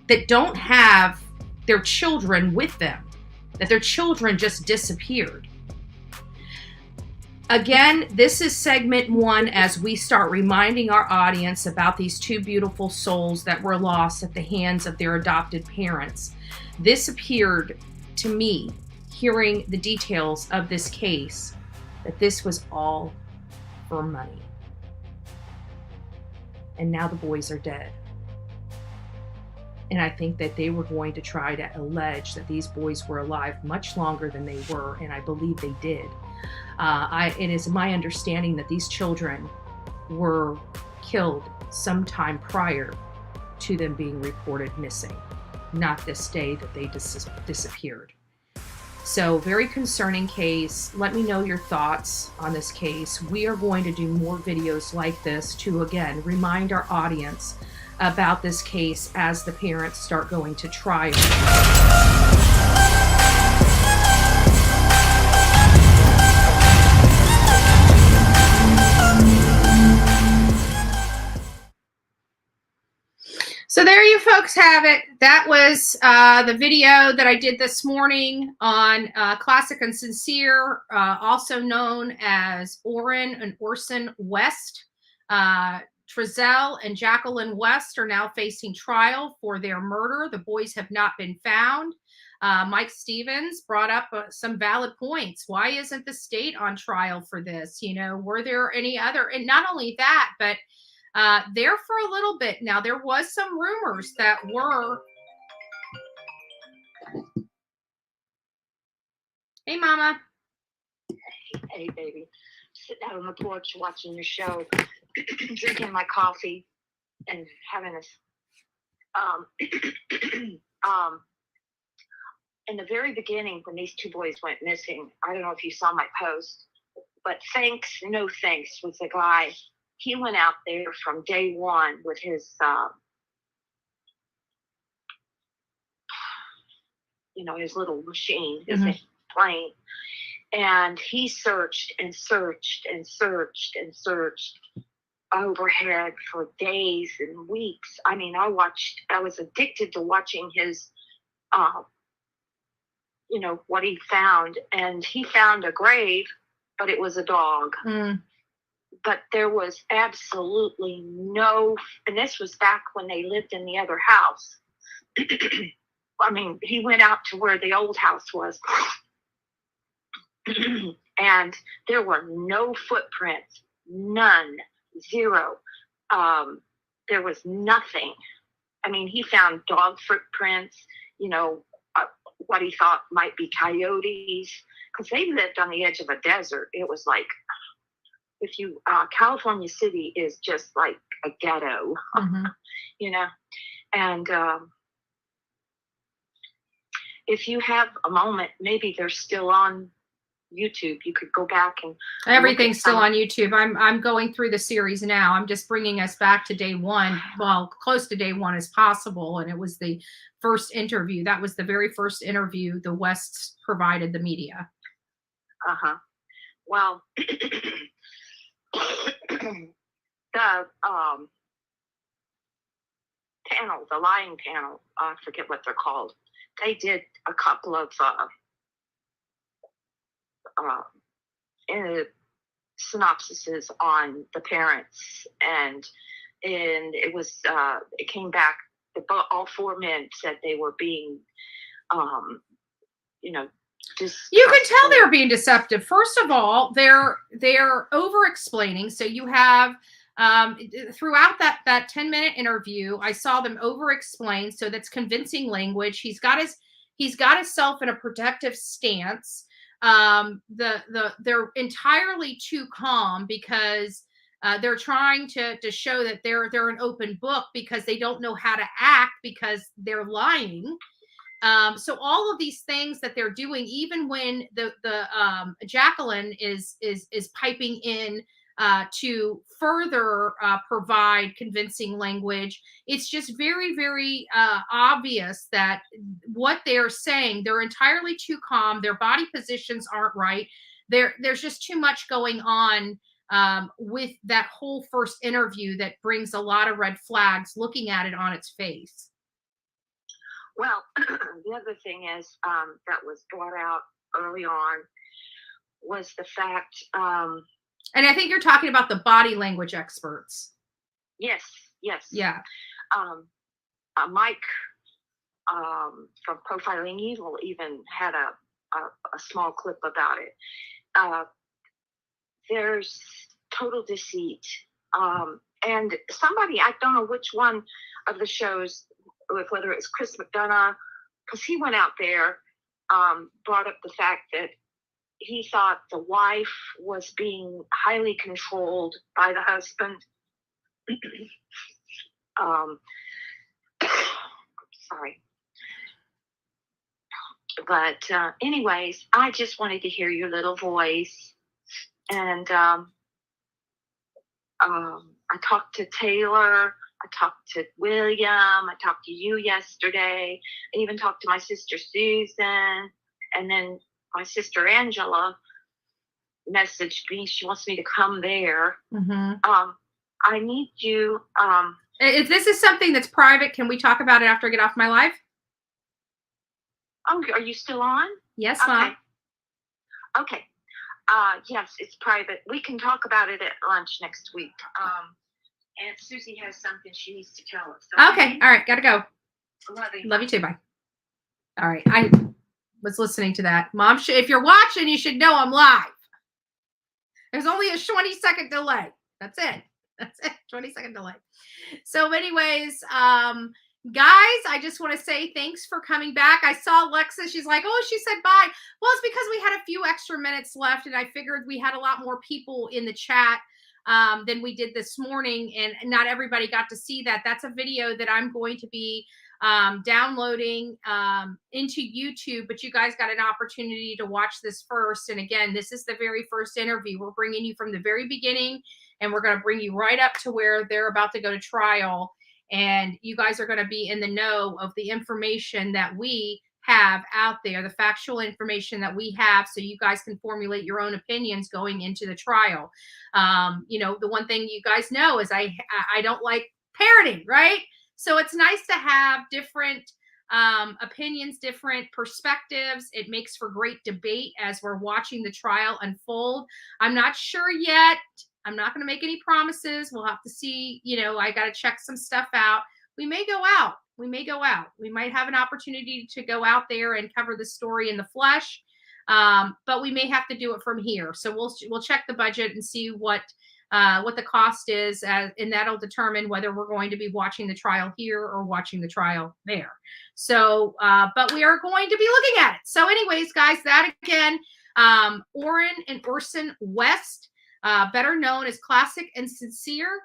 that don't have their children with them, that their children just disappeared. Again, this is segment 1 as we start reminding our audience about these two beautiful souls that were lost at the hands of their adopted parents. This appeared to me, hearing the details of this case, that this was all for money. And now the boys are dead. And I think that they were going to try to allege that these boys were alive much longer than they were, and I believe they did. It is my understanding that these children were killed sometime prior to them being reported missing. not this day that they disappeared. So very concerning case. Let me know your thoughts on this case. We are going to do more videos like this to, again, remind our audience about this case as the parents start going to trial. So there you folks have it. That was the video that I did this morning on Classic and Sincere, also known as Orrin and Orson West. Trezell and Jacqueline West are now facing trial for their murder. The boys have not been found. Mike Stevens brought up some valid points. Why isn't the state on trial for this? You know, were there any other, and not only that, but there for a little bit. Now, there was some rumors that were. Hey, Mama. Hey, baby. Sitting out on the porch watching your show, drinking my coffee, and having this. In the very beginning, when these two boys went missing, I don't know if you saw my post, but Thanks, No Thanks was the guy. He went out there from day one with his, his little machine, his plane. And he searched and searched and searched and searched overhead for days and weeks. I mean, I was addicted to watching his, what he found. And he found a grave, but it was a dog. But there was absolutely no, and this was back when they lived in the other house. I mean, he went out to where the old house was. And there were no footprints, none, zero. There was nothing. I mean, he found dog footprints, what he thought might be coyotes, because they lived on the edge of a desert. It was like, California City is just like a ghetto, and if you have a moment, maybe they're still on YouTube. You could go back and everything's still on YouTube. I'm going through the series now. I'm just bringing us back to day one, well, close to day one as possible. And it was the first interview. That was the very first interview the Wests provided the media. Well, the panel, the lying panel, I forget what they're called. They did a couple of synopsises on the parents, and it was it came back. All four men said they were being, you can tell they're being deceptive. First of all, they're over explaining. So you have throughout that 10-minute interview, I saw them over explain. So that's convincing language. He's got himself in a protective stance. They're entirely too calm because they're trying to show that they're an open book because they don't know how to act because they're lying. So all of these things that they're doing, even when the Jacqueline is piping in to further provide convincing language, it's just very, very obvious that what they're saying, they're entirely too calm. Their body positions aren't right. There's just too much going on with that whole first interview that brings a lot of red flags looking at it on its face. Well, the other thing is that was brought out early on was the fact. And I think you're talking about the body language experts. Yes. Yeah. Mike from Profiling Evil even had a small clip about it. There's total deceit. And somebody, I don't know which one of the shows, whether it's Chris McDonough, because he went out there, brought up the fact that he thought the wife was being highly controlled by the husband. Sorry. But anyways, I just wanted to hear your little voice. And I talked to Taylor. I talked to William. I talked to you yesterday. I even talked to my sister Susan. And then my sister Angela messaged me. She wants me to come there. I need you. If this is something that's private, can we talk about it after I get off my live? Oh, are you still on? Yes, okay. Mom. Okay. Yes, it's private. We can talk about it at lunch next week. Aunt Susie has something she needs to tell us. Okay. All right. Gotta go. Love you too. Bye. All right. I was listening to that. Mom, if you're watching, you should know I'm live. There's only a 20-second delay. That's it. 20-second delay. So anyways, guys, I just want to say thanks for coming back. I saw Alexa. She's like, oh, she said bye. Well, it's because we had a few extra minutes left, and I figured we had a lot more people in the chat than we did this morning, and not everybody got to see that. That's a video that I'm going to be downloading into YouTube, but you guys got an opportunity to watch this first. And again, this is the very first interview. We're bringing you from the very beginning, and we're going to bring you right up to where they're about to go to trial. And you guys are going to be in the know of the information that we have out there, the factual information that we have, so you guys can formulate your own opinions going into the trial. You know, the one thing you guys know is I don't like parroting, right? So it's nice to have different opinions, different perspectives. It makes for great debate as we're watching the trial unfold. I'm not sure yet. I'm not going to make any promises. We'll have to see. You know, I got to check some stuff out. We may go out. We might have an opportunity to go out there and cover the story in the flesh. But we may have to do it from here. So we'll check the budget and see what the cost is, and that'll determine whether we're going to be watching the trial here or watching the trial there. So, but we are going to be looking at it. So anyways, guys, that again, Orrin and Orson West, better known as Classic and Sincere.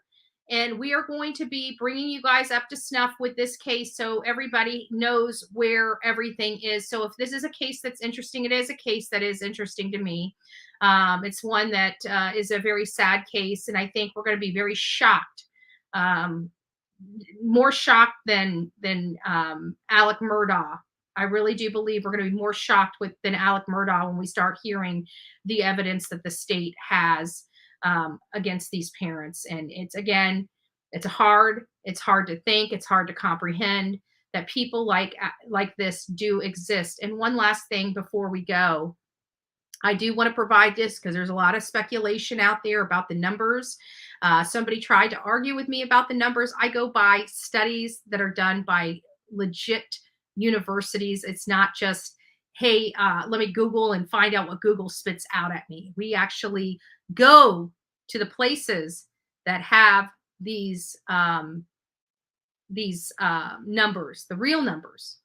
And we are going to be bringing you guys up to snuff with this case so everybody knows where everything is. So if this is a case that's interesting, it is a case that is interesting to me. It's one that is a very sad case, and I think we're going to be very shocked, more shocked than Alec Murdoch. I really do believe we're going to be more shocked than Alec Murdoch when we start hearing the evidence that the state has against these parents. And it's hard to think, it's hard to comprehend that people like this do exist. And one last thing before we go, I do want to provide this because there's a lot of speculation out there about the numbers. Somebody tried to argue with me about the numbers. I go by studies that are done by legit universities. It's not just, hey, let me Google and find out what Google spits out at me. We actually go to the places that have these numbers, the real numbers.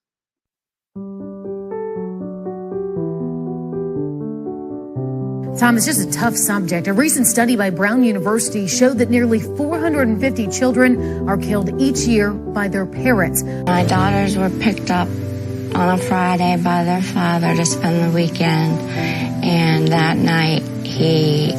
Tom, it's just a tough subject. A recent study by Brown University showed that nearly 450 children are killed each year by their parents. My daughters were picked up on a Friday by their father to spend the weekend, and that night he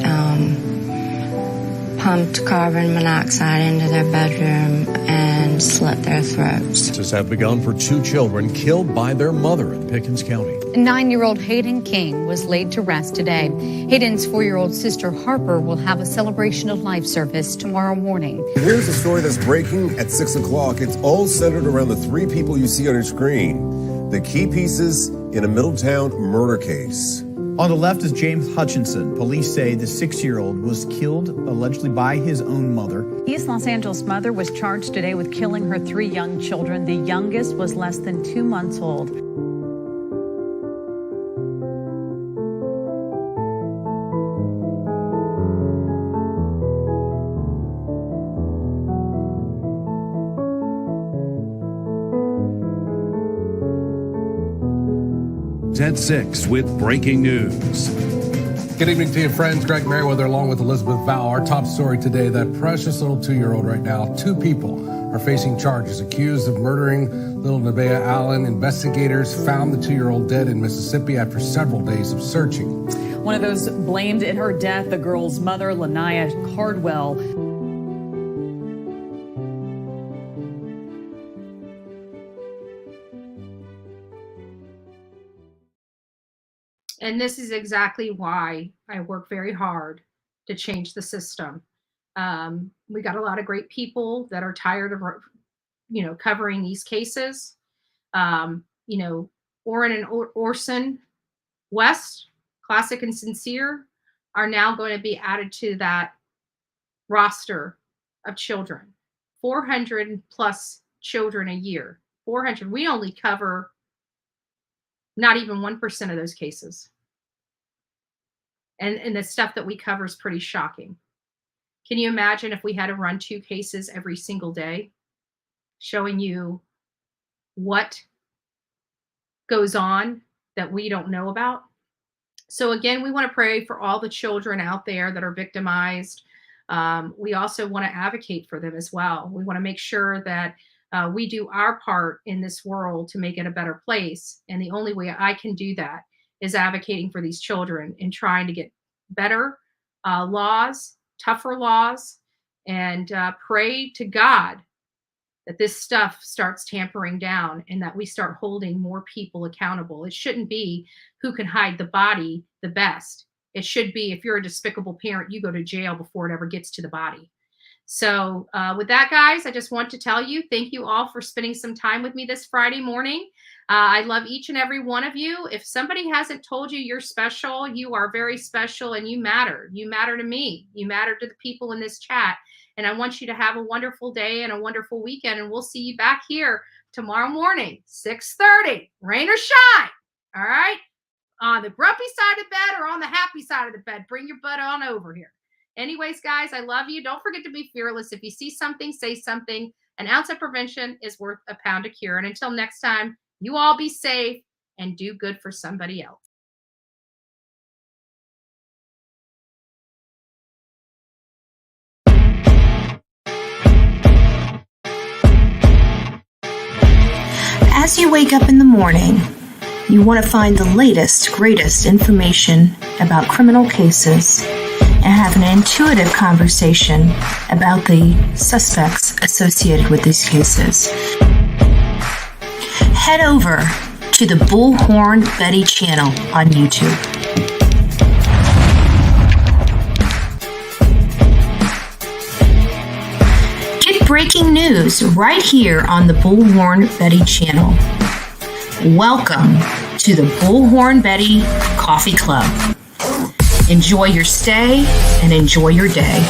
pumped carbon monoxide into their bedroom and slit their throats. Justice have begun for two children killed by their mother in Pickens County. 9-year-old Hayden King was laid to rest today. Hayden's 4-year-old sister Harper will have a celebration of life service tomorrow morning. Here's a story that's breaking at 6 o'clock. It's all centered around the three people you see on your screen. The key pieces in a Middletown murder case. On the left is James Hutchinson. Police say the 6-year-old was killed allegedly by his own mother. East Los Angeles mother was charged today with killing her 3 young children. The youngest was less than 2 months old. At 6 with breaking news. Good evening to you, friends. Greg Merriweather along with Elizabeth Vow. Our top story today, that precious little 2-year-old right now. 2 people are facing charges. Accused of murdering little Nevaeh Allen, investigators found the 2-year-old dead in Mississippi after several days of searching. One of those blamed in her death, the girl's mother, Lanaya Cardwell. And this is exactly why I work very hard to change the system. We got a lot of great people that are tired of, covering these cases. Orrin and Orson West, Classic and Sincere, are now going to be added to that roster of children. 400 plus children a year. 400. We only cover not even 1% of those cases. And the stuff that we cover is pretty shocking. Can you imagine if we had to run 2 cases every single day, showing you what goes on that we don't know about? So again, we want to pray for all the children out there that are victimized. We also want to advocate for them as well. We want to make sure that we do our part in this world to make it a better place. And the only way I can do that is advocating for these children and trying to get better laws, tougher laws, and pray to God that this stuff starts tampering down and that we start holding more people accountable. It shouldn't be who can hide the body the best. It should be, if you're a despicable parent, you go to jail before it ever gets to the body. So with that, guys, I just want to tell you, thank you all for spending some time with me this Friday morning. I love each and every one of you. If somebody hasn't told you you're special, you are very special and you matter. You matter to me. You matter to the people in this chat. And I want you to have a wonderful day and a wonderful weekend. And we'll see you back here tomorrow morning, 6:30, rain or shine. All right. On the grumpy side of the bed or on the happy side of the bed, bring your butt on over here. Anyways, guys, I love you. Don't forget to be fearless. If you see something, say something. An ounce of prevention is worth a pound of cure. And until next time, you all be safe and do good for somebody else. As you wake up in the morning, you want to find the latest, greatest information about criminal cases and have an intuitive conversation about the suspects associated with these cases. Head over to the Bullhorn Betty channel on YouTube. Get breaking news right here on the Bullhorn Betty channel. Welcome to the Bullhorn Betty Coffee Club. Enjoy your stay and enjoy your day.